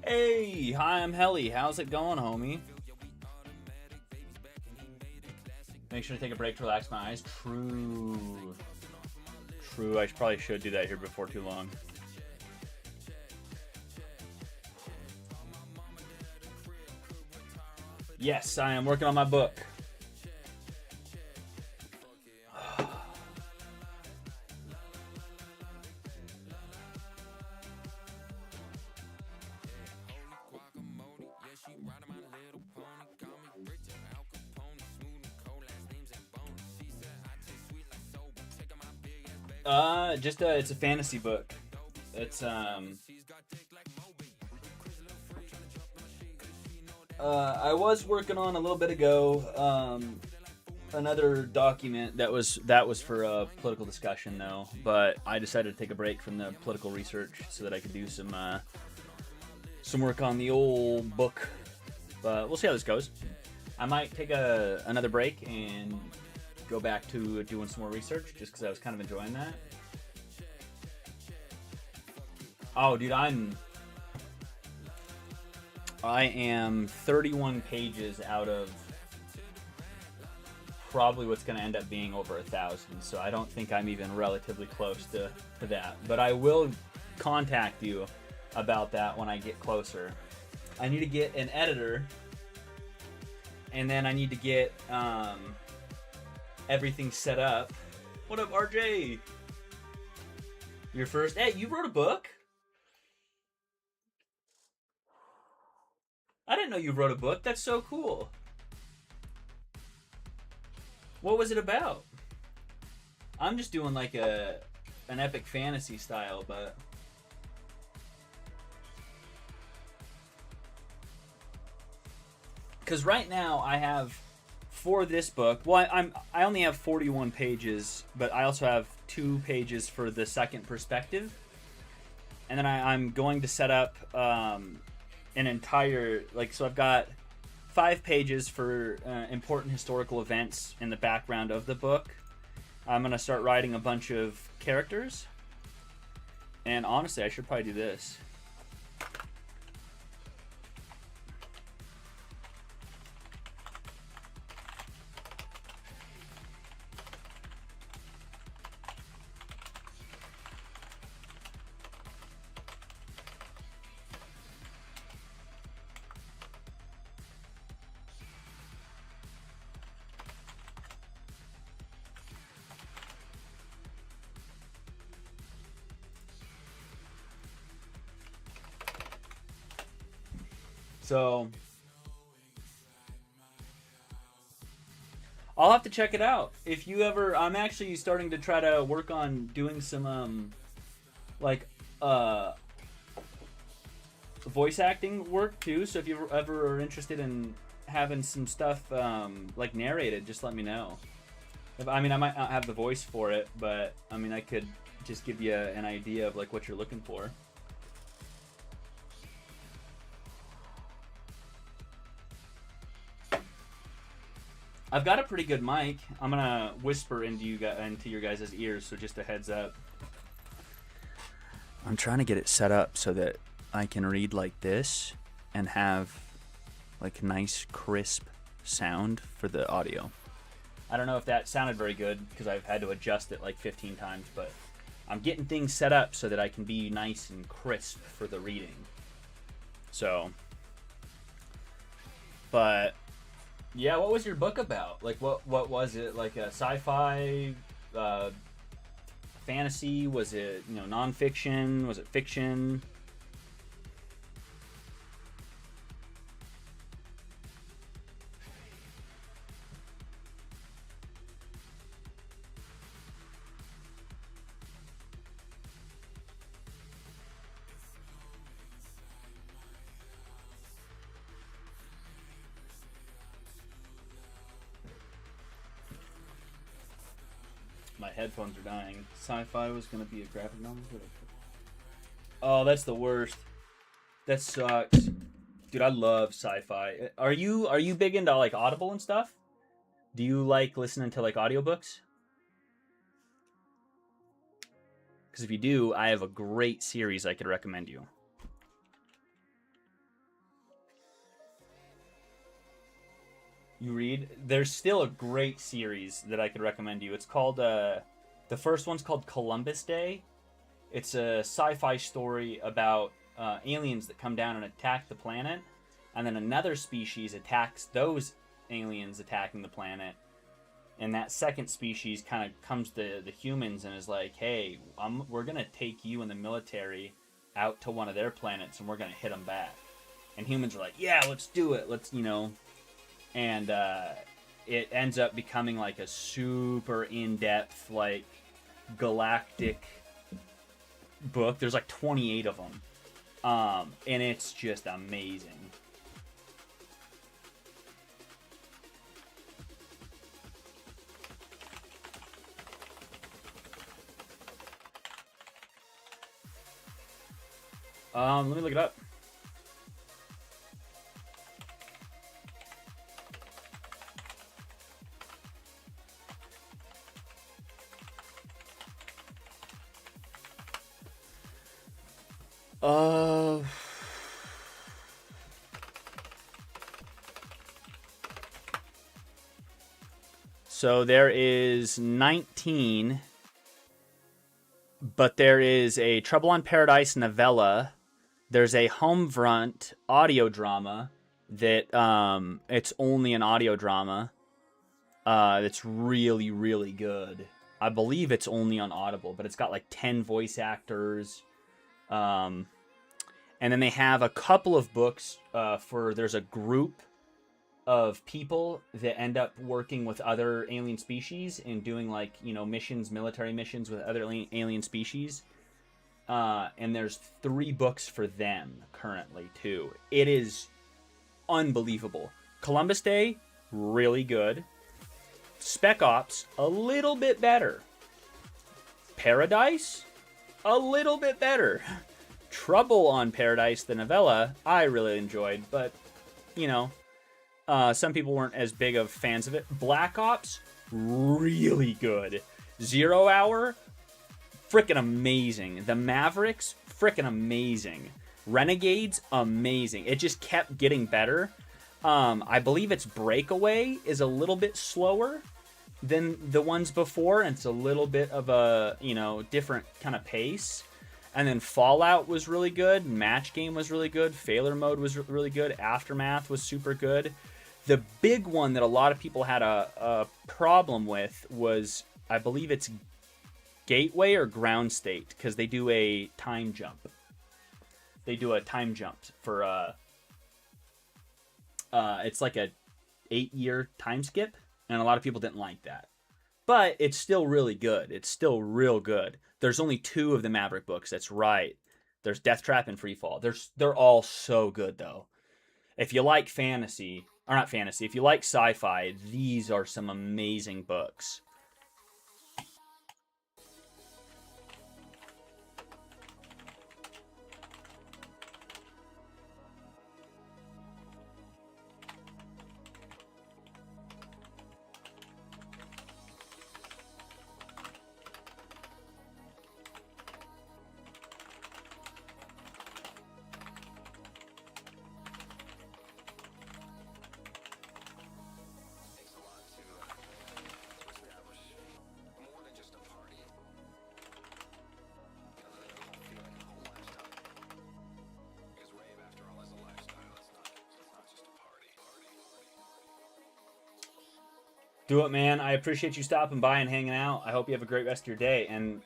Hey, hi, I'm Helly. How's it going, homie? Make sure to take a break to relax my eyes. True. True, I probably should do that here before too long. Yes, I am working on my book. It's a fantasy book. It's I was working on a little bit ago another document that was for a political discussion though, but I decided to take a break from the political research so that I could do some work on the old book. But we'll see how this goes. I might take another break and go back to doing some more research just because I was kind of enjoying that. Oh, dude, I am 31 pages out of probably what's going to end up being over 1,000, so I don't think I'm even relatively close to that. But I will contact you about that when I get closer. I need to get an editor, and then I need to get everything set up. What up, RJ? Your first... Hey, you wrote a book? I didn't know you wrote a book. That's so cool. What was it about? I'm just doing like an epic fantasy style, but... Because right now I have, for this book, well, I only have 41 pages, but I also have 2 pages for the second perspective. And then I'm going to set up an entire, so I've got 5 pages for important historical events in the background of the book. I'm going to start writing a bunch of characters. And honestly, I should probably do this. So I'll have to check it out. If you ever, I'm actually starting to try to work on doing some voice acting work too. So if you ever are interested in having some stuff narrated, just let me know. I might not have the voice for it, but I could just give you an idea of what you're looking for. I've got a pretty good mic. I'm gonna whisper into your guys' ears, so just a heads up. I'm trying to get it set up so that I can read like this and have like nice crisp sound for the audio. I don't know if that sounded very good because I've had to adjust it like 15 times, but I'm getting things set up so that I can be nice and crisp for the reading. So, but yeah, what was your book about? Like, what was it? Like a sci-fi, fantasy? Was it, you know, nonfiction? Was it fiction? My headphones are dying. Sci-fi was gonna be a graphic novel. Oh, that's the worst. That sucks. Dude, I love sci-fi. Are you big into like Audible and stuff? Do you like listening to like audiobooks? Because if you do, I have a great series I could recommend you. You read? There's still a great series that I could recommend you. It's called the first one's called Columbus Day. It's a sci-fi story about aliens that come down and attack the planet, and then another species attacks those aliens attacking the planet, and that second species kind of comes to the humans and is like, hey, we're going to take you and the military out to one of their planets and we're going to hit them back. And humans are like, yeah, let's do it. Let's, you know. And it ends up becoming like a super in-depth, like, galactic book. There's like 28 of them. And it's just amazing. Let me look it up. So there is 19, but there is a Trouble on Paradise novella. There's a Homefront audio drama that it's only an audio drama. That's really, really good. I believe it's only on Audible, but it's got like 10 voice actors. And then they have a couple of books there's a group of people that end up working with other alien species and doing like, you know, missions, military missions with other alien species. And there's 3 books for them currently too. It is unbelievable. Columbus Day, really good. Spec Ops, a little bit better. Paradise, a little bit better. Trouble on Paradise, the novella, I really enjoyed, but, you know, some people weren't as big of fans of it. Black Ops, really good. 0 Hour, freaking amazing. The Mavericks, freaking amazing. Renegades, amazing. It just kept getting better. I believe its Breakaway is a little bit slower than the ones before, and it's a little bit of a, you know, different kind of pace. And then Fallout was really good. Match Game was really good. Failure Mode was really good. Aftermath was super good. The big one that a lot of people had a problem with was, I believe it's Gateway or Ground State, because they do a time jump. They do a time jump for it's like a 8-year time skip, and a lot of people didn't like that. But it's still really good. It's still real good. There's only 2 of the Maverick books. That's right. There's Death Trap and Freefall. They're all so good though. If you like fantasy, or not fantasy, if you like sci-fi, these are some amazing books. Do it, man. I appreciate you stopping by and hanging out. I hope you have a great rest of your day. And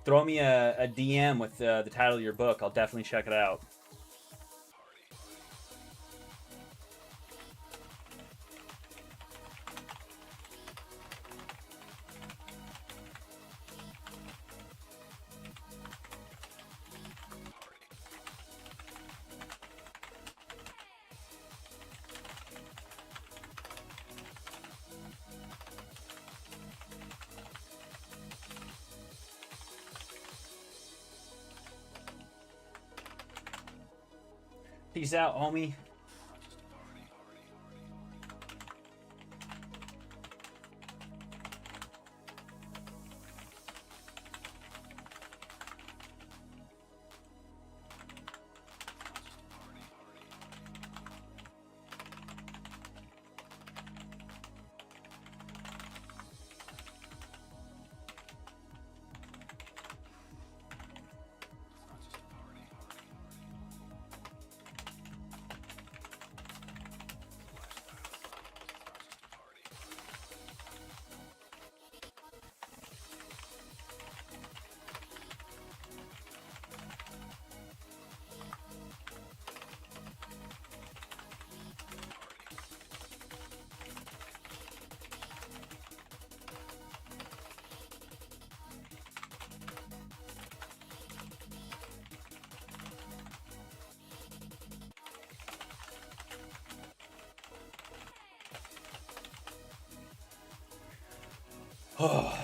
throw me a DM with the title of your book. I'll definitely check it out. Peace out, homie. Oh.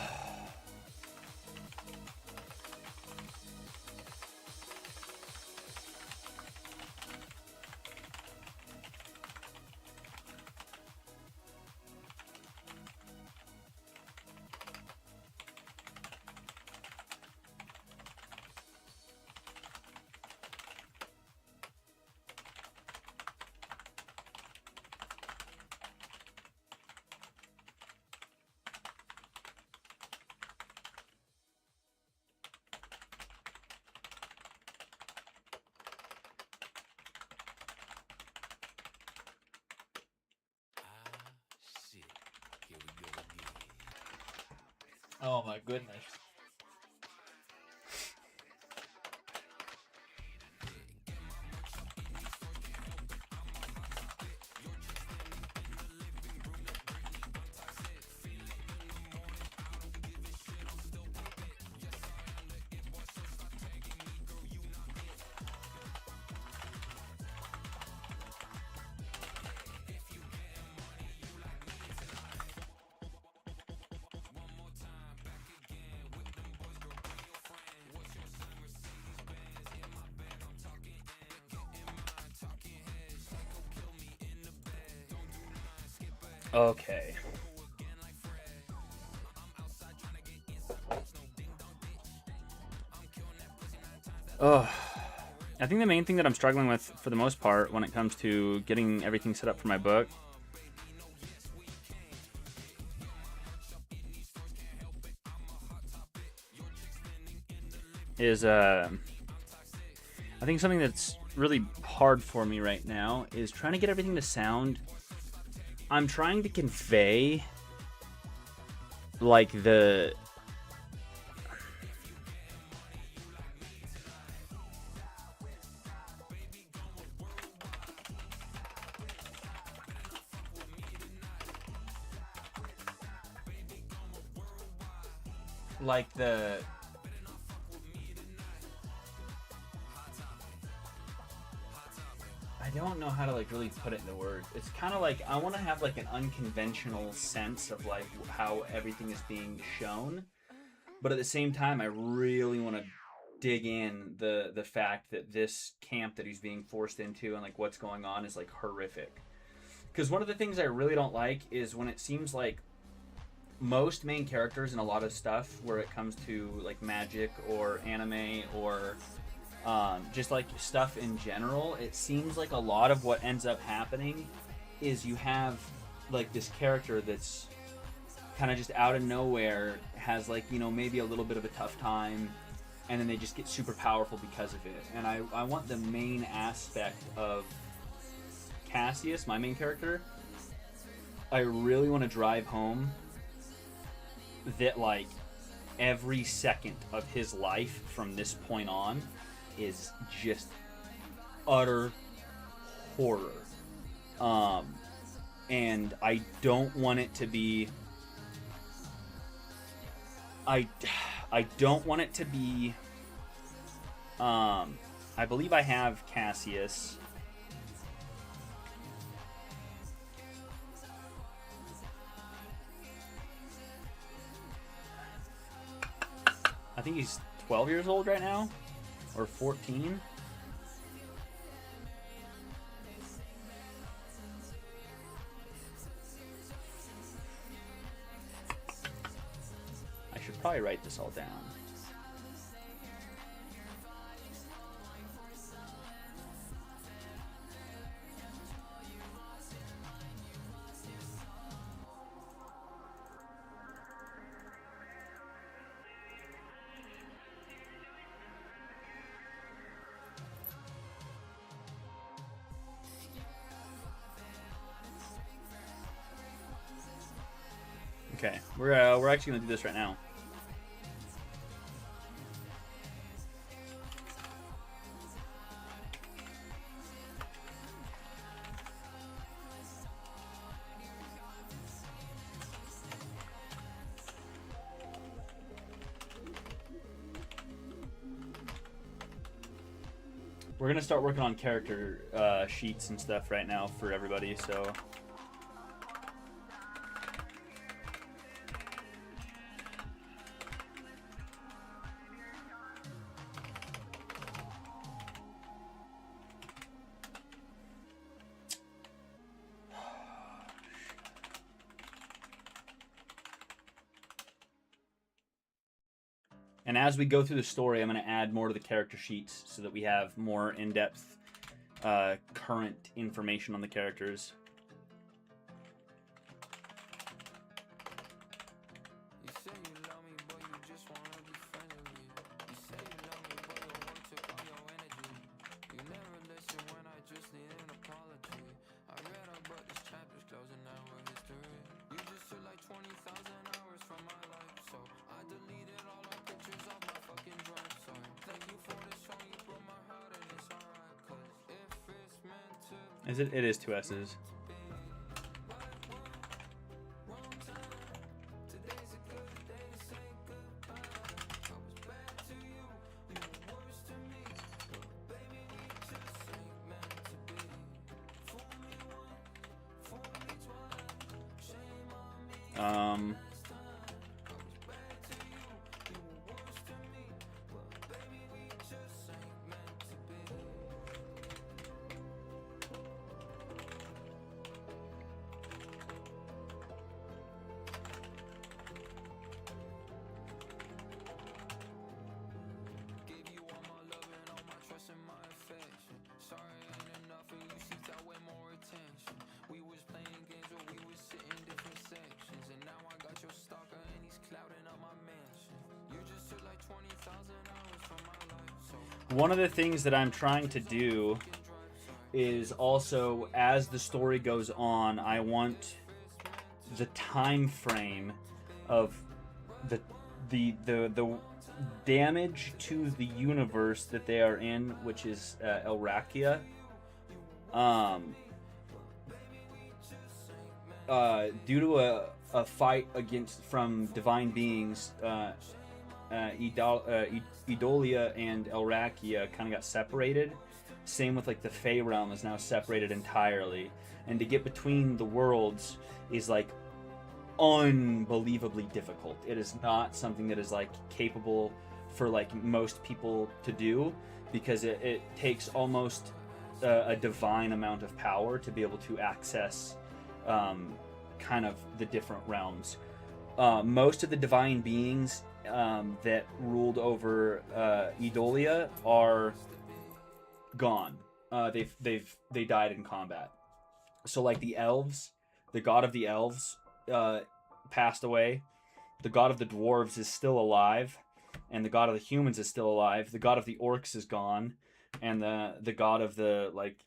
Oh my goodness. Okay. Oh, I think the main thing that I'm struggling with for the most part when it comes to getting everything set up for my book is I think something that's really hard for me right now is trying to get everything to sound. I'm trying to convey like the I don't know how to like really put it into words. It's kind of like I want to have like an unconventional sense of like how everything is being shown, but at the same time I really want to dig in the fact that this camp that he's being forced into and like what's going on is like horrific. Because one of the things I really don't like is when it seems like most main characters in a lot of stuff where it comes to like magic or anime or just like stuff in general, it seems like a lot of what ends up happening is you have like this character that's kind of just out of nowhere has like, you know, maybe a little bit of a tough time, and then they just get super powerful because of it. And I want the main aspect of Cassius, my main character, I really want to drive home that, like, every second of his life from this point on is just utter horror. And I don't want it to be... I don't want it to be... I believe I have Cassius. I think he's 12 years old right now, or 14. I should probably write this all down. Okay, we're actually gonna do this right now. We're gonna start working on character sheets and stuff right now for everybody, so. And as we go through the story, I'm going to add more to the character sheets so that we have more in-depth, current information on the characters. Is it? It is 2 S's. One of the things that I'm trying to do is also, as the story goes on, I want the time frame of the damage to the universe that they are in, which is Elrakia. Due to a fight from divine beings, Idolia and Elrakia kind of got separated. Same with like the Fey realm is now separated entirely, and to get between the worlds is like unbelievably difficult. It is not something that is like capable for like most people to do, because it takes almost a divine amount of power to be able to access kind of the different realms. Most of the divine beings that ruled over Idolia are gone. They died in combat. So like the elves, the god of the elves passed away. The god of the dwarves is still alive, and the god of the humans is still alive. The god of the orcs is gone, and the god of the like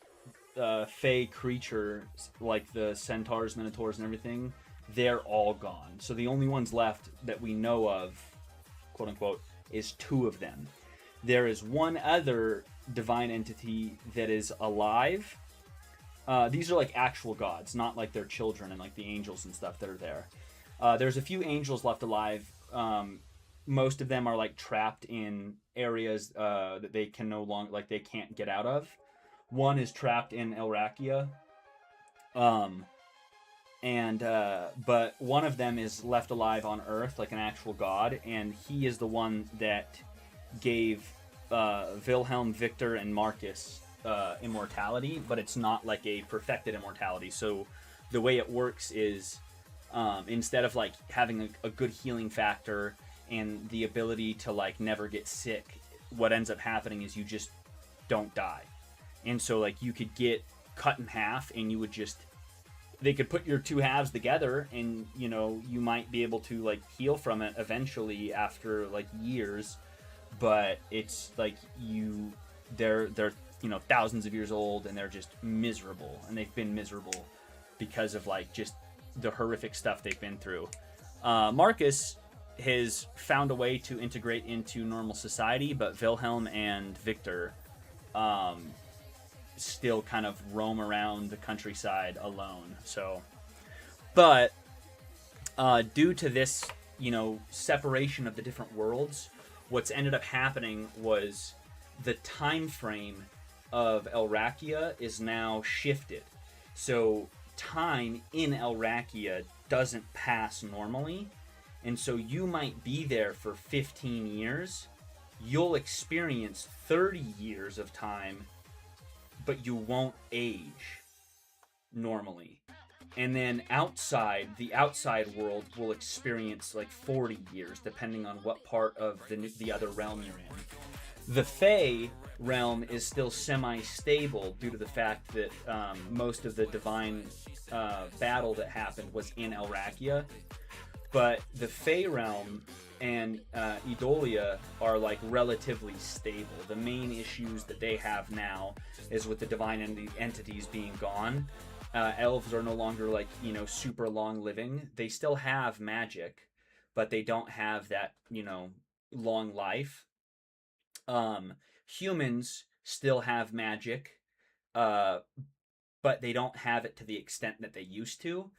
fey creatures like the centaurs, minotaurs, and everything, they're all gone. So the only ones left that we know of, quote unquote, is 2 of them. There is one other divine entity that is alive. These are like actual gods, not like their children and like the angels and stuff that are there. There's a few angels left alive. Most of them are like trapped in areas that they can no longer, like they can't get out of. One is trapped in Elrakia. But one of them is left alive on Earth, like an actual god, and he is the one that gave Wilhelm, Victor, and Marcus immortality, but it's not like a perfected immortality. So the way it works is instead of like having a good healing factor and the ability to like never get sick, what ends up happening is you just don't die. And so like you could get cut in half and you would just, they could put your 2 halves together and you know you might be able to like heal from it eventually after like years, but it's like they're you know thousands of years old and they're just miserable, and they've been miserable because of like just the horrific stuff they've been through. Marcus has found a way to integrate into normal society, but Wilhelm and Victor still kind of roam around the countryside alone. So, but due to this, you know, separation of the different worlds, what's ended up happening was the time frame of Elrakia is now shifted. So time in Elrakia doesn't pass normally, and so you might be there for 15 years. You'll experience 30 years of time, but you won't age normally. And then the outside world will experience like 40 years, depending on what part of the other realm you're in. The Fey realm is still semi-stable due to the fact that most of the divine battle that happened was in Elrakia. But the Fey realm and Idolia are like relatively stable. The main issues that they have now is with the divine entities being gone. Elves are no longer like, you know, super long living. They still have magic, but they don't have that, you know, long life. Humans still have magic, but they don't have it to the extent that they used to.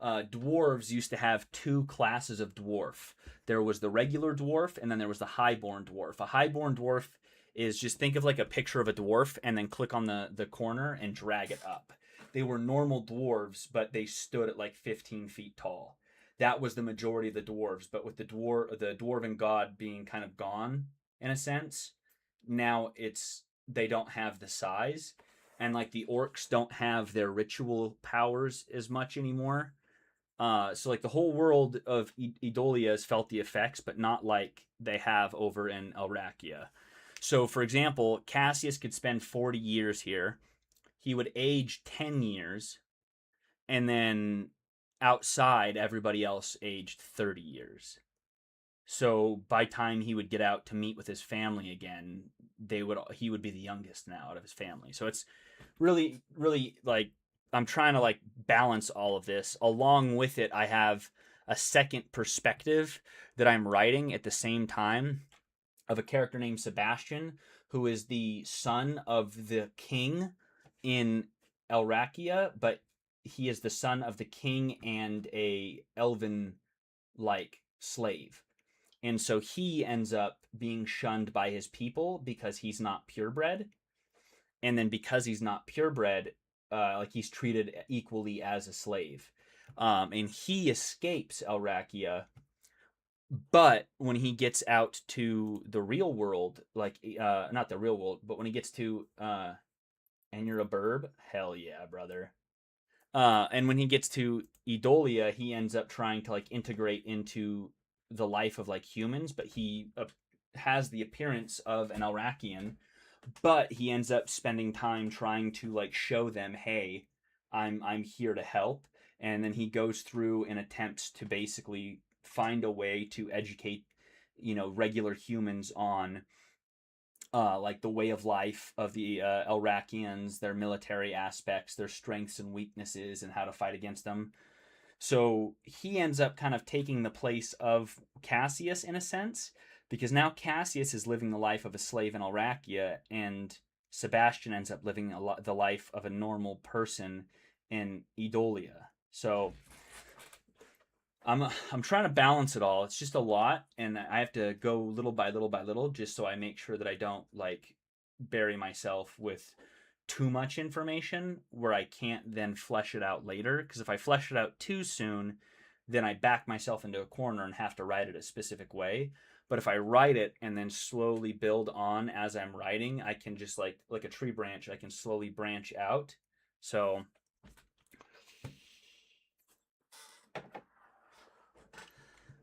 Dwarves used to have 2 classes of dwarf. There was the regular dwarf, and then there was the highborn dwarf. A highborn dwarf is, just think of like a picture of a dwarf and then click on the corner and drag it up. They were normal dwarves, but they stood at like 15 feet tall. That was the majority of the dwarves, but with the dwarven god being kind of gone in a sense, now they don't have the size, and like the orcs don't have their ritual powers as much anymore. So like the whole world of Idolia has felt the effects, but not like they have over in Elrakia. So for example, Cassius could spend 40 years here. He would age 10 years, and then outside everybody else aged 30 years. So by time he would get out to meet with his family again, he would be the youngest now out of his family. So it's really, really like, I'm trying to like balance all of this. Along with it, I have a second perspective that I'm writing at the same time of a character named Sebastian, who is the son of the king in Elrakia, but he is the son of the king and a elven like slave. And so he ends up being shunned by his people because he's not purebred. And then because he's not purebred, like he's treated equally as a slave. And he escapes Elrakia, but when he gets out to the real world, like not the real world, but when he gets to and you're a burb, hell yeah, brother. And when he gets to Idolia, he ends up trying to like integrate into the life of like humans, but he has the appearance of an Elrakian, but he ends up spending time trying to like show them, hey, I'm here to help. And then he goes through and attempts to basically find a way to educate, you know, regular humans on like the way of life of the Elrakians, their military aspects, their strengths and weaknesses, and how to fight against them. So he ends up kind of taking the place of Cassius in a sense, because now Cassius is living the life of a slave in Elrakia, and Sebastian ends up living the life of a normal person in Edolia. So I'm trying to balance it all. It's just a lot, and I have to go little by little by little, just so I make sure that I don't like bury myself with too much information where I can't then flesh it out later. Because if I flesh it out too soon, then I back myself into a corner and have to write it a specific way. But if I write it and then slowly build on as I'm writing, I can just like a tree branch, I can slowly branch out. So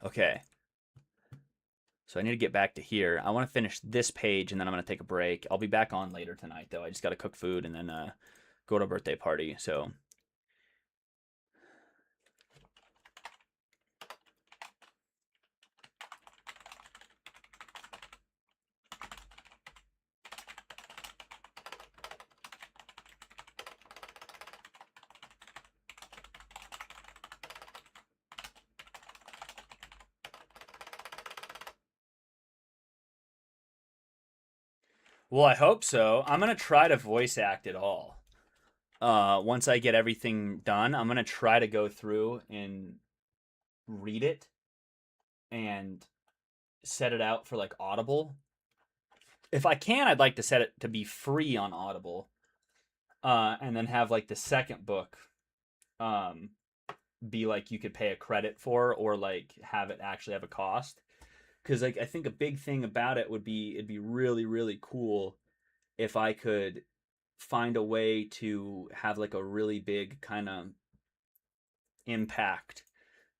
okay. So I need to get back to here. I want to finish this page and then I'm going to take a break. I'll be back on later tonight though. I just got to cook food and then go to a birthday party. So well, I hope so. I'm going to try to voice act it all. Once I get everything done, I'm going to try to go through and read it and set it out for like Audible. If I can, I'd like to set it to be free on Audible. And then have like the second book be like you could pay a credit for, or like have it actually have a cost. Because like I think a big thing about it would be it'd be really, really cool if I could find a way to have like a really big kind of impact,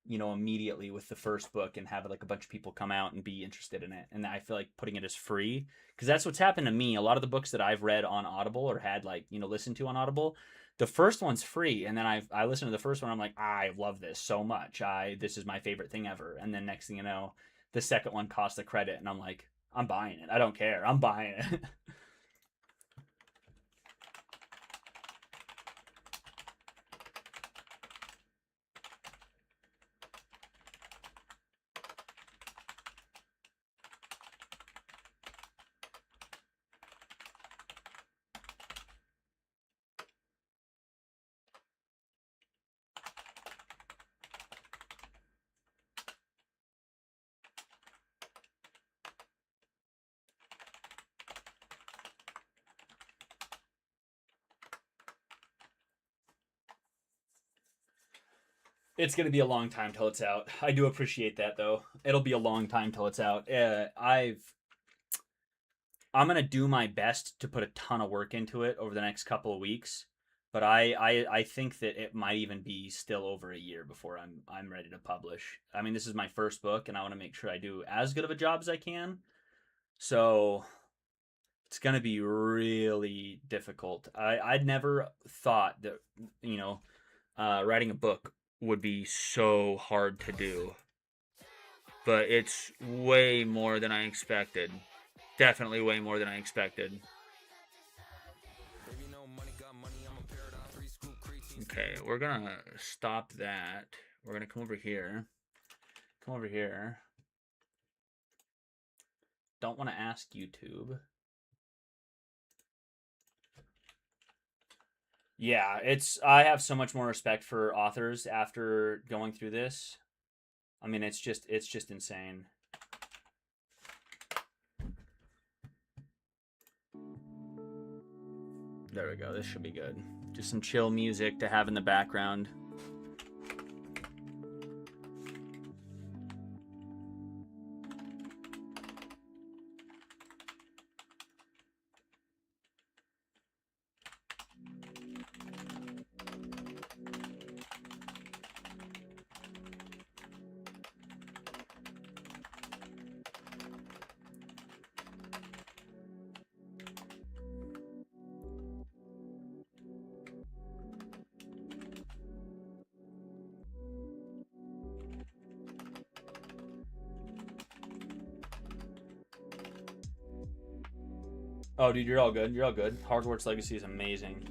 immediately with the first book, and have like a bunch of people come out and be interested in it. And I feel like putting it as free, because that's what's happened to me. A lot of the books that I've read on Audible or had like, listened to on Audible, the first one's free. And then I listened to the first one. I'm like, I love this so much. This is my favorite thing ever. And then next thing you know, the second one costs the credit. And I'm like, I'm buying it. I don't care. I'm buying it. It's going to be a long time till it's out. I do appreciate that though. It'll be a long time till it's out. I'm going to do my best to put a ton of work into it over the next couple of weeks, but I think that it might even be still over a year before I'm ready to publish. I mean, this is my first book and I want to make sure I do as good of a job as I can. So it's going to be really difficult. I'd never thought that, writing a book would be so hard to do, but it's way more than I expected. Definitely way more than I expected. Okay, we're gonna stop that. We're gonna come over here. Come over here. Don't want to ask YouTube. Yeah, I have so much more respect for authors after going through this. I mean, it's just insane. There we go. This should be good. Just some chill music to have in the background. Oh, dude, you're all good. You're all good. Hogwarts Legacy is amazing.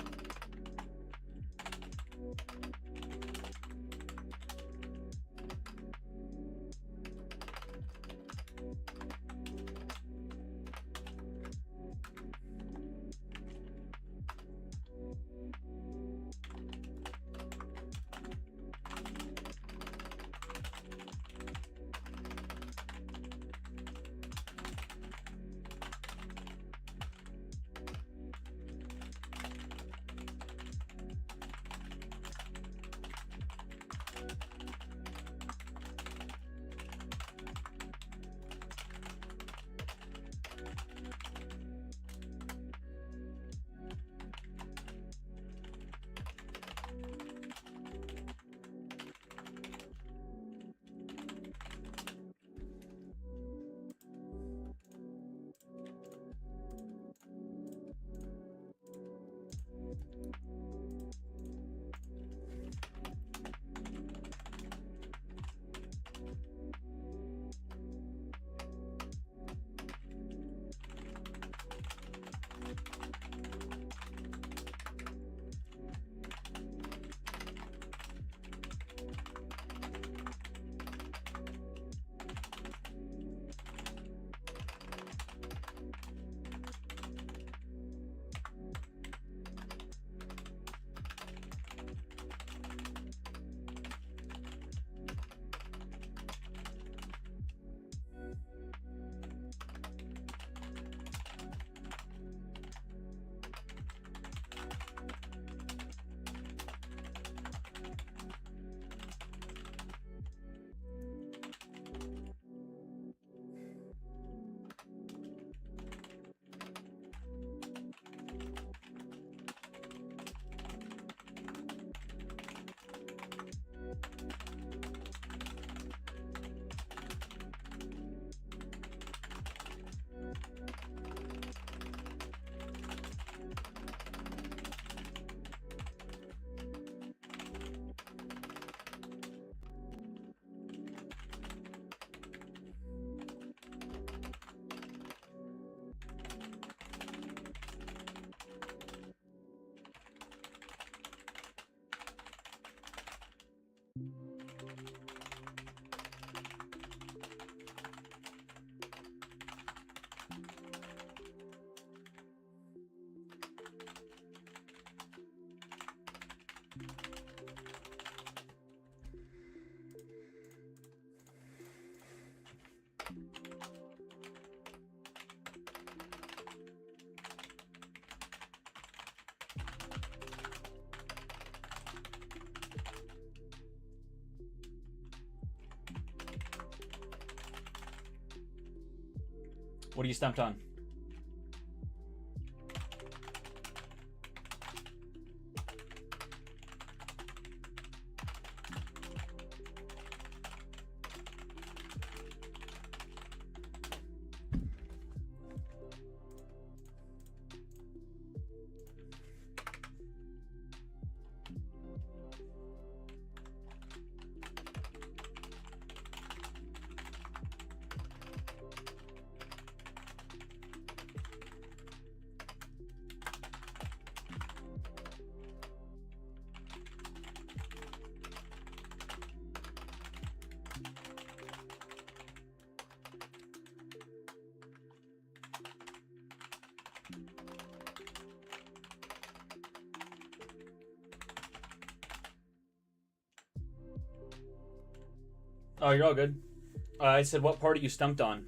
What are you stumped on? Oh, you're all good. I said, what part are you stumped on?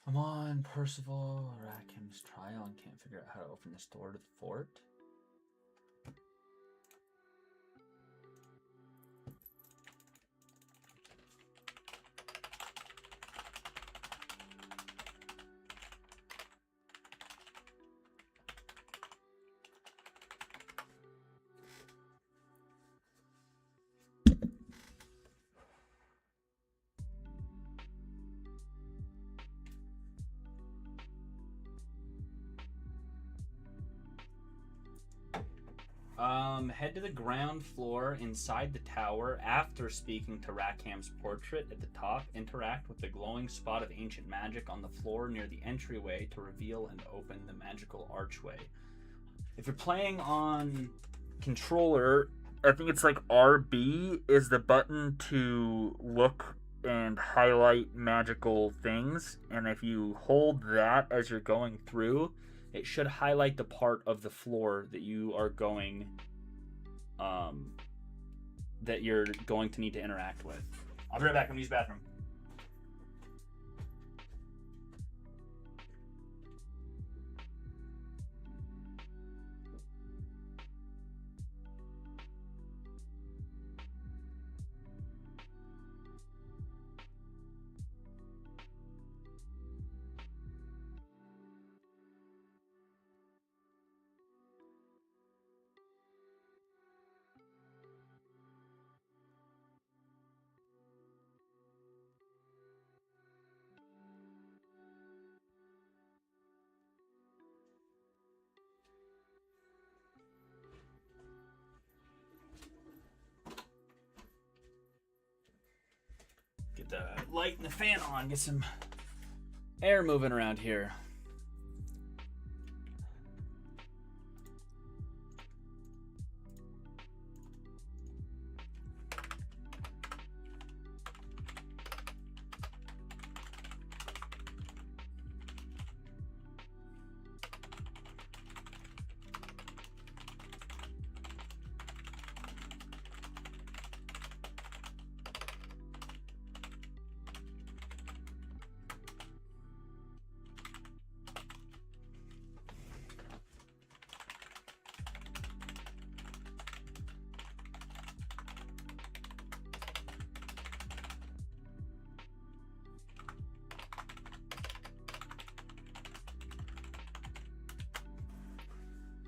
I'm on Percival Rackham's trial and can't figure out how to open this door to the fort. Head to the ground floor inside the tower. After speaking to Rackham's portrait at the top, interact with the glowing spot of ancient magic on the floor near the entryway to reveal and open the magical archway. If you're playing on controller, I think it's like RB is the button to look and highlight magical things, and if you hold that as you're going through, it should highlight the part of the floor that you are going that you're going to need to interact with. I'll be right back. I'm gonna use the bathroom. Get the light and the fan on, get some air moving around here.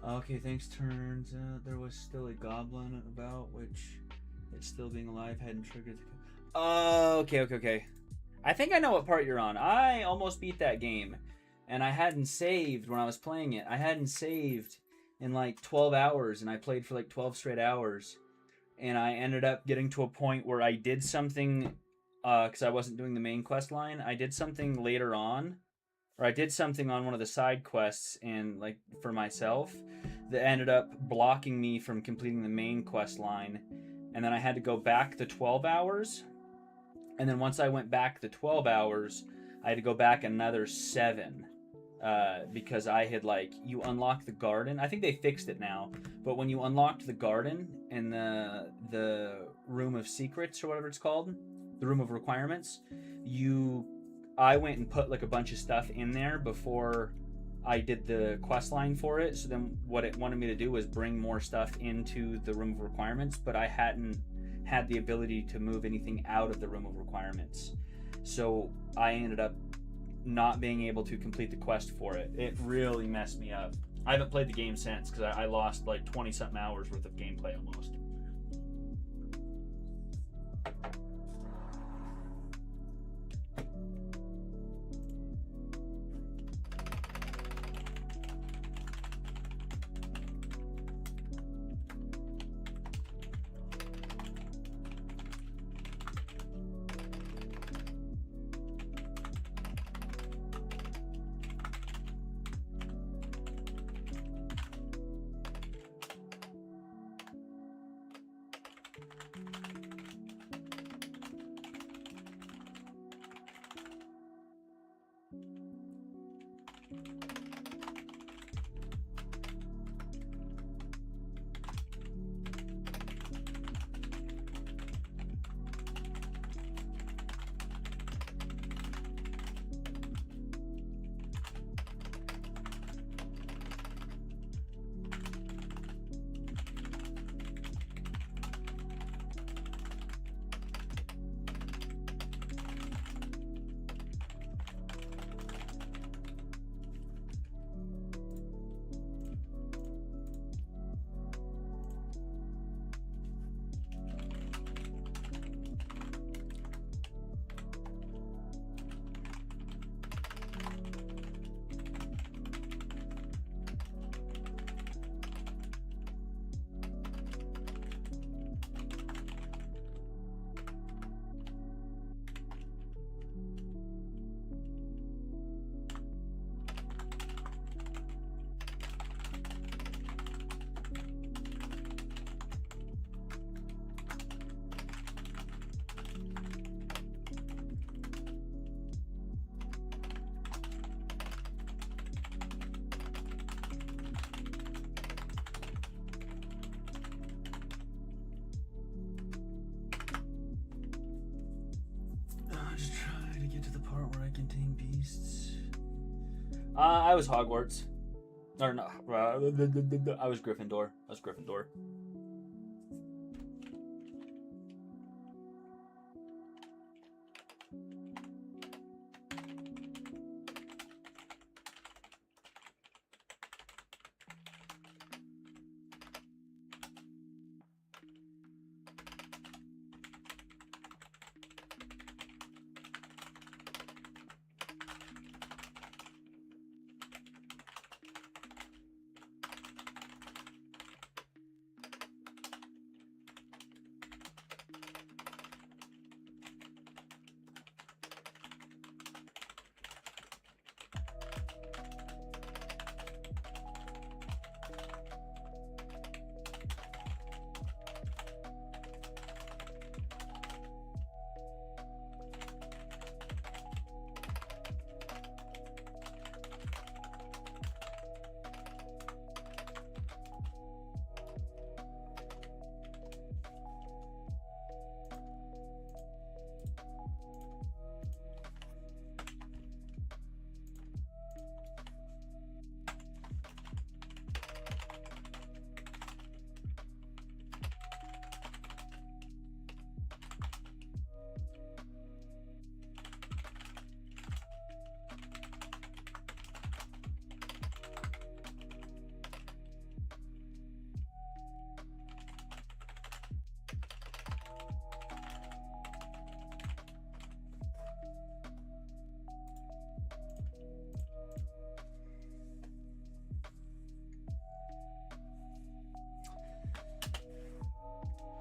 Okay, thanks. Turns out there was still a goblin about, which it's still being alive hadn't triggered the... Okay. I think I know what part you're on. I almost beat that game, and I hadn't saved when I was playing it. I hadn't saved in like 12 hours, and I played for like 12 straight hours, and I ended up getting to a point where I did something, because I wasn't doing the main quest line. I did something later on, or I did something on one of the side quests and like for myself that ended up blocking me from completing the main quest line, and then I had to go back the 12 hours, and then once I went back the 12 hours I had to go back another 7 because I had you unlock the garden. I think they fixed it now, but when you unlocked the garden and the room of secrets or whatever it's called, the room of requirements, I went and put a bunch of stuff in there before I did the quest line for it. So then what it wanted me to do was bring more stuff into the room of requirements, but I hadn't had the ability to move anything out of the room of requirements. So I ended up not being able to complete the quest for it. It really messed me up. I haven't played the game since because I lost 20 something hours worth of gameplay almost. get to the part where I contain beasts. I was Hogwarts. Or no, I was Gryffindor.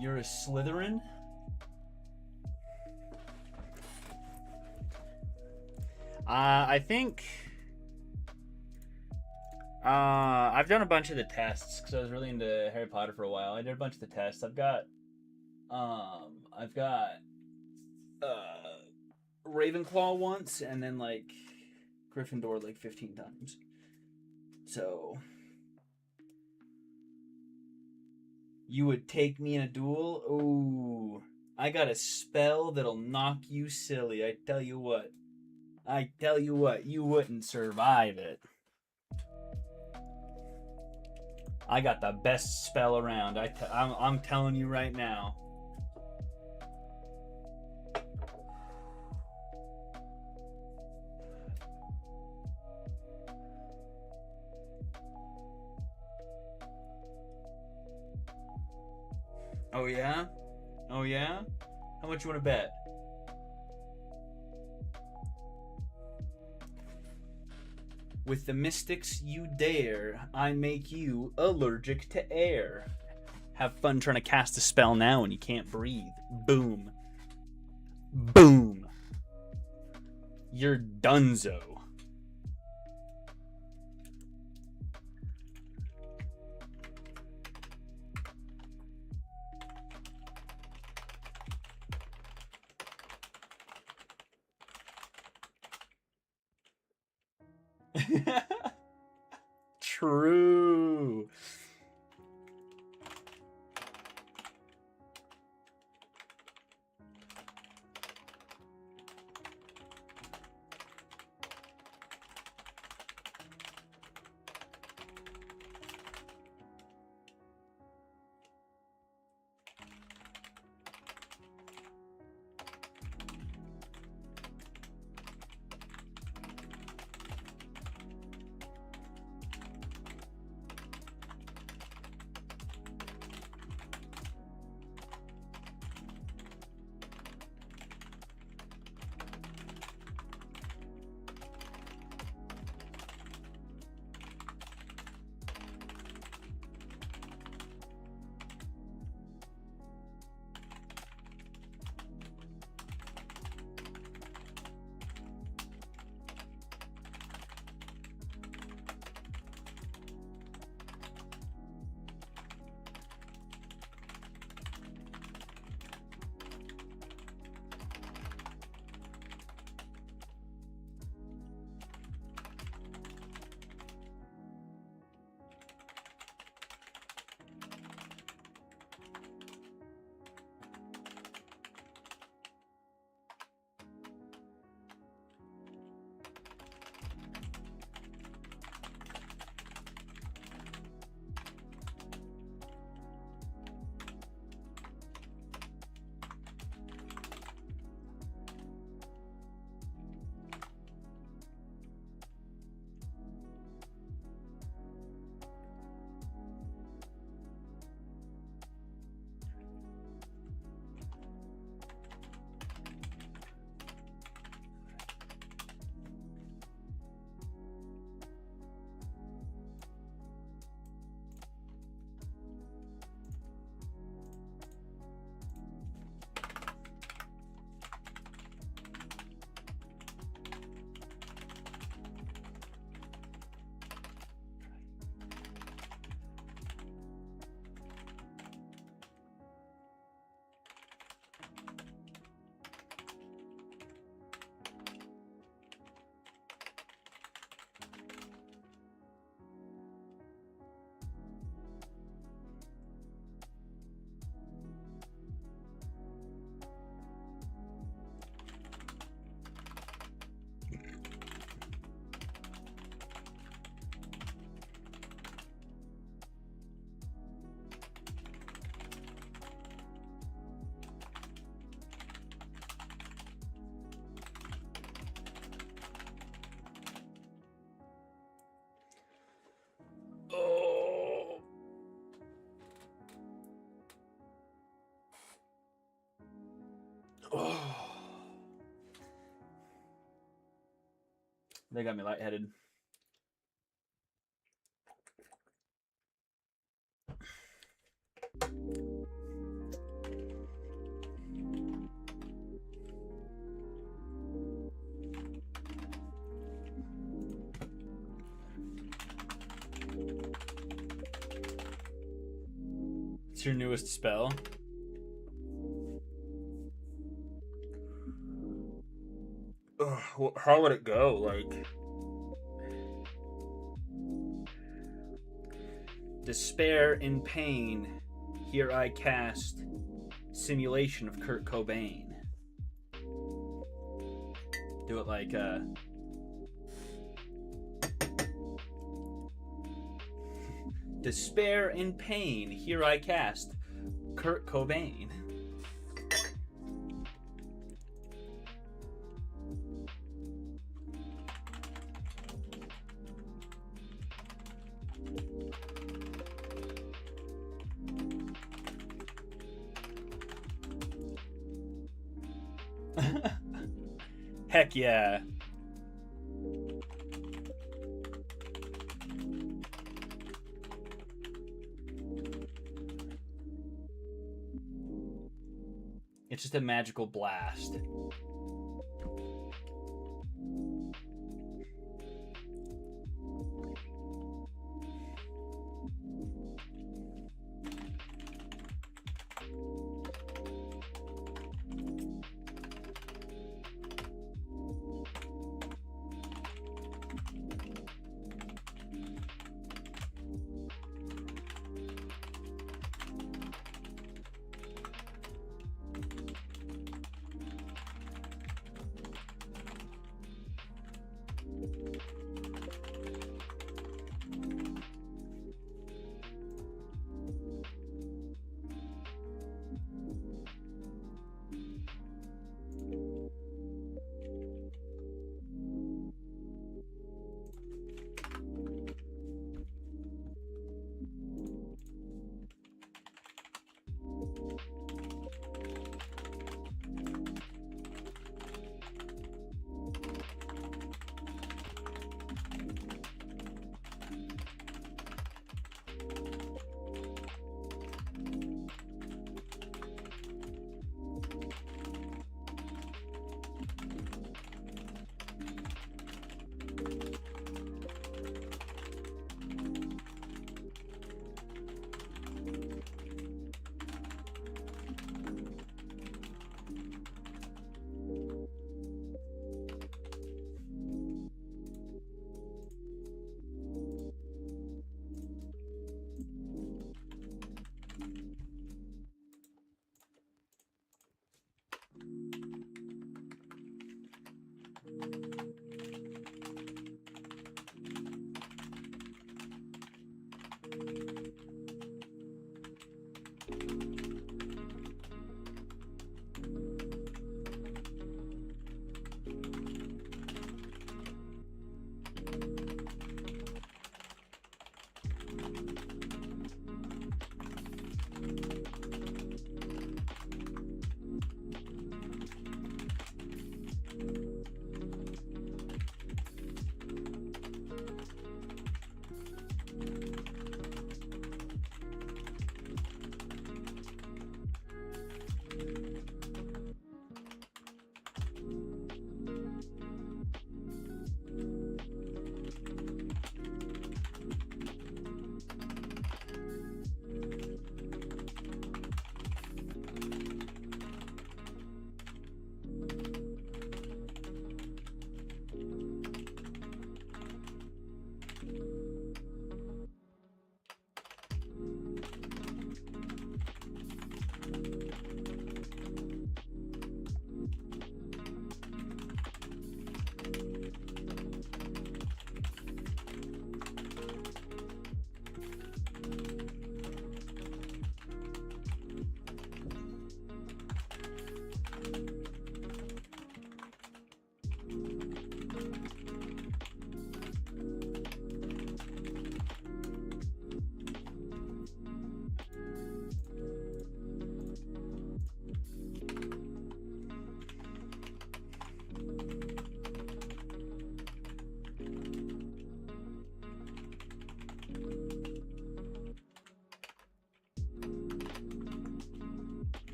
You're a Slytherin? I think I've done a bunch of the tests because I was really into Harry Potter for a while. I did a bunch of the tests. I've got Ravenclaw once, and then like Gryffindor like 15 times. So you would take me in a duel? Ooh, I got a spell that'll knock you silly. I tell you what, you wouldn't survive it. I got the best spell around. I'm telling you right now. Oh yeah? Oh yeah? How much you want to bet? With the mystics you dare, I make you allergic to air. Have fun trying to cast a spell now and you can't breathe. Boom. Boom. You're donezo. True. They got me lightheaded. It's your newest spell. How would it go? Like, despair and pain. Here I cast simulation of Kurt Cobain. Do it like despair and pain. Here I cast Kurt Cobain. Heck yeah. It's just a magical blast.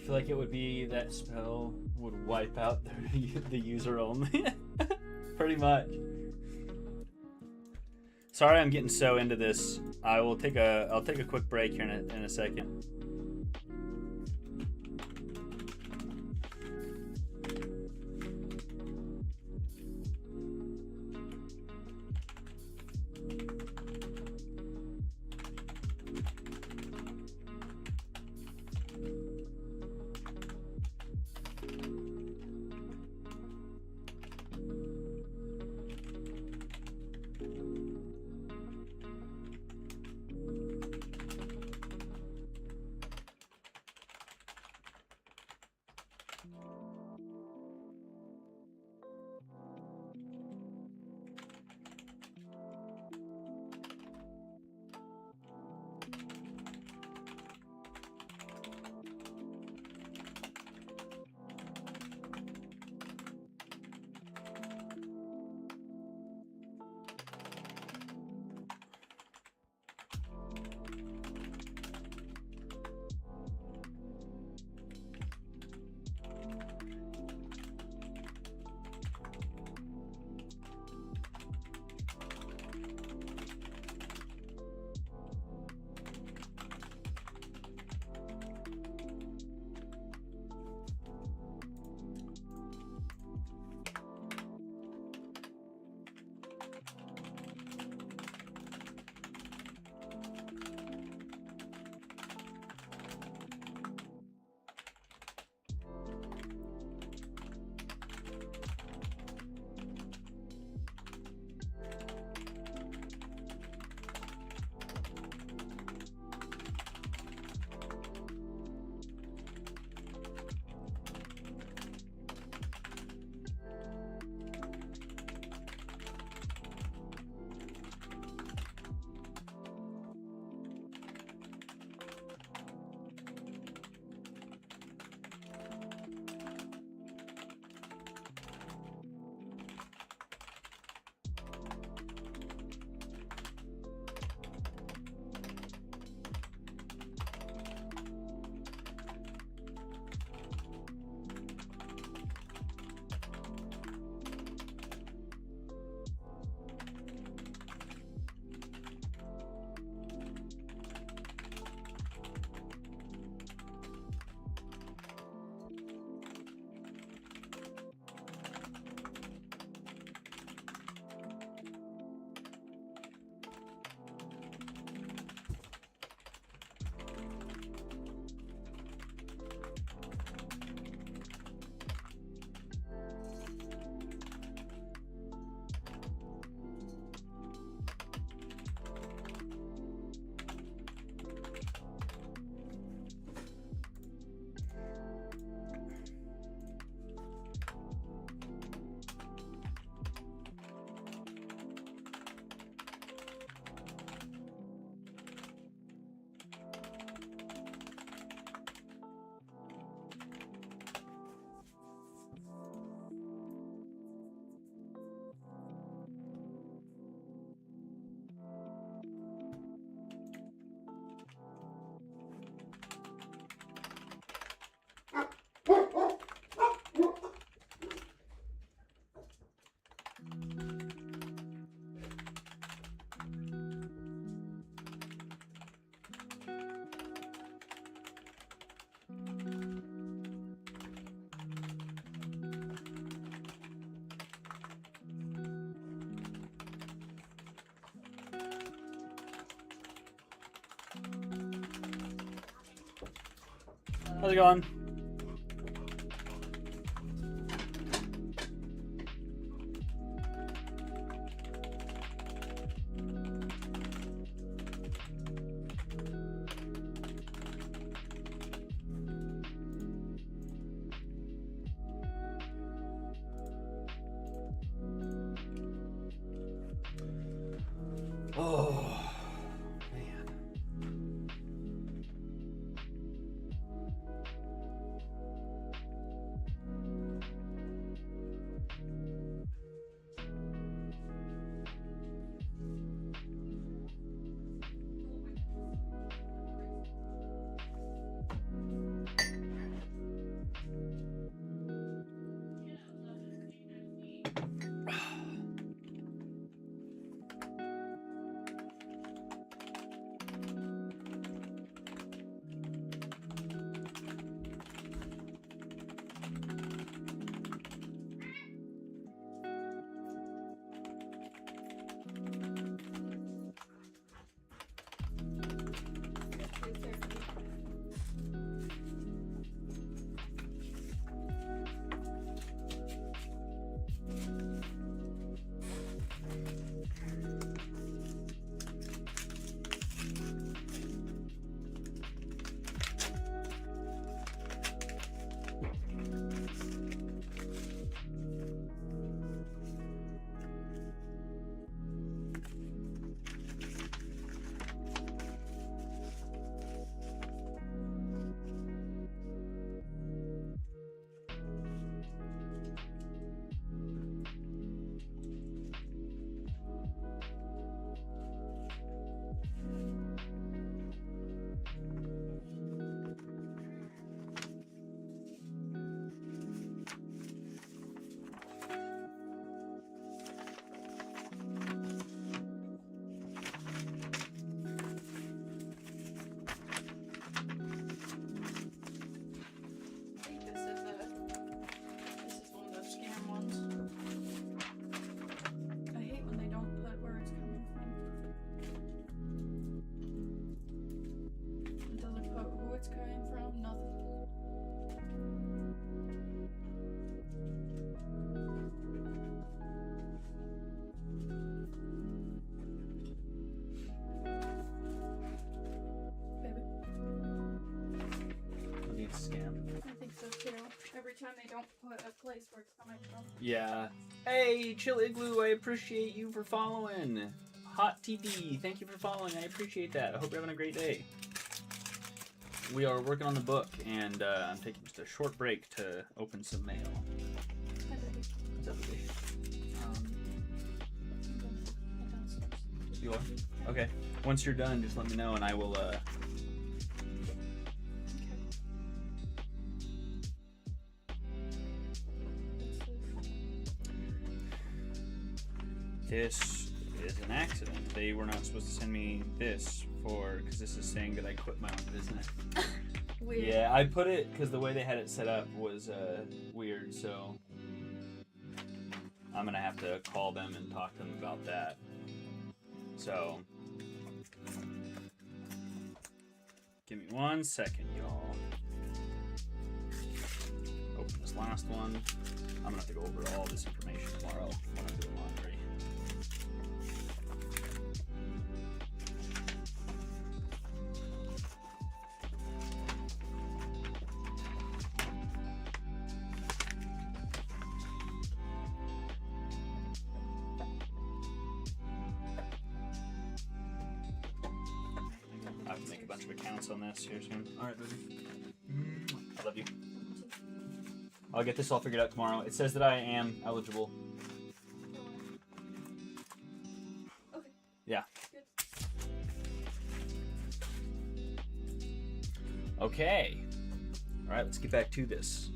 feel like it would be that spell would wipe out the user only. Pretty much. Sorry, I'm getting so into this. I'll take a quick break here in a second. How's it going? Oh, man. time they don't put a place where it's coming from. Yeah. Hey, Chill Igloo, I appreciate you for following. Hot TP, thank you for following. I appreciate that. I hope you're having a great day. We are working on the book, and I'm taking just a short break to open some mail. What's up, baby? You are? Okay. Once you're done, just let me know, and I will. This is an accident. They were not supposed to send me this because this is saying that I quit my own business. Weird. Yeah, I put it because the way they had it set up was weird, so I'm gonna have to call them and talk to them about that. So, give me 1 second, y'all. Open this last one. I'm gonna have to go over all this information tomorrow when I'm doing laundry. I have to make a bunch of accounts on this here soon. Alright, baby. I love you. I'll get this all figured out tomorrow. It says that I am eligible. Okay. Yeah. Good. Okay. Alright, let's get back to this.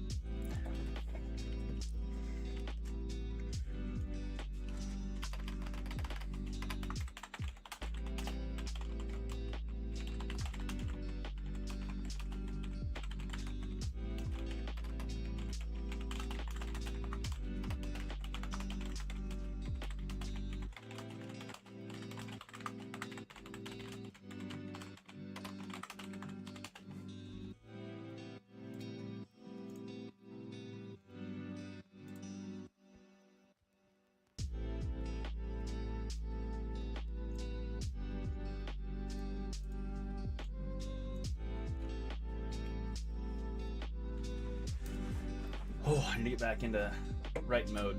Oh, I need to get back into writing mode.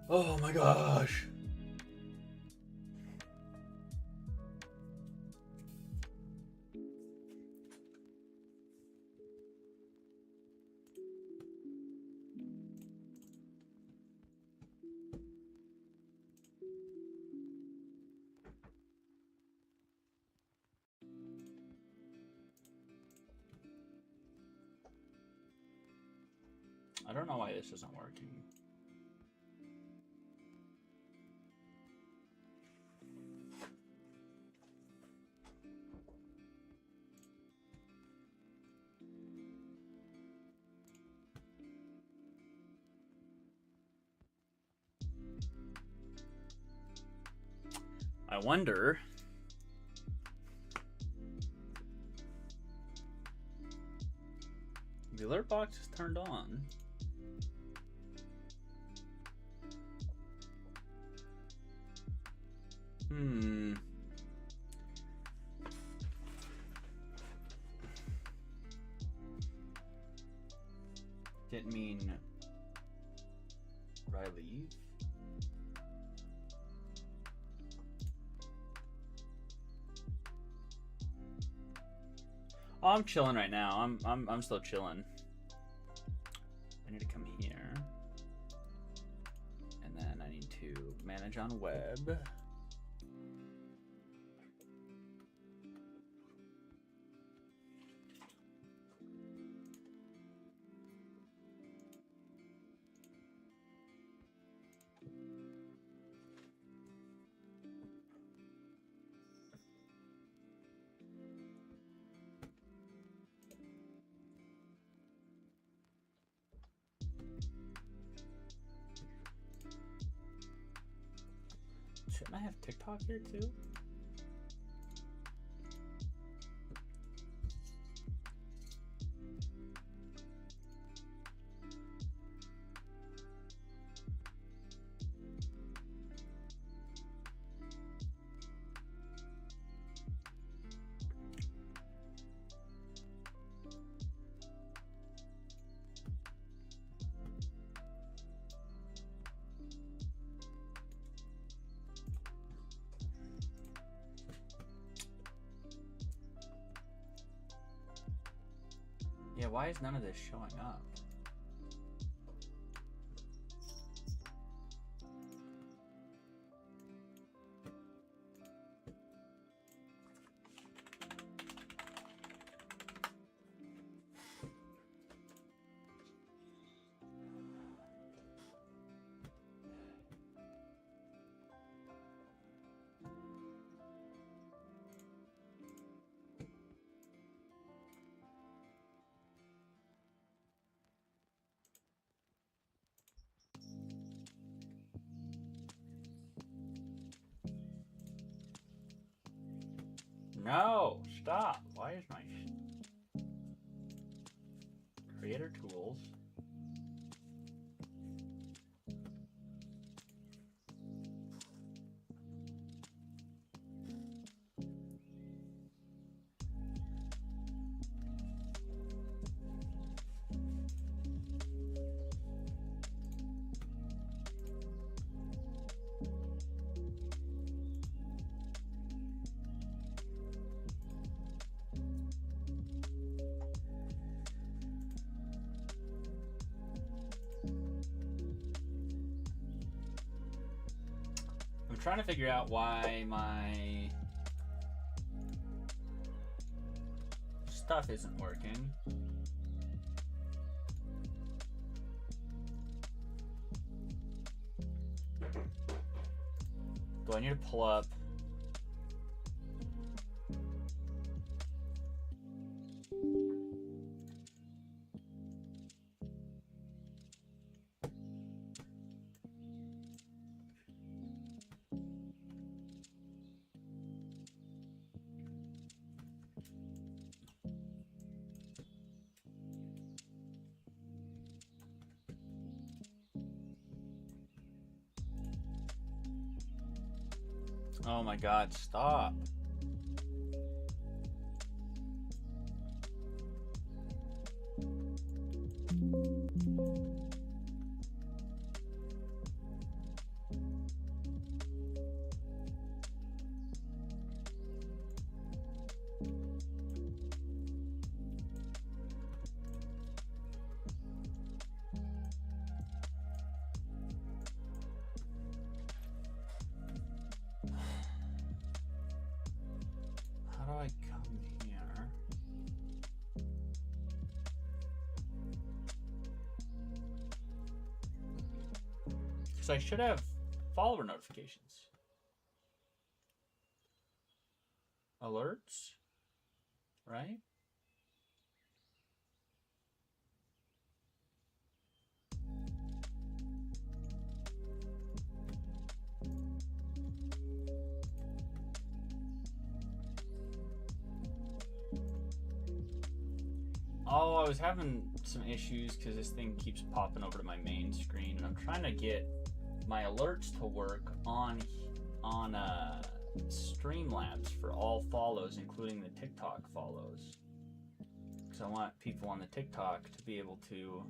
Oh my gosh. I don't know why this isn't working. I wonder. The alert box is turned on. Didn't mean would I leave? Oh, I'm chilling right now. I'm still chilling. I need to come here. And then I need to manage on web. Shouldn't I have TikTok here too? Yeah, why is none of this showing up? No, stop. Why is my creator tools? I'm trying to figure out why my stuff isn't working. Do I need to pull up? Oh my God, stop. I come here? Because I should have follower notifications. Alerts, right? Oh, I was having some issues because this thing keeps popping over to my main screen, and I'm trying to get my alerts to work on Streamlabs for all follows, including the TikTok follows. Because I want people on the TikTok to be able to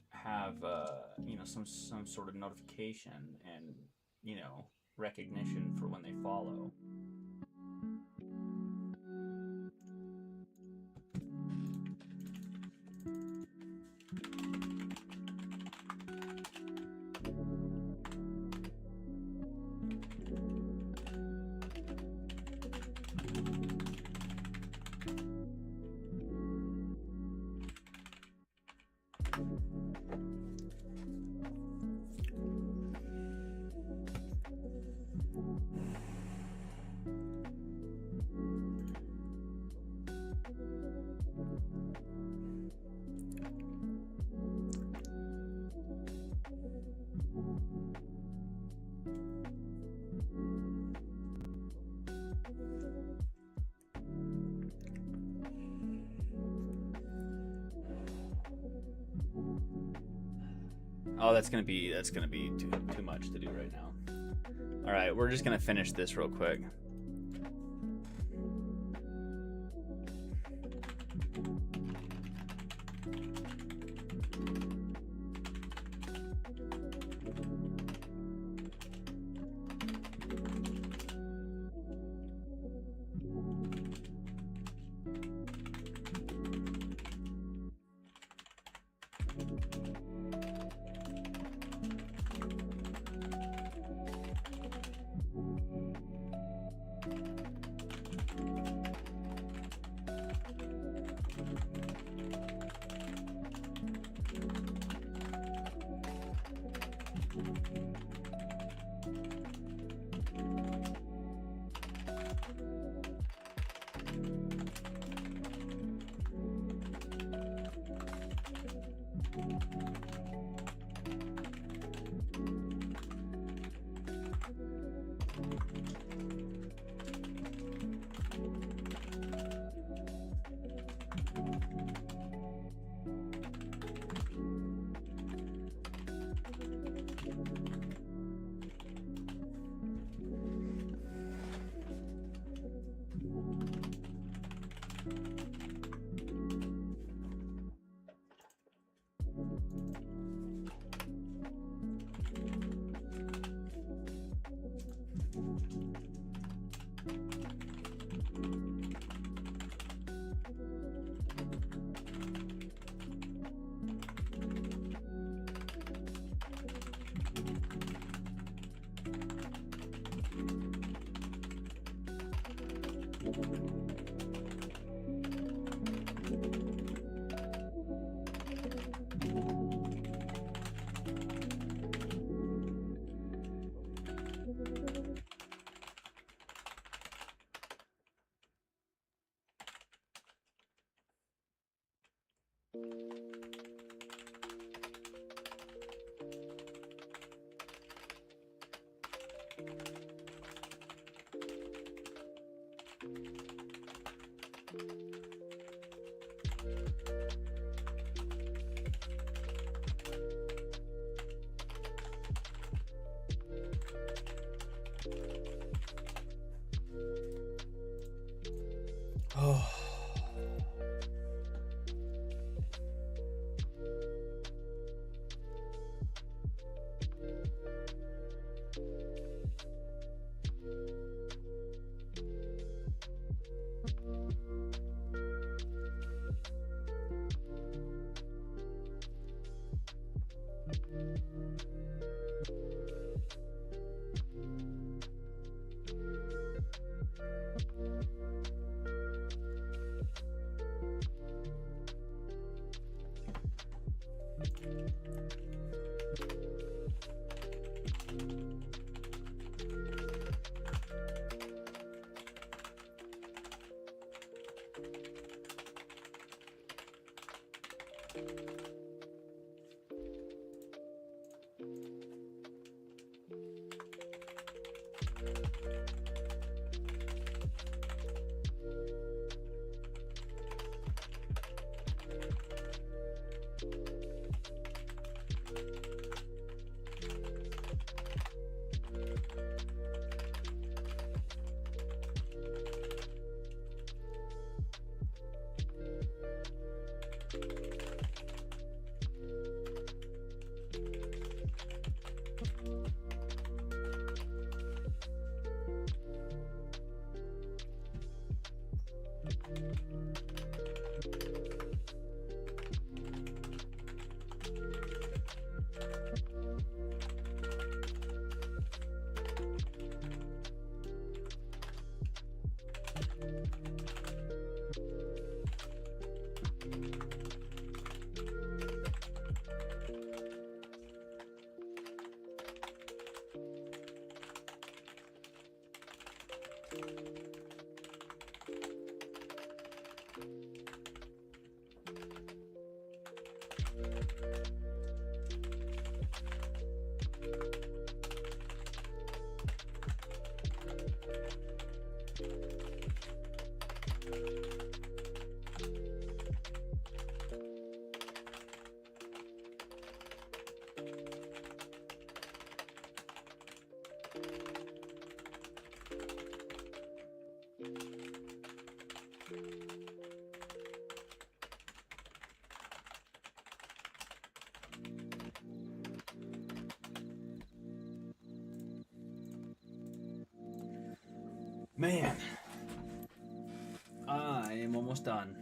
have you know, some sort of notification and, you know, recognition for when they follow. Oh, that's gonna be too much to do right now. All right, we're just gonna finish this real quick. Oh. Man, I am almost done.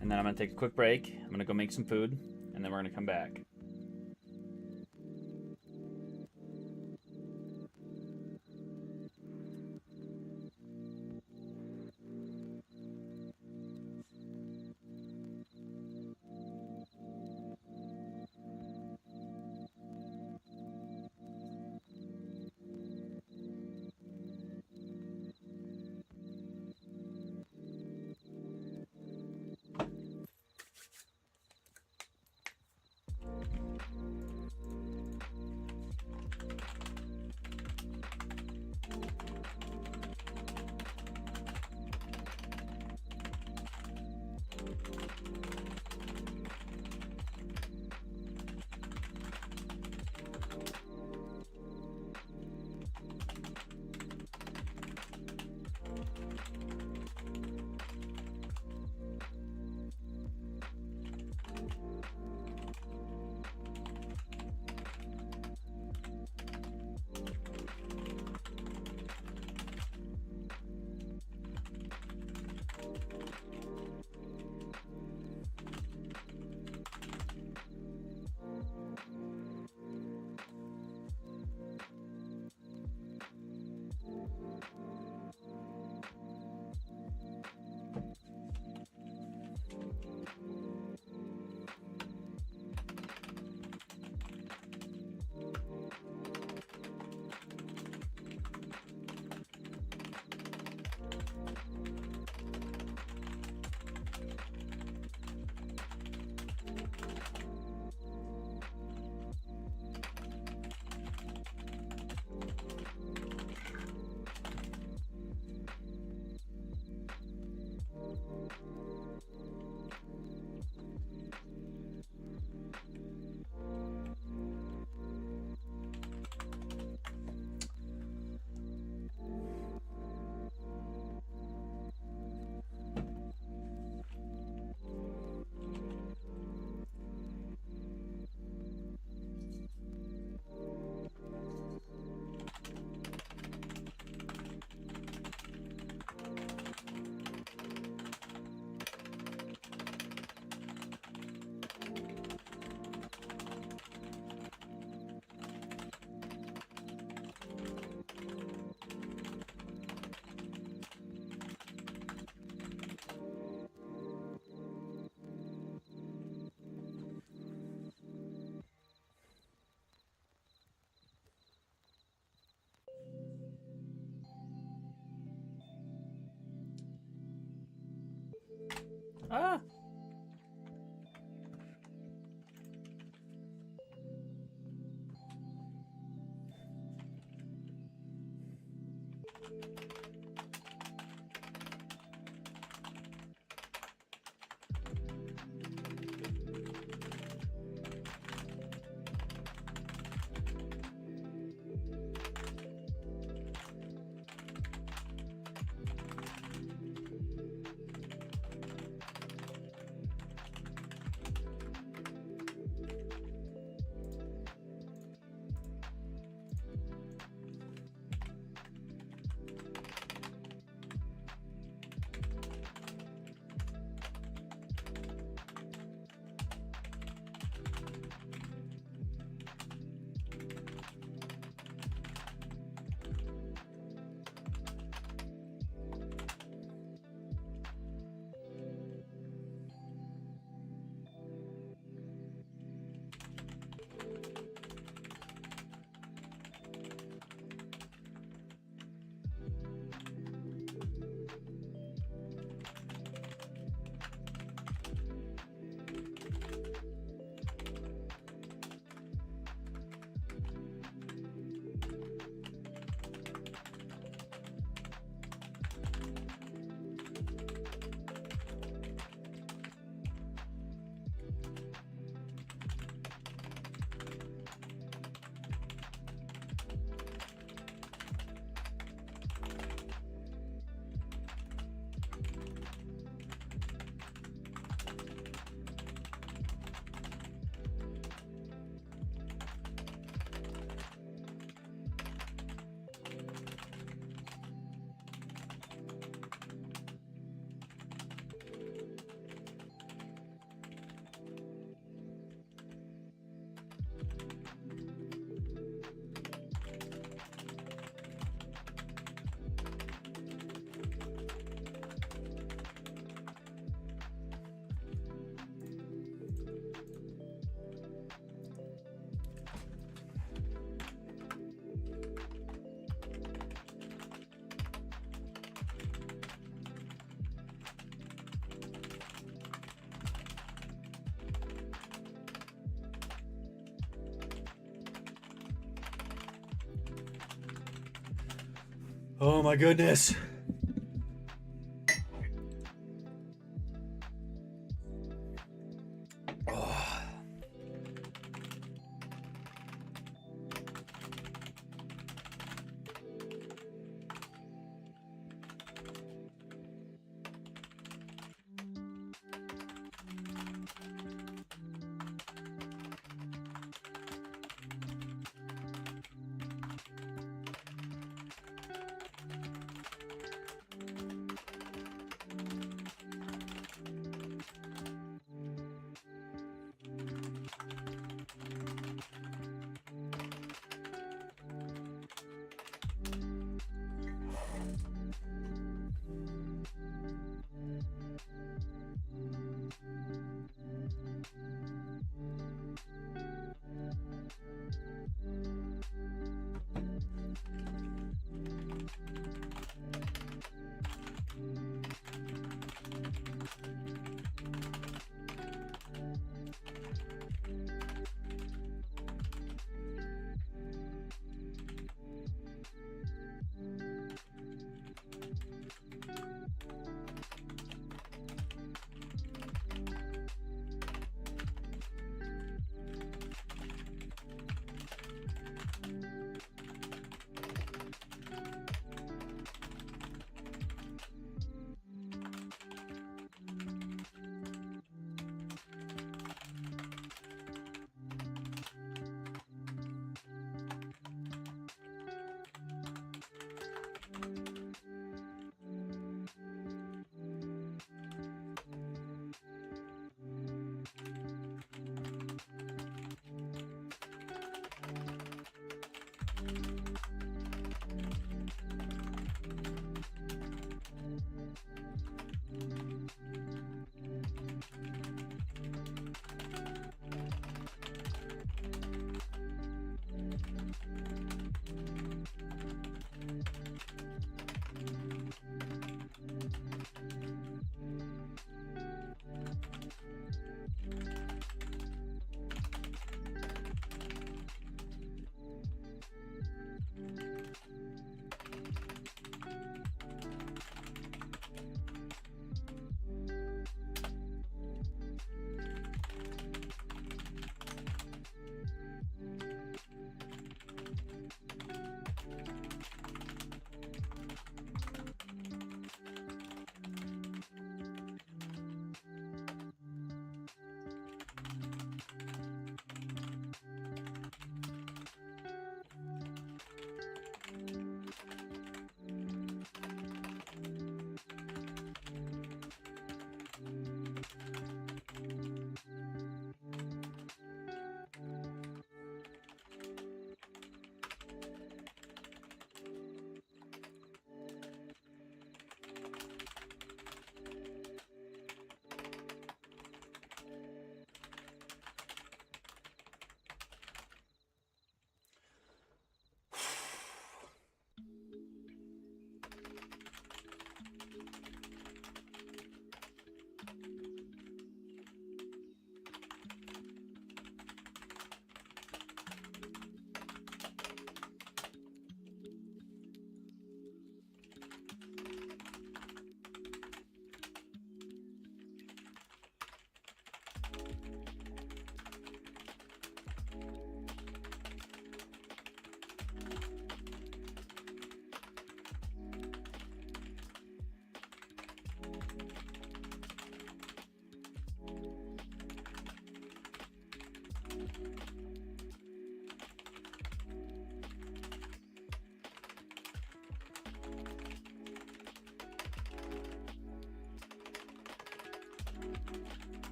And then I'm gonna take a quick break. I'm gonna go make some food, and then we're gonna come back. Ah! Oh my goodness. Oh.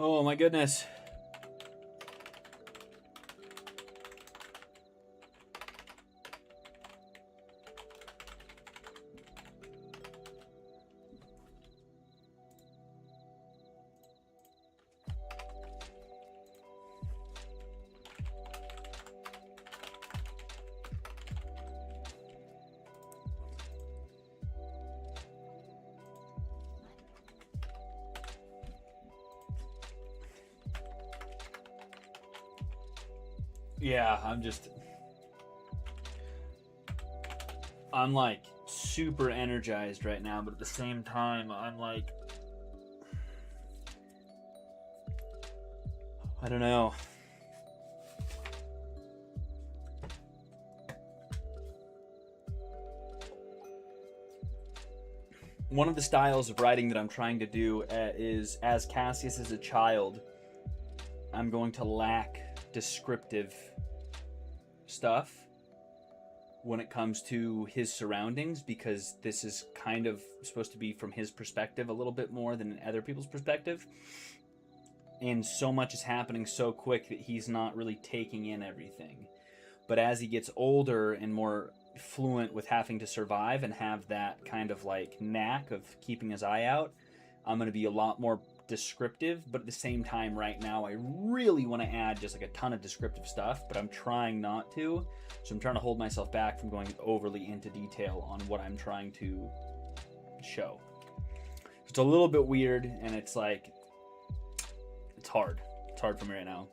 Oh my goodness. Yeah, I'm like super energized right now, but at the same time, I'm like, I don't know. One of the styles of writing that I'm trying to do is, as Cassius is a child, I'm going to lack descriptive stuff when it comes to his surroundings, because this is kind of supposed to be from his perspective a little bit more than other people's perspective. And so much is happening so quick that he's not really taking in everything. But as he gets older and more fluent with having to survive and have that kind of like knack of keeping his eye out, I'm going to be a lot more descriptive. But at the same time, right now, I really want to add just like a ton of descriptive stuff, but I'm trying not to. So I'm trying to hold myself back from going overly into detail on what I'm trying to show. It's a little bit weird, and it's like, it's hard. It's hard for me right now.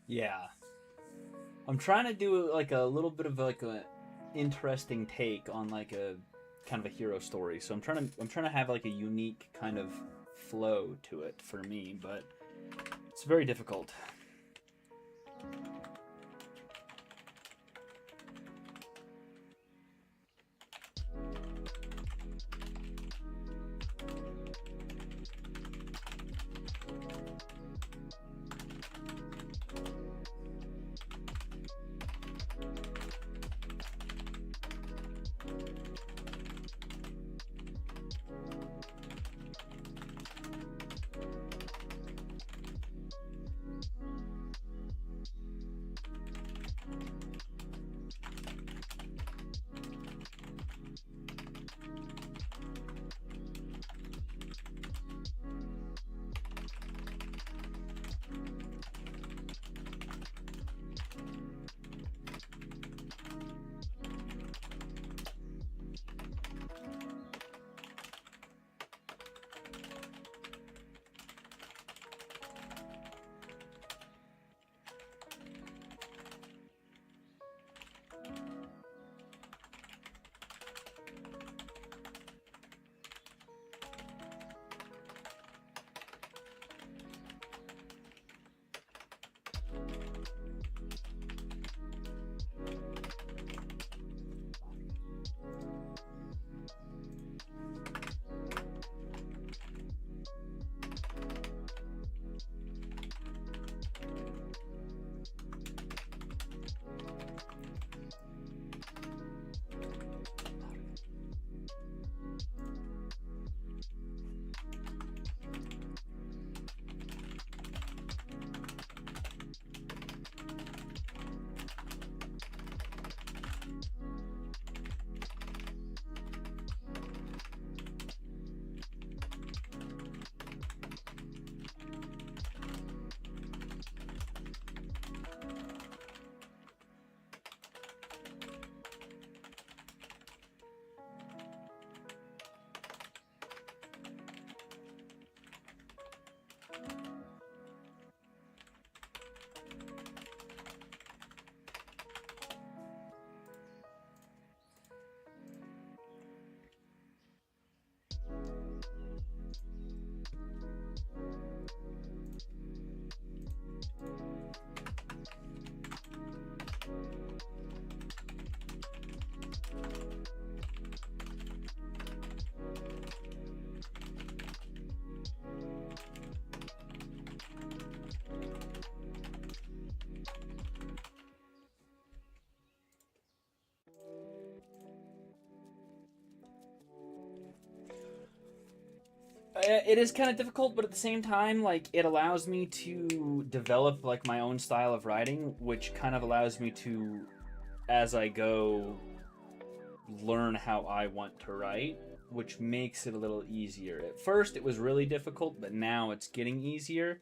Yeah. I'm trying to do like a little bit of like a interesting take on like a kind of a hero story. So I'm trying to have like a unique kind of flow to it for me, but it's very difficult. It is kind of difficult, but at the same time, like, it allows me to develop like my own style of writing, which kind of allows me to, as I go, learn how I want to write, which makes it a little easier. At first, it was really difficult, but now it's getting easier.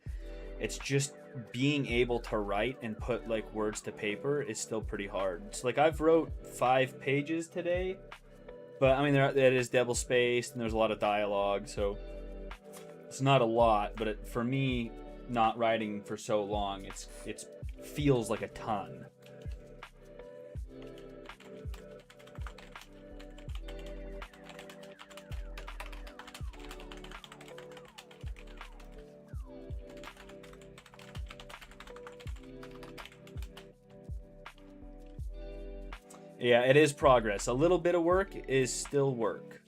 It's just being able to write and put like words to paper is still pretty hard. It's like I've wrote 5 pages today, but I mean it is double spaced and there's a lot of dialogue, so it's not a lot. But for me, not writing for so long, it feels like a ton. Yeah, it is progress. A little bit of work is still work.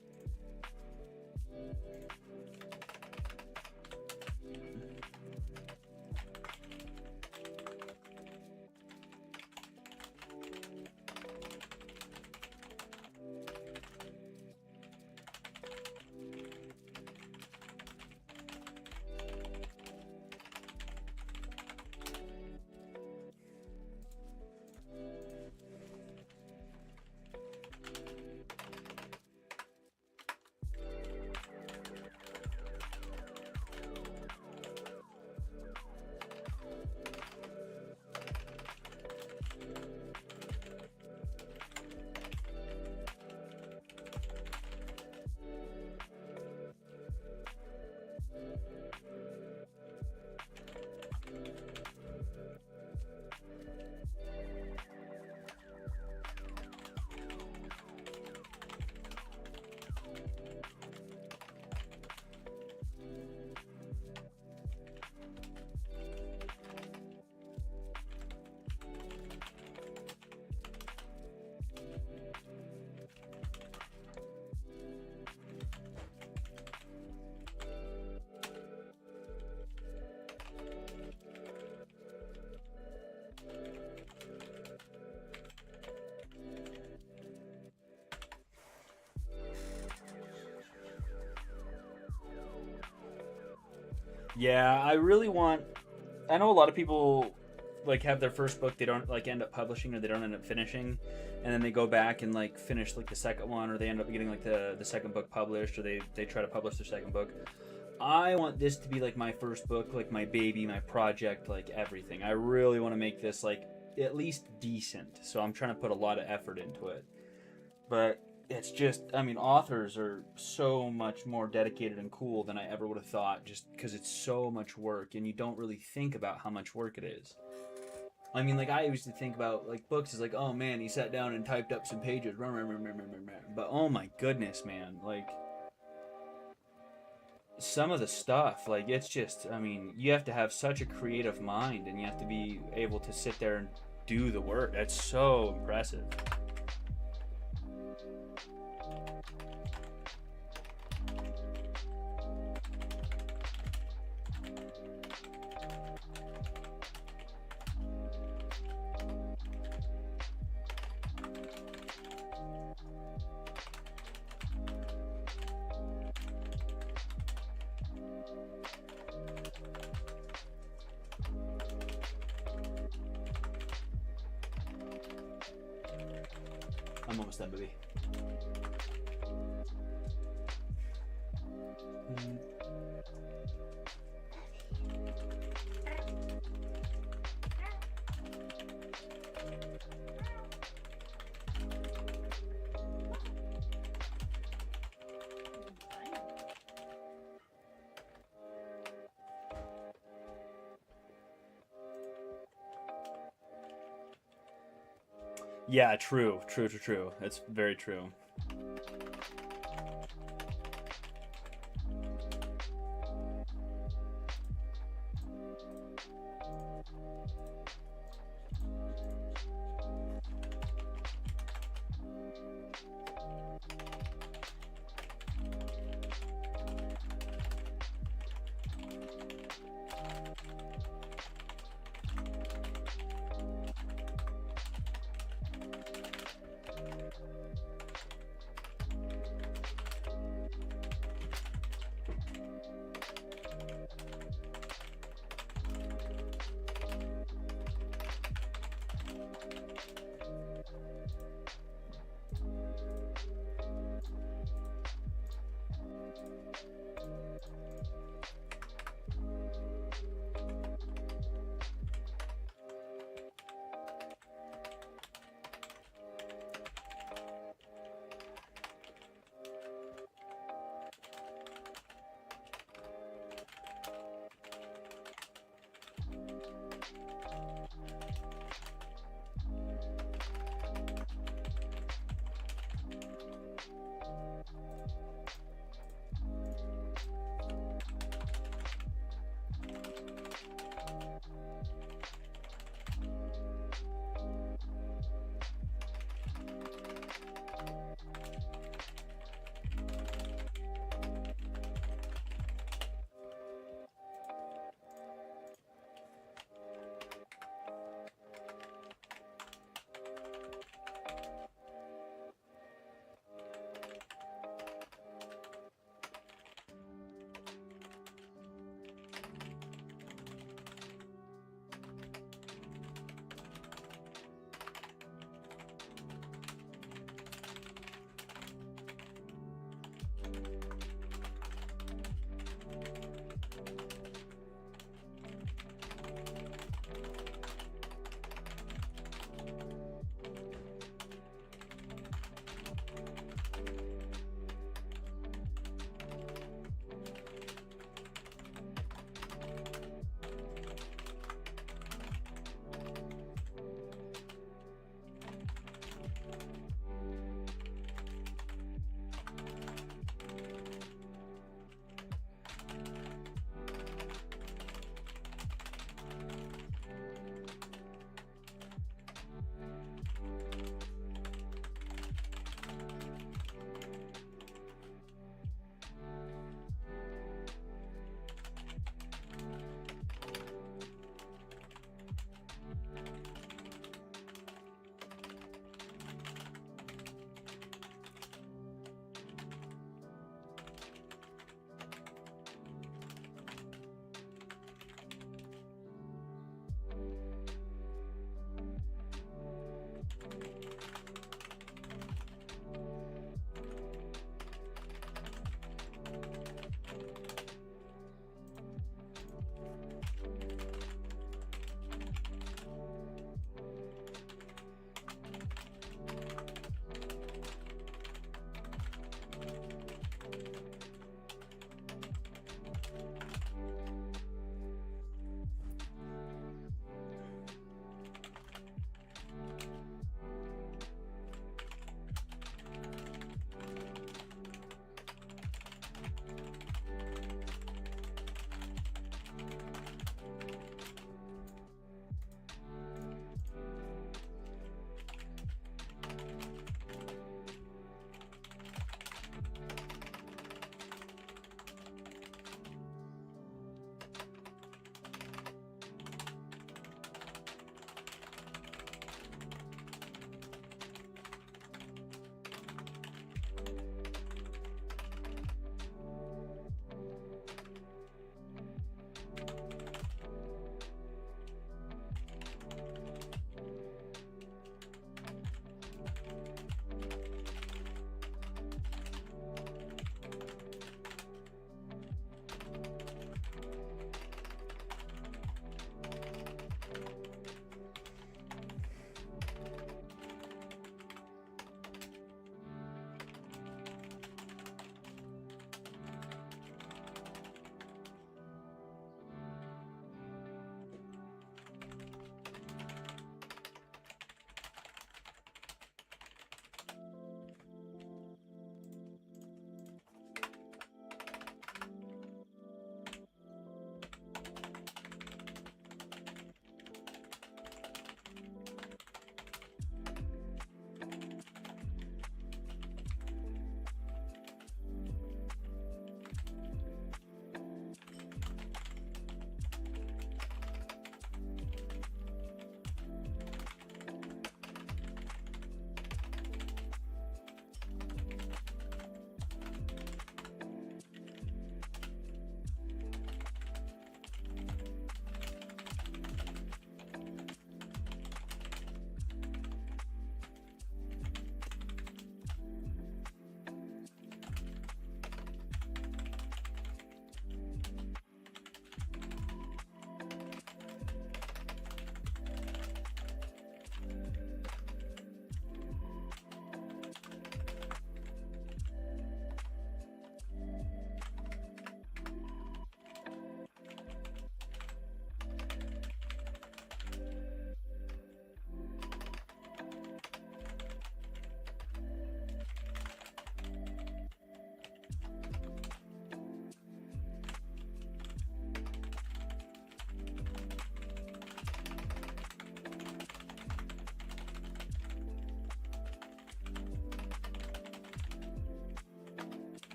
Yeah, I really want. I know a lot of people like have their first book they don't like end up publishing or they don't end up finishing, and then they go back and like finish like the second one, or they end up getting like the second book published, or they try to publish their second book. I want this to be like my first book, like my baby, my project, like everything. I really want to make this like at least decent. So I'm trying to put a lot of effort into it. But it's just, I mean, authors are so much more dedicated and cool than I ever would have thought, just because it's so much work and you don't really think about how much work it is. I mean, like, I used to think about, like, books as like, oh man, he sat down and typed up some pages, but oh my goodness, man, like, some of the stuff, like, it's just, I mean, you have to have such a creative mind and you have to be able to sit there and do the work. That's so impressive. I'm almost done, baby. Yeah, true. That's very true.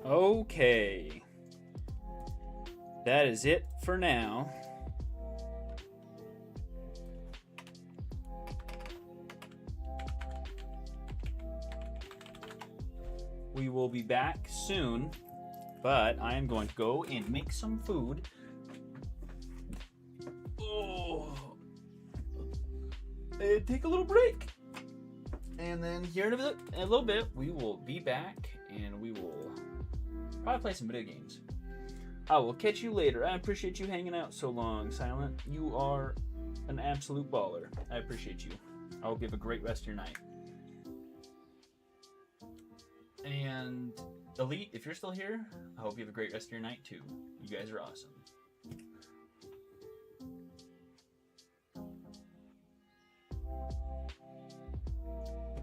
Okay. That is it for now. We will be back soon, but I am going to go and make some food. Oh. And take a little break. And then here in a little bit, we will be back and we will probably play some video games. I will catch you later. I appreciate you hanging out so long, Silent. You are an absolute baller. I appreciate you. I hope you have a great rest of your night. And Elite, if you're still here, I hope you have a great rest of your night too. You guys are awesome.